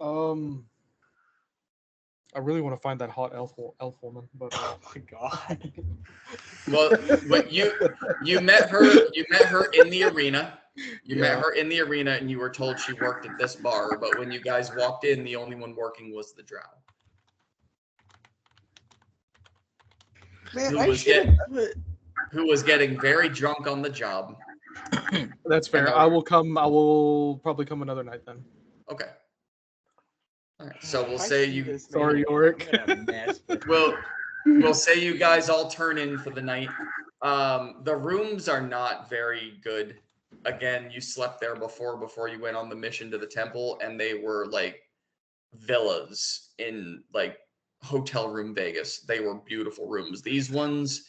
I really want to find that hot elf woman, but Oh my god. Well, but you met her in the arena. You met her in the arena, and you were told she worked at this bar. But when you guys walked in, the only one working was the drow. Man, Who was getting very drunk on the job. that's fair. I will probably come another night then. Okay. All right. So we'll say you. Sorry, Yorick. We'll say you guys all turn in for the night. The rooms are not very good. Again, you slept there before you went on the mission to the temple, and they were like villas in like hotel room Vegas. They were beautiful rooms. These ones,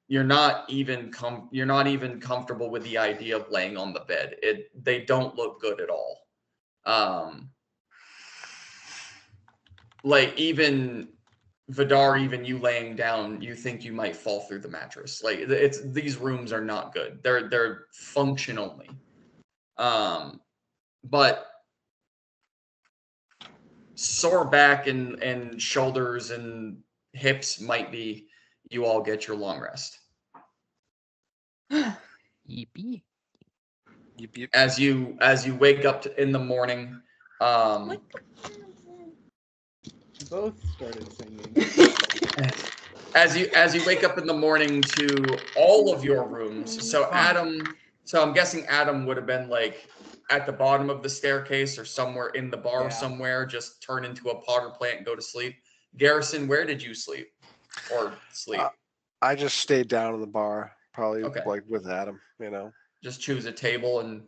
you're not even comfortable with the idea of laying on the bed. They don't look good at all. Like even Vidar, even you laying down, you think you might fall through the mattress. Like these rooms are not good. They're function only. But sore back and shoulders and hips might be you all get your long rest. Yippee. As you wake up in the morning, Both started singing. as you wake up in the morning to all of your rooms. So I'm guessing Adam would have been like at the bottom of the staircase or somewhere in the bar somewhere, just turn into a potter plant and go to sleep. Garrison, where did you sleep? I just stayed down in the bar, probably Okay. like with Adam, Just choose a table and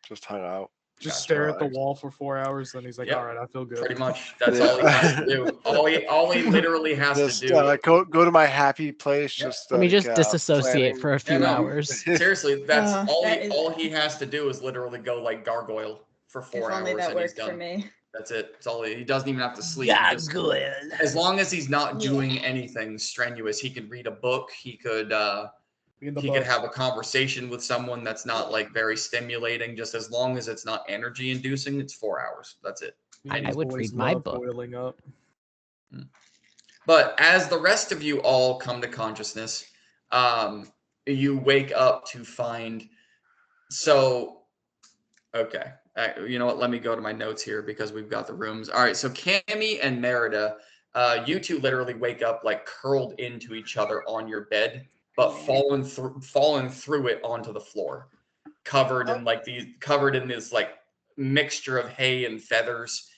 just hung out. Just stare at the wall for 4 hours, then he's like, Yep. all right, I feel good. pretty much that's all he has to do. All he literally has Just to do. go to my happy place. Yeah. Just Let me just like, disassociate planning. for a few hours. Seriously, that's That all he has to do is literally go like gargoyle for 4 If hours only that and he's worked for done. me. That's it. It's all he doesn't even have to sleep. He just, as long as he's not doing anything strenuous, he could read a book. He could have a conversation with someone that's not like very stimulating. Just as long as it's not energy inducing, it's 4 hours. That's it. I would read my book. Boiling up. But as the rest of you all come to consciousness, you wake up to find. So, okay. You know what? Let me go to my notes here because we've got the rooms. All right. So Cammy and Merida, you two literally wake up like curled into each other on your bed, but falling through it onto the floor, covered in this like mixture of hay and feathers,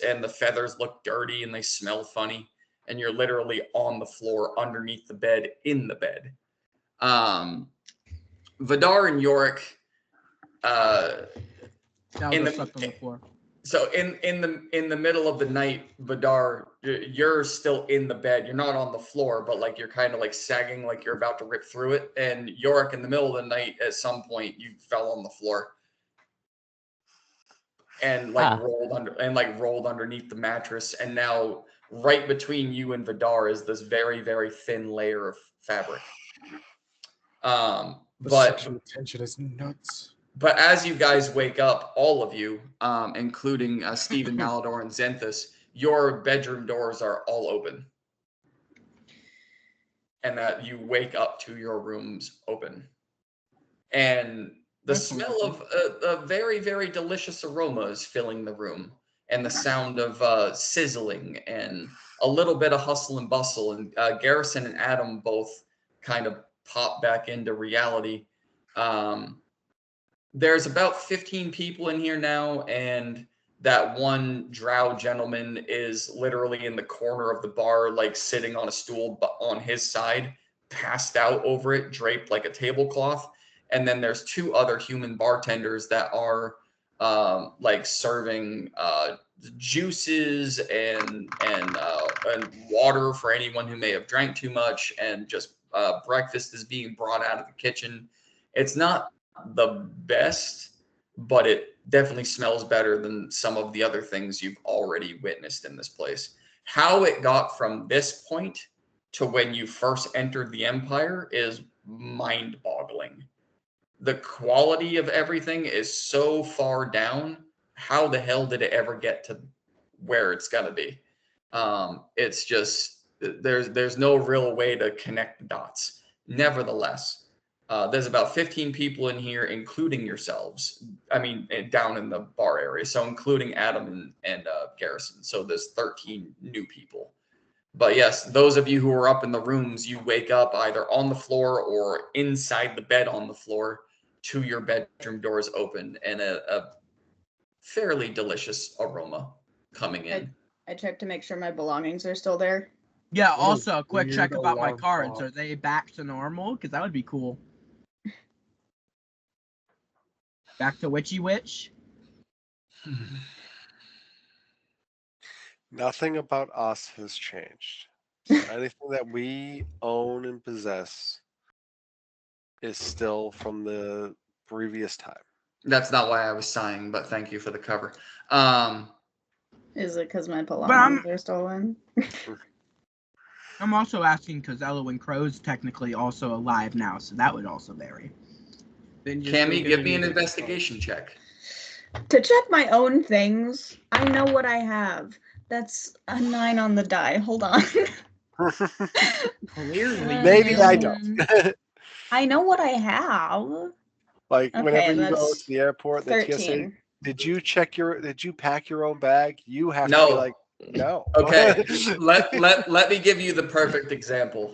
and the feathers look dirty and they smell funny, and you're literally on the floor underneath the bed in the bed. Vidar and Yorick, On the floor. So in the middle of the night, Vidar, you're still in the bed. You're not on the floor, but like you're kind of like sagging, like you're about to rip through it. And Yorick, in the middle of the night, at some point, you fell on the floor and rolled underneath the mattress. And now, right between you and Vidar is this very, very thin layer of fabric. The sexual tension is nuts. But as you guys wake up, all of you, including Stephen, Malador, and Zenthus, your bedroom doors are all open. And that you wake up to your rooms open. And The smell of a very, very delicious aroma is filling the room, and the sound of sizzling and a little bit of hustle and bustle. And Garrison and Adam both kind of pop back into reality. There's about 15 people in here now, and that one drow gentleman is literally in the corner of the bar, like sitting on a stool on his side, passed out over it, draped like a tablecloth. And then there's two other human bartenders that are like serving juices and water for anyone who may have drank too much, and just breakfast is being brought out of the kitchen. It's not the best, but it definitely smells better than some of the other things you've already witnessed in this place. How it got from this point to when you first entered the Empire is mind-boggling. The quality of everything is so far down. How the hell did it ever get to where it's gonna be? It's just there's no real way to connect the dots. Nevertheless, there's about 15 people in here, including yourselves. I mean, down in the bar area, so including Adam and Garrison. So there's 13 new people. But yes, those of you who are up in the rooms, you wake up either on the floor or inside the bed on the floor to your bedroom doors open and a fairly delicious aroma coming in. I checked to make sure my belongings are still there. Yeah, also a quick weird check about my alarm cards. clock. Are they back to normal? Because that would be cool. Back to Witchy Witch? Nothing about us has changed. So anything that we own and possess is still from the previous time. That's not why I was sighing, but thank you for the cover. Is it because my belongings are stolen? I'm also asking because Elwyn Crow's technically also alive now, so that would also vary. Then you're Cammy, still give gonna me an need to- investigation check. To check my own things, I know what I have. That's a 9 on the die. Hold on. Clearly, Maybe I don't. I know what I have. Like Okay, whenever you go that's to the airport, the TSA, 13. did you pack your own bag? You have to No. be like, no. Okay, let me give you the perfect example.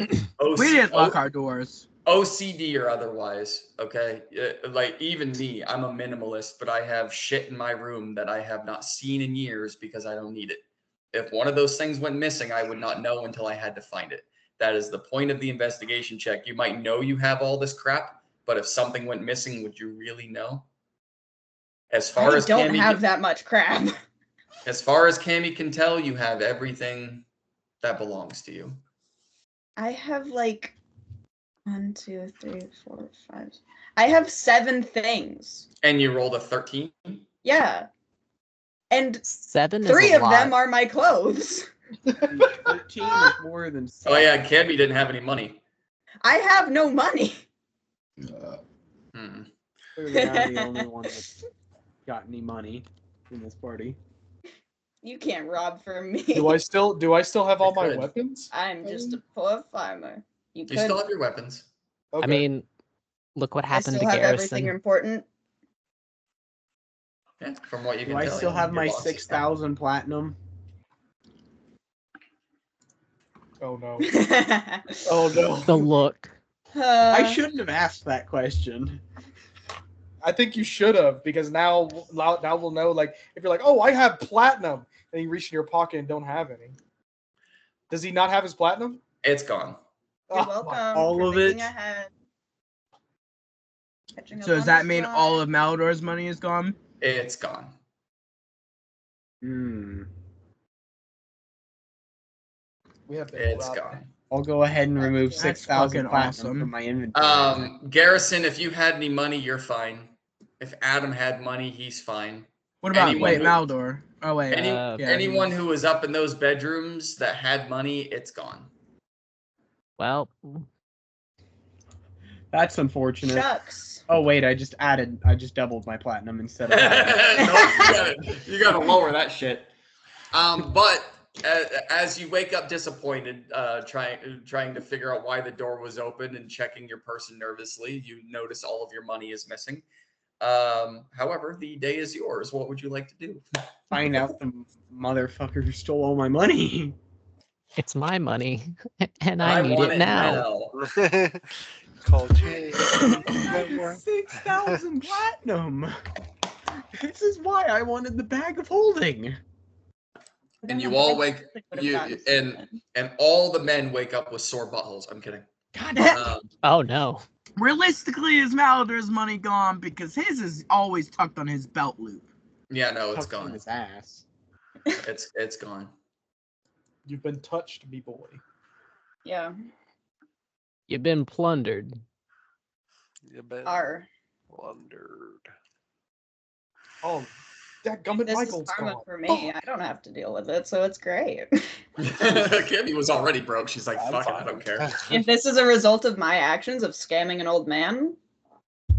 We didn't lock our doors. OCD or otherwise, okay? Like even me, I'm a minimalist, but I have shit in my room that I have not seen in years because I don't need it. If one of those things went missing, I would not know until I had to find it. That is the point of the investigation check. You might know you have all this crap, but if something went missing, would you really know? As far I as don't Cammy have that much crap. As far as Cammy can tell, you have everything that belongs to you. I have like 1, 2, 3, 4, 5. I have 7 things. And you rolled a 13? Yeah. And 7 is 3 a of lot. them are my clothes. 13 is more than 7. Oh yeah, Cammy didn't have any money. I have no money. Hmm. Clearly, I'm the only one that's got any money in this party. You can't rob from me. Do I still have all my could. weapons? I'm just a poor farmer. You You still could. have your weapons. Okay. I mean, look what I happened still to have everything Garrison. important. Yeah, from what you Do can I tell. still you have your my boss is 6,000 platinum? Oh no. Oh no. The look. I shouldn't have asked that question. I think you should have, because now we'll know. Like, if you're like, oh, I have platinum, and you reach in your pocket and don't have any. Does he not have his platinum? It's gone. You're Oh, welcome. all for of thinking it? ahead. Catching up So does on that this mean one. all of Malador's money is gone? It's gone. We have to It's rob gone. I'll go ahead and remove That's 6,000 fucking platinum awesome. from my inventory. Garrison, if you had any money, you're fine. If Adam had money, he's fine. What about Anyone who- Malador? Oh wait. Anyone who was up in those bedrooms that had money, it's gone. Well, That's unfortunate. Shucks. Oh wait, I just doubled my platinum instead of. You gotta lower that shit. But as you wake up disappointed, trying to figure out why the door was open and checking your person nervously, you notice all of your money is missing. However, the day is yours. What would you like to do? Find out the motherfucker who stole all my money. It's my money, and I need want it now. Call Jay. 6,000 platinum. This is why I wanted the bag of holding. And you all wake and all the men wake up with sore buttholes. I'm kidding. God. Oh no. Realistically, is Malador's money gone? Because his is always tucked on his belt loop. Yeah, no, it's Tucked in gone. his ass. It's gone. You've been touched, me boy. Yeah. You've been plundered. You've been R. plundered. Oh, that gummit This Michael's is karma gone. for me. I don't have to deal with it, so it's great. Kimmy was already broke. She's like, I'm fuck it, I fine. don't care. If this is a result of my actions of scamming an old man, I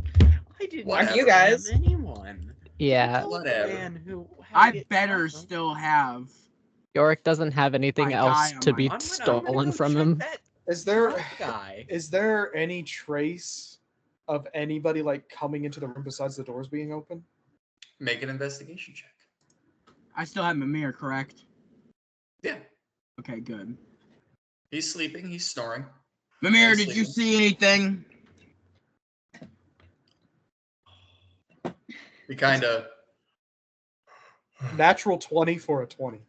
didn't Whatever. you guys. scam anyone. Yeah, Whatever. Man who I had it better awesome. still have. Yorick doesn't have anything My else guy on to my- be I'm gonna stolen go from check him. that Is there drunk guy. is there any trace of anybody like coming into the room besides the doors being open? Make an investigation check. I still have Mimir, correct? Yeah. Okay, good. He's sleeping. He's snoring. Mimir, I'm did you sleeping. see anything? He kind of. Natural 20 for a 20.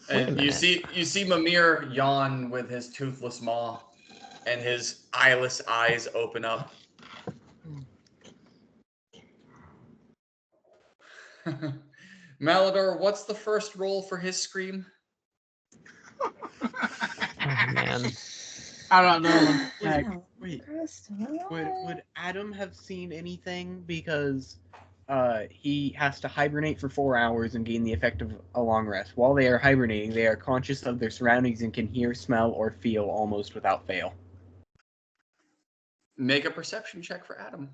Wait a And you minute. see Mimir yawn with his toothless maw, and his eyeless eyes open up. Malador, what's the first roll for his scream? Oh man. I don't know. Heck. Wait, would Adam have seen anything? Because he has to hibernate for 4 hours and gain the effect of a long rest. While they are hibernating, they are conscious of their surroundings and can hear, smell, or feel almost without fail. Make a perception check for Adam.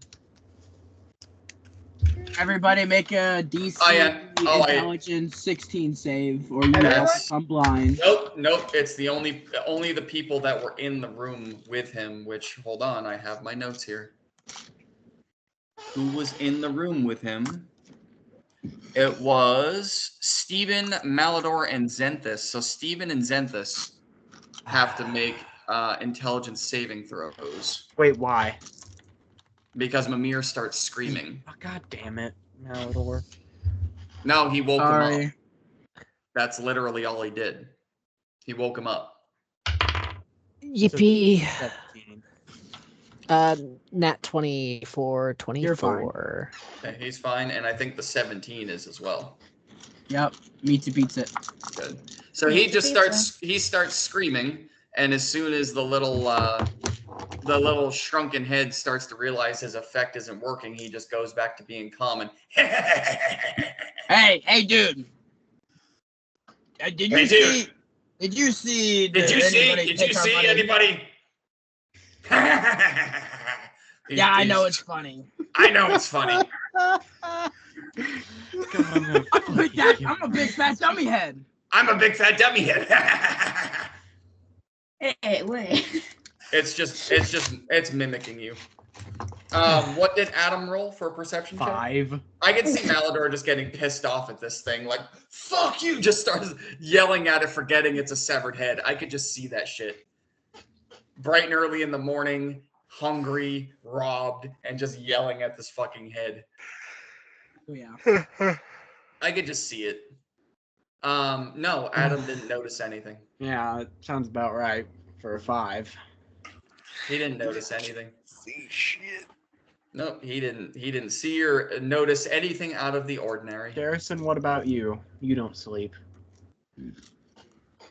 Everybody make a DC intelligence 16 save, or you will Everyone? become blind. Nope. It's the only the people that were in the room with him. Which, hold on, I have my notes here. Who was in the room with him? It was Stephen, Malador, and Zenthus. So Stephen and Zenthus have to make intelligence saving throws Wait, why? because Mimir starts screaming. Oh, God damn it, Malador. No, he woke him Sorry. up. That's literally all he did. He woke him up. Yippee. 17. Nat 24, 24. Okay, he's fine, and I think the 17 is as well. Yep, meets it beats it. Good. So he just starts screaming, and as soon as the little shrunken head starts to realize his effect isn't working, he just goes back to being calm and Hey, dude. Did you see? Did you see anybody? Yeah, I know it's funny. I know it's funny. God, I'm I'm a big fat dummy head. I'm a big fat dummy head. Hey, wait. It's mimicking you. What did Adam roll for a perception check? 5. I can see Malador just getting pissed off at this thing, like, fuck you, just starts yelling at it, forgetting it's a severed head. I could just see that shit. Bright and early in the morning, hungry, robbed, and just yelling at this fucking head. Oh yeah. I could just see it. No, Adam didn't notice anything. Yeah, it sounds about right for a 5. He didn't notice anything. See shit. No, he didn't see or notice anything out of the ordinary. Garrison, what about you? You don't sleep.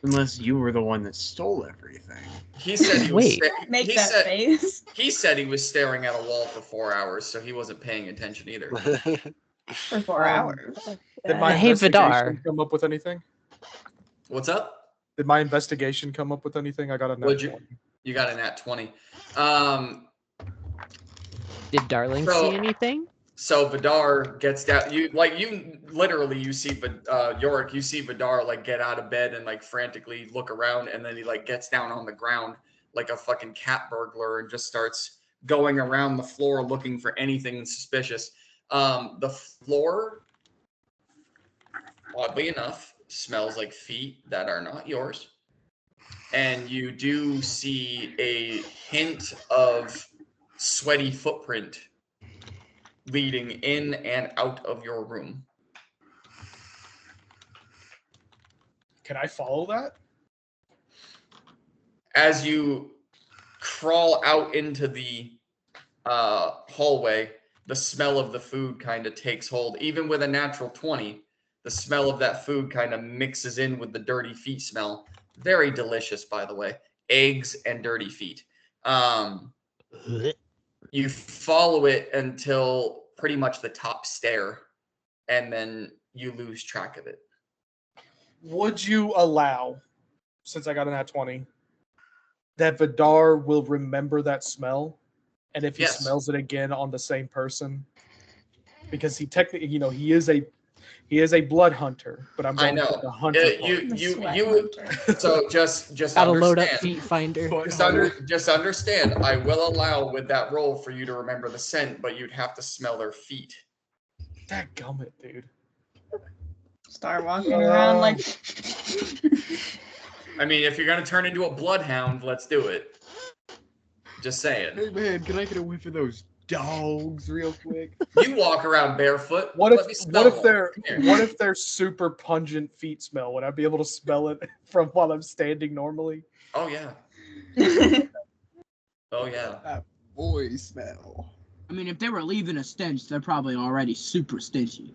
Unless you were the one that stole everything. He said he was Wait. Make he that said, face. He said he was staring at a wall for 4 hours, so he wasn't paying attention either. For 4 hours. Did my Hey, investigation Vidar. come up with anything? What's up? Did my investigation come up with anything? I got a What'd nat you- 20. You got an at 20. Did Darling So- see anything? So Vidar gets down. You see Yorick. You see Vidar like get out of bed and like frantically look around, and then he like gets down on the ground like a fucking cat burglar and just starts going around the floor looking for anything suspicious. The floor, oddly enough, smells like feet that are not yours. And you do see a hint of sweaty footprint leading in and out of your room. Can I follow that? As you crawl out into the hallway, the smell of the food kind of takes hold. Even with a natural 20, the smell of that food kind of mixes in with the dirty feet smell. Very delicious, by the way. Eggs and dirty feet. You follow it until pretty much the top stair, and then you lose track of it. Would you allow, since I got an at 20, that Vidar will remember that smell? And if he Yes. smells it again on the same person? Because he technically, he is a blood hunter, but I'm going for the hunter part. So just Gotta understand. load up Feet Finder. Just understand. I will allow with that roll for you to remember the scent, but you'd have to smell their feet. Dadgummit, dude. Start walking around like. I mean, if you're gonna turn into a bloodhound, let's do it. Just saying. Hey man, can I get a whiff of those dogs real quick? You walk around barefoot. What Let me if smell they're super pungent feet smell? Would I be able to smell it from while I'm standing normally? Oh yeah. Oh yeah. That boy smell. I mean, if they were leaving a stench, they're probably already super stinchy.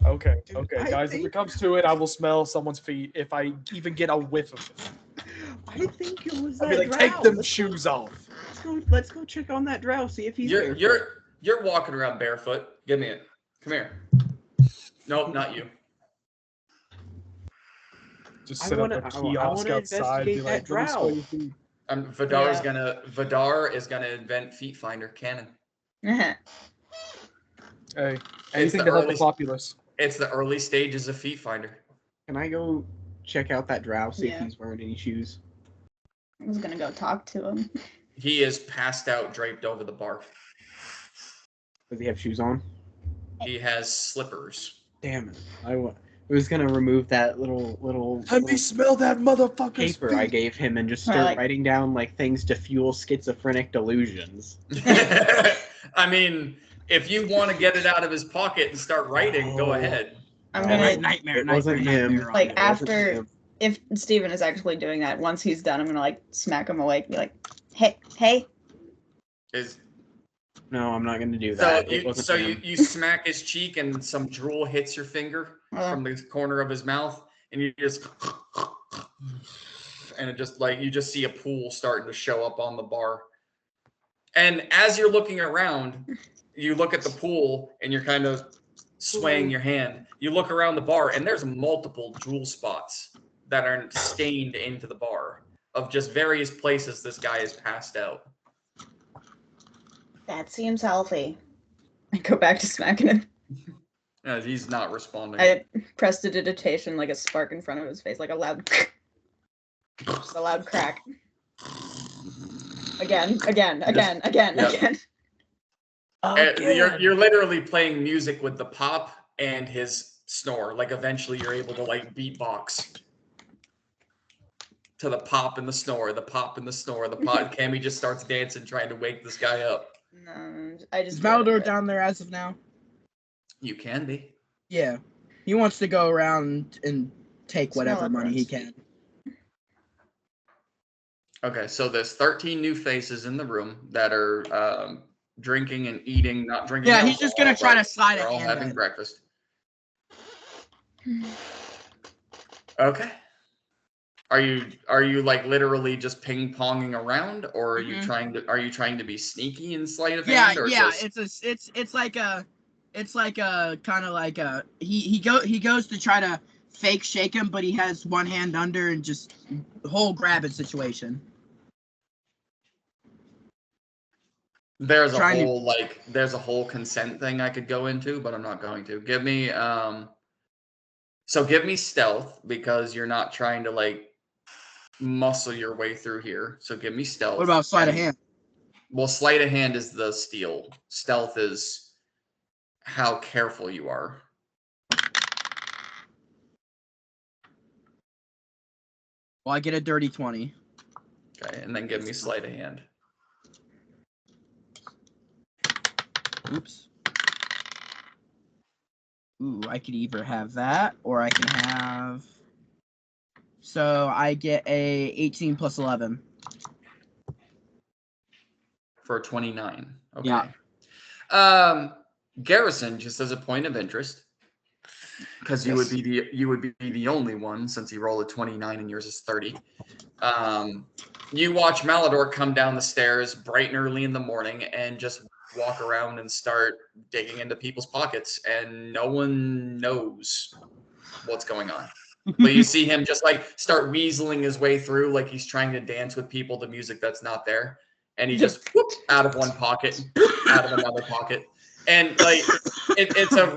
Okay, Dude, okay, I guys. If think- it comes to it, I will smell someone's feet if I even get a whiff of it. I think it was I'll that be like, drow. take them shoes off. Let's go check on that drow. See if he's there. You're walking around barefoot. Give me it. Come here. Nope, not you. Just I set wanna- up a I kiosk wanna outside. Be investigate like, that "Let me smell drow." your feet." Vidar is gonna invent Feet Finder canon. Hey, the anything to help the early- populace. It's the early stages of Feet Finder. Can I go check out that drow? See Yeah. if he's wearing any shoes. I was gonna go talk to him. He is passed out, draped over the bar. Does he have shoes on? He has slippers. Damn it! I was gonna remove that little Let me smell that motherfucker's paper I feet. gave him and just Or, start like- writing down like things to fuel schizophrenic delusions. I mean, if you want to get it out of his pocket and start writing, go Oh. ahead. I'm Alright. gonna Nightmare. It wasn't him. Nightmare on Like, you. It wasn't after- him. if Steven is actually doing that, once he's done, I'm gonna like smack him awake, be like, hey. Is No, I'm not gonna do so that. It you wasn't so him. you smack his cheek and some drool hits your finger Uh, from the corner of his mouth, and you just and it just like you just see a pool starting to show up on the bar. And as you're looking around, you look at the pool and you're kind of swaying your hand. You look around the bar and there's multiple drool spots that are stained into the bar of just various places this guy is passed out. that seems healthy. I go back to smacking him. He's not responding. I prestidigitation like a spark in front of his face, like a loud, just a loud crack. Again. Yeah. You're literally playing music with the pop and his snore. Like eventually you're able to like beatbox to the pop and the snore, the pop and the snore, the pop. Cammy just starts dancing, trying to wake this guy up. No, I just. Is Valdor down there as of now? You can be. Yeah. He wants to go around and take Smell whatever money he everyone's can. Okay, so there's 13 new faces in the room that are drinking and eating, not drinking. Yeah, he's just gonna alcohol, try to but slide they're a all hand having in. breakfast. Okay. Are you like literally just ping ponging around, or are you Mhm. trying to be sneaky in sleight of Yeah, hand? Or yeah. just... It's like a kind of like a he goes to try to fake shake him, but he has one hand under and just whole grabbing situation. There's Trying to- there's a whole consent thing I could go into, but I'm not going to. Give me give me stealth, because you're not trying to like muscle your way through here. So give me stealth. What about sleight of hand? Well, sleight of hand is the steal. Stealth is how careful you are. Well, I get a dirty 20. Okay, and then give me sleight of hand. Oops. Ooh, I could either have that or I can have. So I get a 18 plus 11. For 29. Okay. Yeah. Garrison, just as a point of interest, because you would be the only one since he rolled a 29 and yours is 30. You watch Malador come down the stairs bright and early in the morning and just walk around and start digging into people's pockets, and no one knows what's going on. But you see him just like start weaseling his way through, like he's trying to dance with people to music that's not there, and he just whoop, out of one pocket, out of another pocket, and like it's a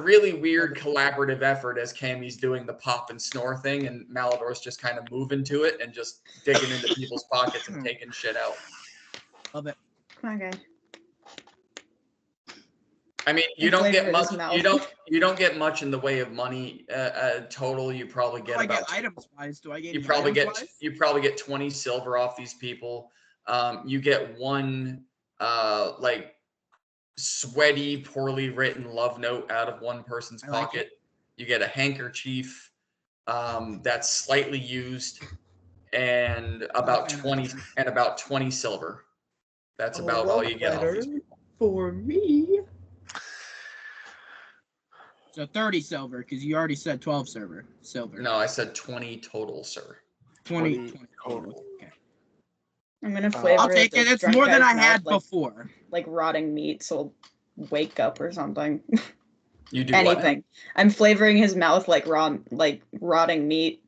really weird collaborative effort as Cammy's doing the pop and snore thing, and Malador's just kind of moving to it and just digging into people's pockets and taking shit out. Love it. Okay. I mean, you don't get much. Flavor his You don't get much in the way of money. Total, you probably get Do I about. get items wise? Do I get You any probably items get wise? you probably get 20 silver off these people. You get one like sweaty, poorly written love note out of one person's I like pocket. You get a handkerchief that's slightly used, and about fan 20 silver. That's about all you get off these people. For me. So 30 silver, because you already said 12 silver. No, I said 20 total, sir. 20 total. Okay. I'm gonna flavor I'll take it. this It's drunk more than I guy's had mouth, before. like rotting meat, so he'll wake up or something. You do what? Anything. I'm flavoring his mouth like rotting meat.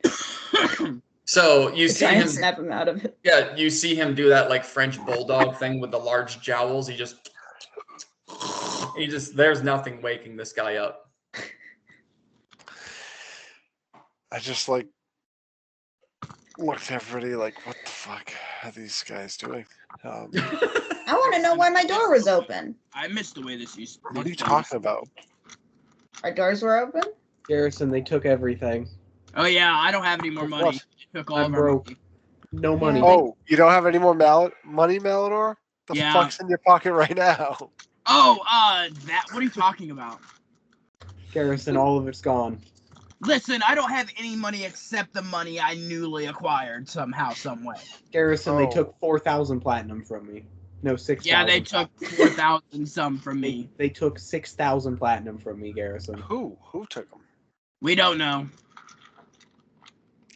So you to see try him and snap him out of it. Yeah, you see him do that like French bulldog thing with the large jowls. He just there's nothing waking this guy up. I just like looked at everybody like, what the fuck are these guys doing? I want to know why my door was open. I missed the way this used. What are you talking about? Our doors were open? Garrison, they took everything. Oh yeah, I don't have any more money. What? They took all I'm of our broke. money. No money. Oh, you don't have any more money, Malador? The Yeah. fuck's in your pocket right now? Oh, that. What are you talking about? Garrison, all of it's gone. Listen, I don't have any money except the money I newly acquired somehow, some way. Garrison, they Oh. took 4,000 platinum from me. No, 6,000. Yeah, they took 4,000 some from me. They took 6,000 platinum from me, Garrison. Who? Who took them? We don't know.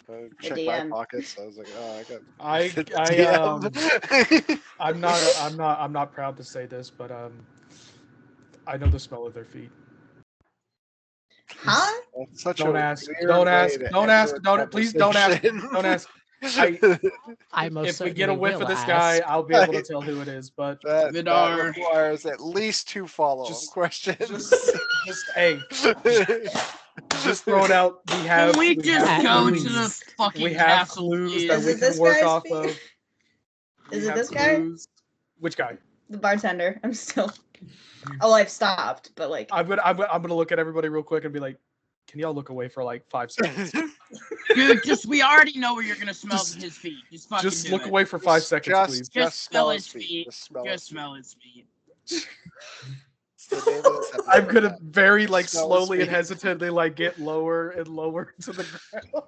I checked my DM. pockets. I was like, oh, I DM. I'm not proud to say this, but I know the smell of their feet. Huh? That's such Don't a ask. weird Don't way ask. to Don't enter ask. a Don't please don't ask. conversation. Don't ask. I most If we certainly get a whiff will of this ask. guy, I'll be able to tell who it is. But that Vidar. requires at least 2 follow-up Just- questions. just hey, just throw it out. We have. Can we we just have go clues. to the fucking We have castle, clues please? that Is we it this can work guy's off feet? of. Is We it have this guy? clues. Which guy? The bartender. I'm still. Oh, I've stopped, but like. I'm gonna look at everybody real quick and be like, can y'all look away for like 5 seconds? Dude, we already know where you're gonna smell his feet. Just fucking Just do look it. away for 5 seconds, please. Just smell his feet. feet. Just smell Just his smell his feet. feet. It's the name of this episode. I'm gonna very like Smell his slowly and feet. hesitantly like get lower and lower to the ground,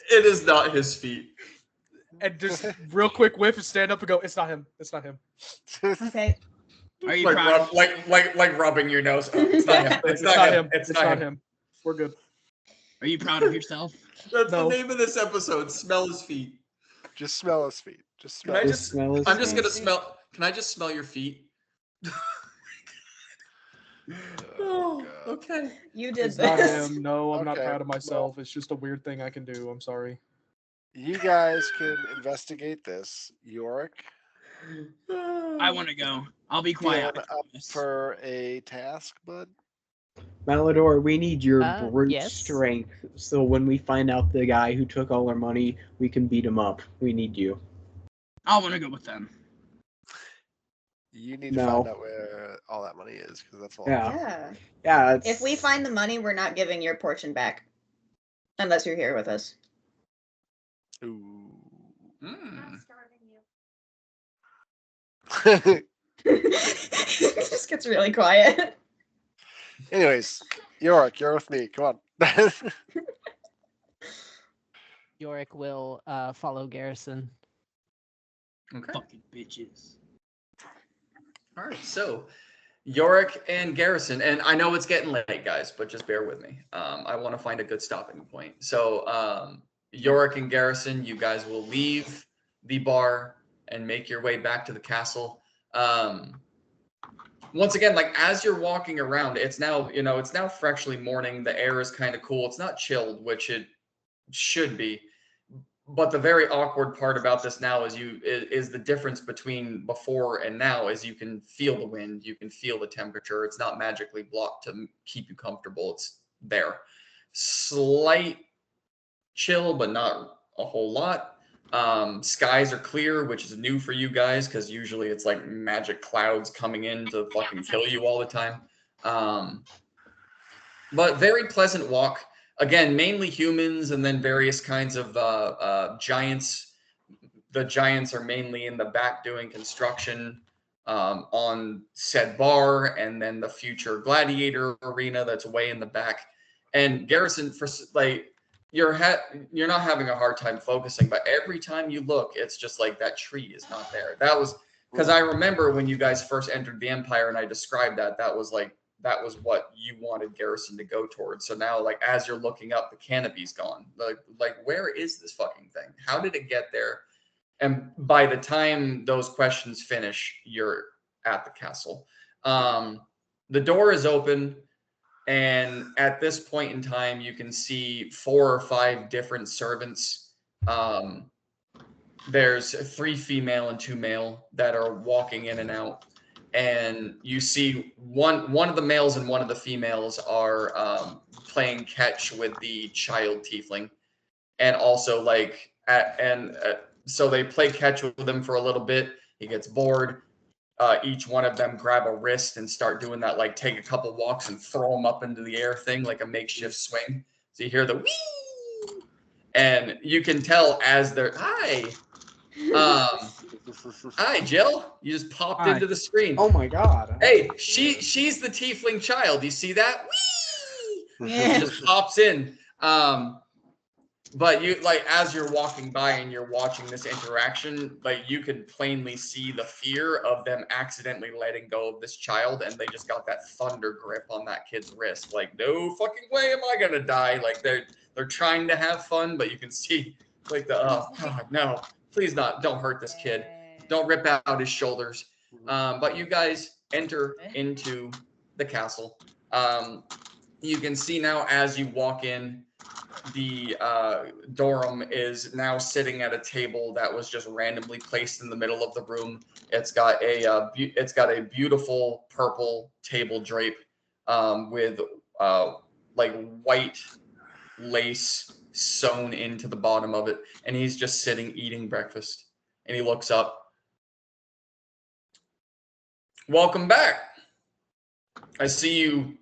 It is not his feet. and just real quick whiff and stand up and go. It's not him. It's not him. Okay. Are you Like, proud? like rubbing your nose. Oh, it's not him. It's not him. It's not him. We're good. Are you proud of yourself? That's No. the name of this episode. Smell his feet. Just smell his feet. Just Can smell I his just? smell his I'm just feet. gonna smell. Can I just smell your feet? Oh, God. Okay. You did It's not this. him. No, I'm not Okay, proud of myself. It's just a weird thing I can do. I'm sorry. You guys can investigate this. Yorick, I want to go. I'll be quiet. feeling up for a task, bud? Malador, we need your brute yes. strength, so when we find out the guy who took all our money, we can beat him up. We need you. I want to go with them. You need to No. find out where all that money is, because that's a lot. Yeah. Yeah. It's... If we find the money, we're not giving your portion back. Unless you're here with us. Ooh. Hmm. It just gets really quiet. Anyways, Yorick, you're with me. Come on. Yorick will follow Garrison. Okay. Fucking bitches. All right. So Yorick and Garrison, and I know it's getting late, guys, but just bear with me. I want to find a good stopping point. So Yorick and Garrison, you guys will leave the bar and make your way back to the castle. Once again, like as you're walking around, it's now, it's now freshly morning. The air is kind of cool. It's not chilled, which it should be. But the very awkward part about this now is the difference between before and now is you can feel the wind, you can feel the temperature. It's not magically blocked to keep you comfortable. It's there. Slight chill, but not a whole lot. Skies are clear, which is new for you guys because usually it's like magic clouds coming in to fucking kill you all the time. But very pleasant walk. Again, mainly humans and then various kinds of giants. The giants are mainly in the back doing construction on said bar, and then the future gladiator arena that's way in the back. And Garrison, for like, you're not having a hard time focusing, but every time you look, it's just like that tree is not there. That was because I remember when you guys first entered the Empire, and I described that was what you wanted Garrison to go towards. So now, like, as you're looking up, the canopy's gone. Like, where is this fucking thing? How did it get there? And by the time those questions finish, you're at the castle. The door is open, and at this point in time, you can see 4 or 5 different servants. There's 3 female and 2 male that are walking in and out. And you see one of the males and one of the females are playing catch with the child tiefling, and also so they play catch with him for a little bit. He gets bored. Each one of them grab a wrist and start doing that, like take a couple walks and throw them up into the air thing, like a makeshift swing. So you hear the whee, and you can tell as they're hi. Hi, Jill. You just popped Hi. into the screen. Oh my god. Hey, she's the tiefling child. You see that? Whee! Yeah. Just pops in. But you, like, as you're walking by and you're watching this interaction, like, you could plainly see the fear of them accidentally letting go of this child, and they just got that thunder grip on that kid's wrist. Like, no fucking way am I gonna die. Like, they're trying to have fun, but you can see like oh god, no, please don't hurt this kid. Don't rip out his shoulders. But you guys enter into the castle. You can see now as you walk in, the Durham is now sitting at a table that was just randomly placed in the middle of the room. It's got a beautiful purple table drape with like white lace sewn into the bottom of it, and he's just sitting eating breakfast. And he looks up. Welcome back. I see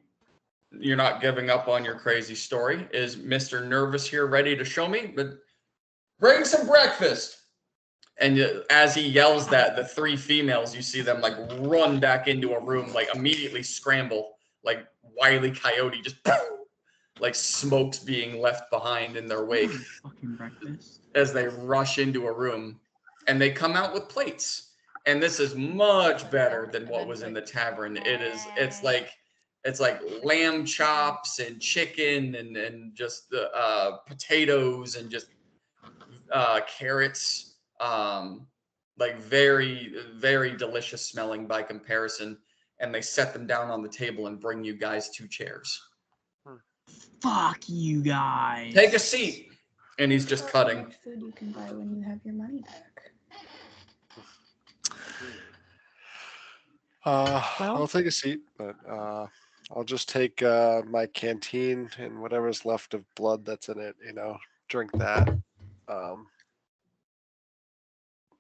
you're not giving up on your crazy story. Is Mr. Nervous here ready to show me? But bring some breakfast. And as he yells that, the 3 females, you see them like run back into a room, like immediately scramble, like Wile E. Coyote, just like smokes being left behind in their wake. Fucking breakfast. As they rush into a room, and they come out with plates. And this is much better than what was in the tavern. It's like lamb chops and chicken and just potatoes and just carrots. Like very, very delicious smelling by comparison. And they set them down on the table and bring you guys 2 chairs. Fuck you guys. Take a seat. And he's just cutting. Food you can buy when you have your money back. I'll take a seat, but I'll just take my canteen and whatever's left of blood that's in it, drink that. But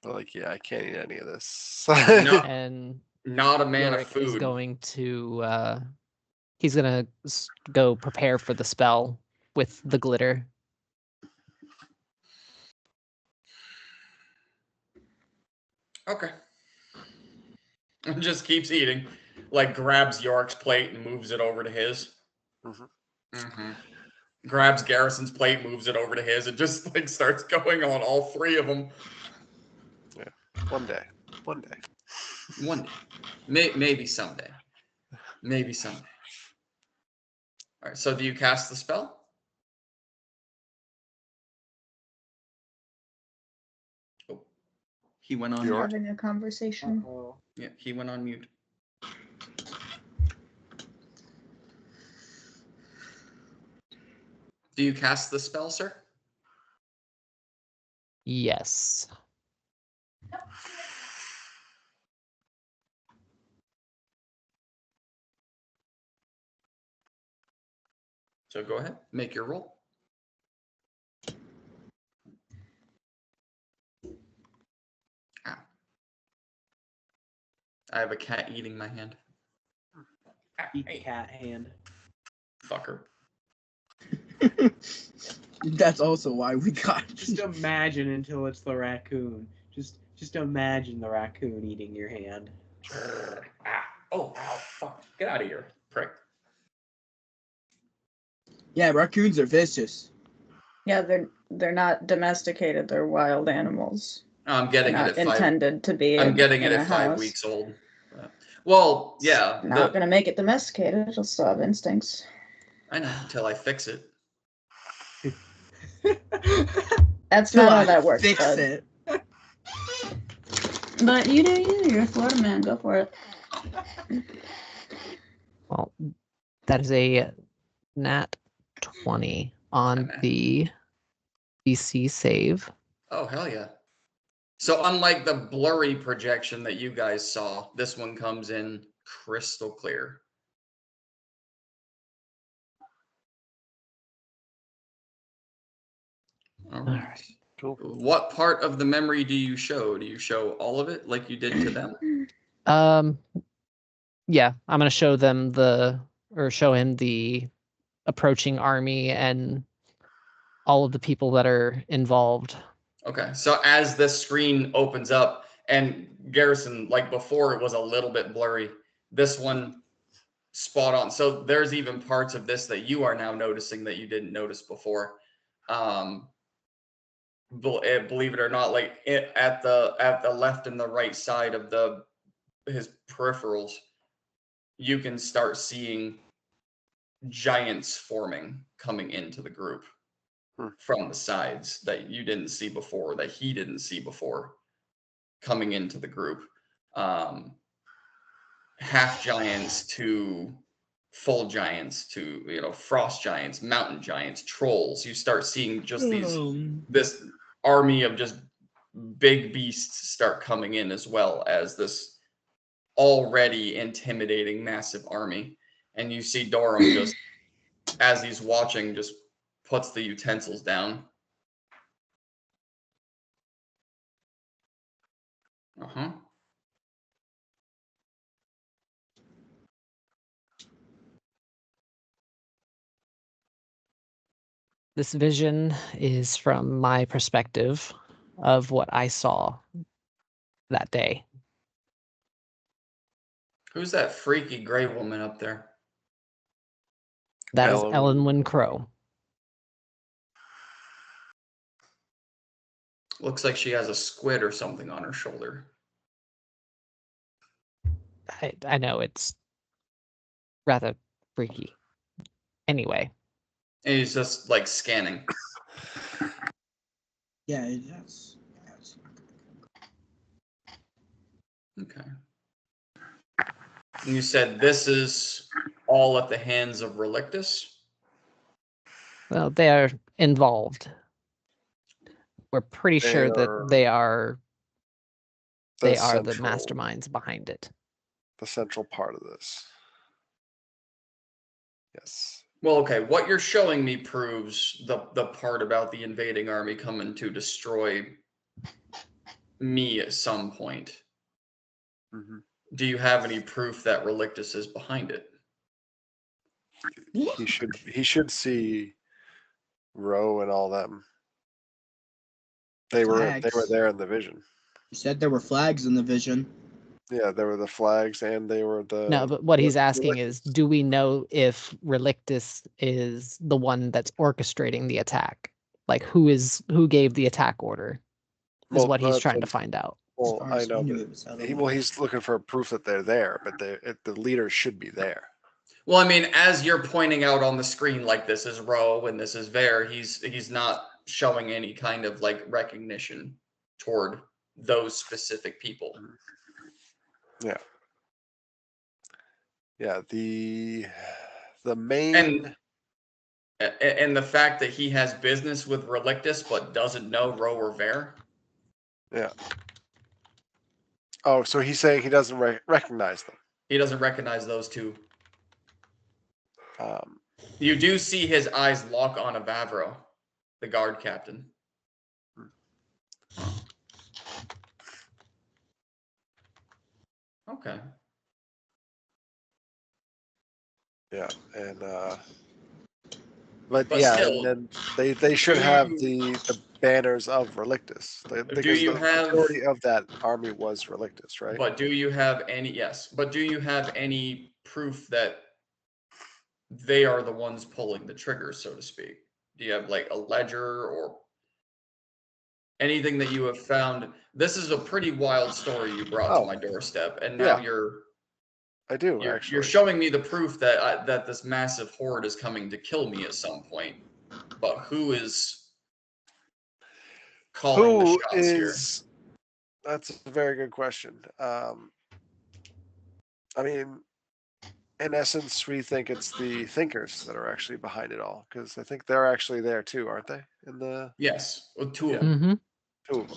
like, yeah, I can't eat any of this. No. And Not a man Yorick of food. is going to he's gonna go prepare for the spell with the glitter. Okay. And just keeps eating. Like grabs York's plate and moves it over to his. Grabs Garrison's plate, moves it over to his, and just like starts going on all three of them. Yeah. One day. One day. Maybe someday. Maybe someday. All right. So do you cast the spell? Oh, he went on mute. Having a conversation. Yeah, he went on mute. Do you cast the spell, sir? Yes. So go ahead, make your roll. Ah. I have a cat eating my hand. Eat cat hand. Fucker. That's also why we got. Just imagine until it's the raccoon. Just imagine the raccoon eating your hand. Oh, fuck. Get out of here, prick. Yeah, raccoons are vicious. Yeah, they're not domesticated. They're wild animals. I'm getting They're it not at 5. intended to be. I'm getting it in at a 5 house. weeks old. Well, yeah. It's not gonna make it domesticated. It'll still have instincts. I know, until I fix it. That's not how that works. Fix bud. it. But you do you. You're a Florida man. Go for it. Well, that is a nat 20 on the DC save. Oh, hell yeah. So unlike the blurry projection that you guys saw, this one comes in crystal clear. All right. Cool. What part of the memory do you show? Do you show all of it like you did to them? Yeah, I'm gonna show them show him the approaching army and all of the people that are involved. Okay, so as this screen opens up, and Garrison, like before, it was a little bit blurry. This one, spot on. So there's even parts of this that you are now noticing that you didn't notice before. Believe it or not, like at the left and the right side of his peripherals, you can start seeing giants forming coming into the group from the sides that you didn't see before, that he didn't see before, coming into the group. Half giants to full giants to frost giants, mountain giants, trolls. You start seeing just this army of just big beasts start coming in, as well as this already intimidating massive army. And you see Durham just as he's watching, just puts the utensils down. This vision is from my perspective of what I saw that day. Who's that freaky gray woman up there? That is Ellen Crow. Looks like she has a squid or something on her shoulder. I know, it's rather freaky. Anyway. And he's just like scanning. Yeah, that's. Okay. And you said this is all at the hands of Relictus? Well, they are involved. We're pretty sure that they are the masterminds behind it. The central part of this. Yes. Well, okay, what you're showing me proves the part about the invading army coming to destroy me at some point. Do you have any proof that Relictus is behind it? He should see Roe and all them. They were Flags. there in the vision. You said there were flags in the vision. Yeah, there were the flags and they were the. No, but what he's asking is, do we know if Relictus is the one that's orchestrating the attack? Like, who gave the attack order? Is Well, what he's that's trying to what- find out. Well, far I as we know. knew, But it was otherwise. he's looking for proof that they're there, but the leaders should be there. Well, I mean, as you're pointing out on the screen, like this is Roe and this is Ver, he's not showing any kind of like recognition toward those specific people. Yeah. Yeah. The main. And the fact that he has business with Relictus but doesn't know Roe or Ver. Yeah. Oh, so he's saying he doesn't recognize them. He doesn't recognize those two. Um, You do see his eyes lock on Avavro, the guard captain. Okay. yeah, and but But yeah, still, and then they should have the banners of Relictus. Because you the have- majority of that army was Relictus, right? But do you have any? Yes. But do you have any proof that they are the ones pulling the trigger, so to speak? Do you have like a ledger or anything that you have found? This is a pretty wild story you brought to my doorstep, and now Yeah. I do actually. you're showing me the proof that that this massive horde is coming to kill me at some point. But who is calling the shots here? That's a very good question. I mean, in essence, we think it's the thinkers that are actually behind it all, because I think they're actually there too, aren't they? In the Yes, with two of Yeah. them, Mm-hmm. two of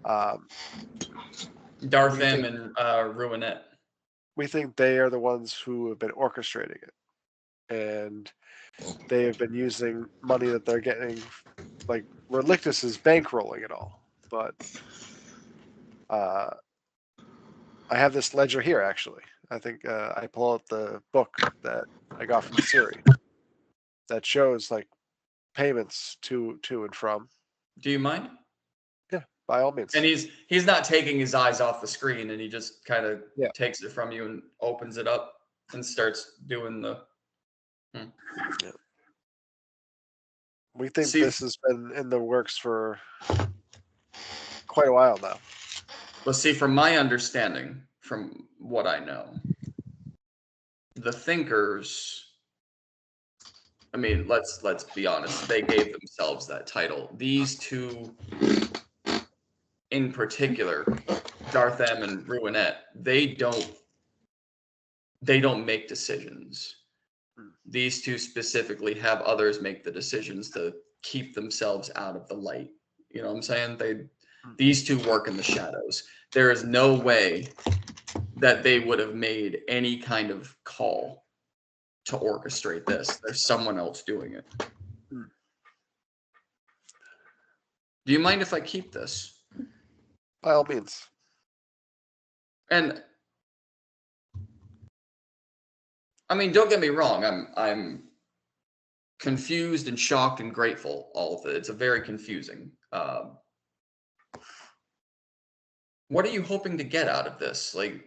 them. Dartham think- and Ruinette. We think they are the ones who have been orchestrating it, and they have been using money that they're getting. Like Relictus is bankrolling it all, but I have this ledger here actually. I think I pull out the book that I got from Siri that shows like payments to and from. Do you mind? Yeah, by all means. And he's not taking his eyes off the screen, and he just kind of Yeah. takes it from you and opens it up and starts doing the. We think See- this has been in the works for quite a while now. Well, see, from my understanding, from what I know, the thinkers. I mean, let's be honest. They gave themselves that title. These two, in particular, Dartham and Ruinette, they don't make decisions. These two specifically have others make the decisions to keep themselves out of the light. You know what I'm saying? These two work in the shadows. There is no way that they would have made any kind of call to orchestrate this. There's someone else doing it. Do you mind if I keep this? By all means. And I mean, don't get me wrong. I'm confused and shocked and grateful. All of it. It's a very confusing. What are you hoping to get out of this? Like,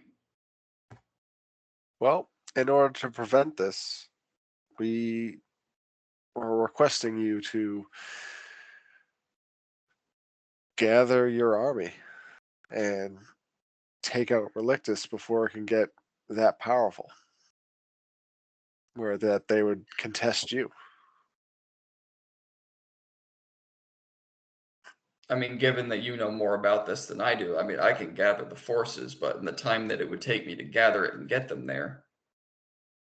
Well, in order to prevent this, we are requesting you to gather your army and take out Relictus before it can get that powerful, where that they would contest you. I mean, given that you know more about this than I do, I mean, I can gather the forces, but in the time that it would take me to gather it and get them there,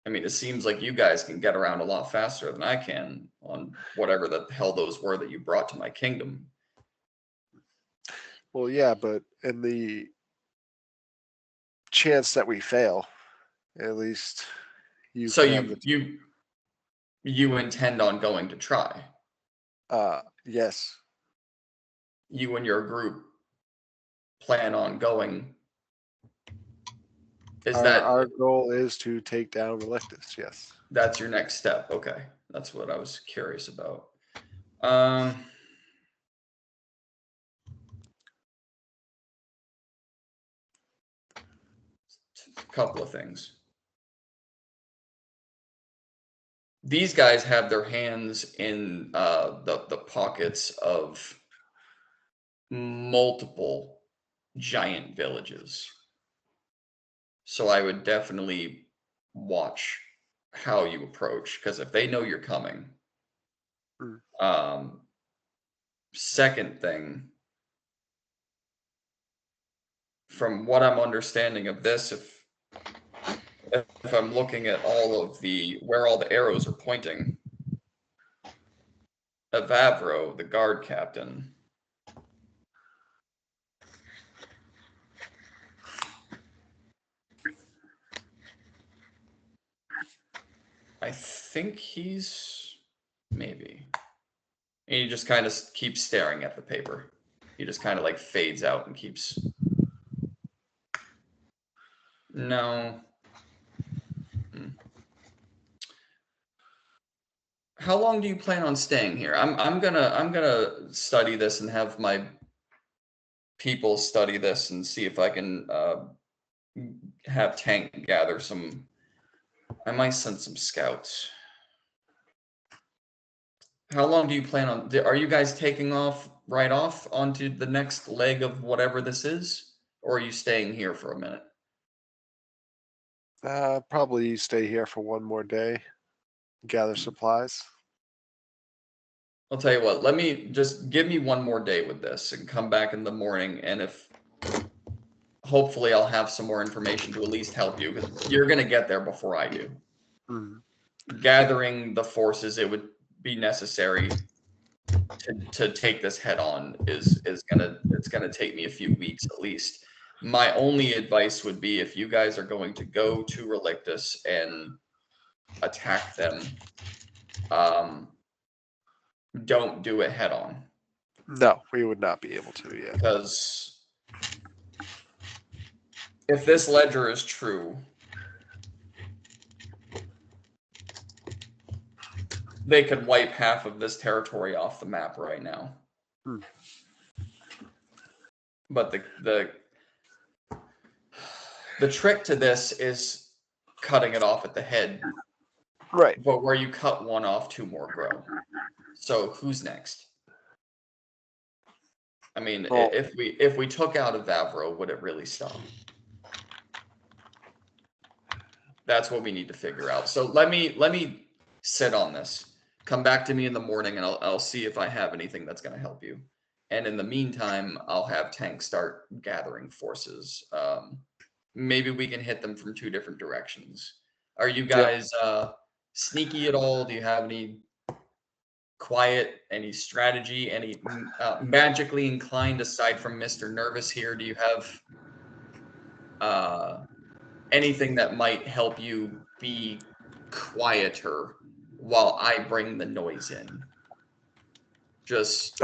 I mean, it seems like you guys can get around a lot faster than I can on whatever the hell those were that you brought to my kingdom. Well, yeah, but in the chance that we fail, at least you. So can have you intend on going to try? yes. You and your group plan on going Our goal is to take down Relictus, yes. That's your next step. Okay. That's what I was curious about. A couple of things. These guys have their hands in the pockets of multiple giant villages. So I would definitely watch how you approach, because if they know you're coming. Second thing, from what I'm understanding of this, if I'm looking at all of where all the arrows are pointing, Avavro, the guard captain, I think he's maybe. And he just kind of keeps staring at the paper. He just kind of like fades out and keeps. No. How long do you plan on staying here? I'm gonna study this and have my people study this and see if I can have Tank gather some. I might send some scouts. How long do you plan on? Are you guys taking off right off onto the next leg of whatever this is, or are you staying here for a minute? Probably stay here for one more day, gather supplies. I'll tell you what, let me just give me one more day with this and come back in the morning. And if hopefully I'll have some more information to at least help you, because you're going to get there before I do. Gathering the forces, it would be necessary to take this head on it's gonna take me a few weeks at least. My only advice would be, if you guys are going to go to Relictus and attack them, don't do it head on. No, we would not be able to yet. Because if this ledger is true, they could wipe half of this territory off the map right now. But the trick to this is cutting it off at the head. Right. But where you cut one off, two more grow. So who's next? I mean, well, if we took out Avavro, would it really stop? That's what we need to figure out. So let me sit on this. Come back to me in the morning, and I'll see if I have anything that's going to help you. And in the meantime, I'll have Tank start gathering forces. Maybe we can hit them from two different directions. Are you guys sneaky at all? Do you have any quiet, any strategy, any magically inclined aside from Mr. Nervous here? Do you have anything that might help you be quieter while I bring the noise in? Just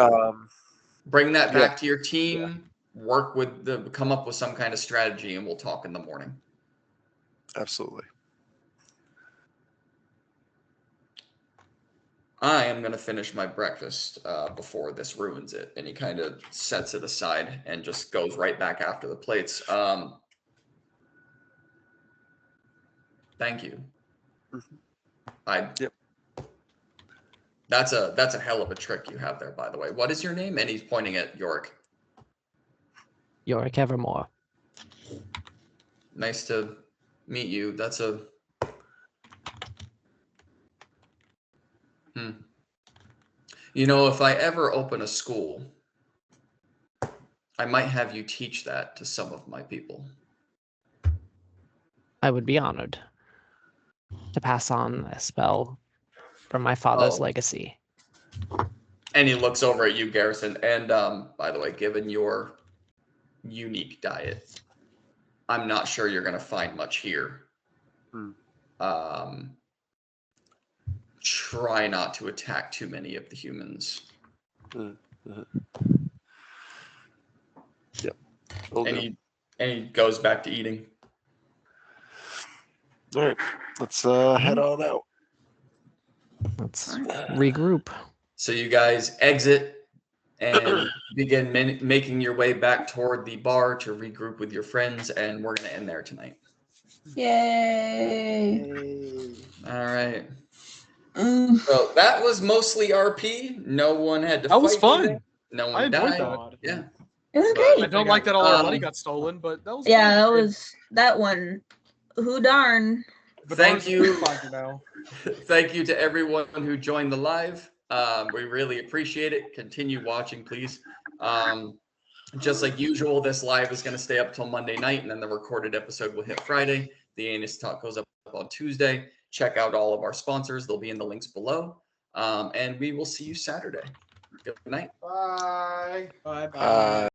bring that back to your team, work with come up with some kind of strategy, and we'll talk in the morning. Absolutely. I am going to finish my breakfast before this ruins it. And he kind of sets it aside and just goes right back after the plates. Thank you. That's a hell of a trick you have there, by the way. What is your name? And he's pointing at Yorick. Yorick Evermore. Nice to meet you. That's a... You know, if I ever open a school, I might have you teach that to some of my people. I would be honored to pass on a spell from my father's legacy. And he looks over at you, Garrison. And by the way, given your unique diet, I'm not sure you're going to find much here. Try not to attack too many of the humans. Yep. And he goes back to eating. All right, let's head on out. Let's regroup. So you guys exit and begin making your way back toward the bar to regroup with your friends, and we're going to end there tonight. Yay! All right. So that was mostly RP. No one had to That was fight fun. anything. No one I enjoyed died. that. Yeah. It was But- I great. don't like that all our money Um, got stolen, but that was Yeah, that fun. was that one. Who darn? But Thank ours is you. Finder now. Thank you to everyone who joined the live. We really appreciate it. Continue watching, please. Just like usual, this live is going to stay up till Monday night, and then the recorded episode will hit Friday. The Anus Talk goes up on Tuesday. Check out all of our sponsors. They'll be in the links below. And we will see you Saturday. Good night. Bye. Bye.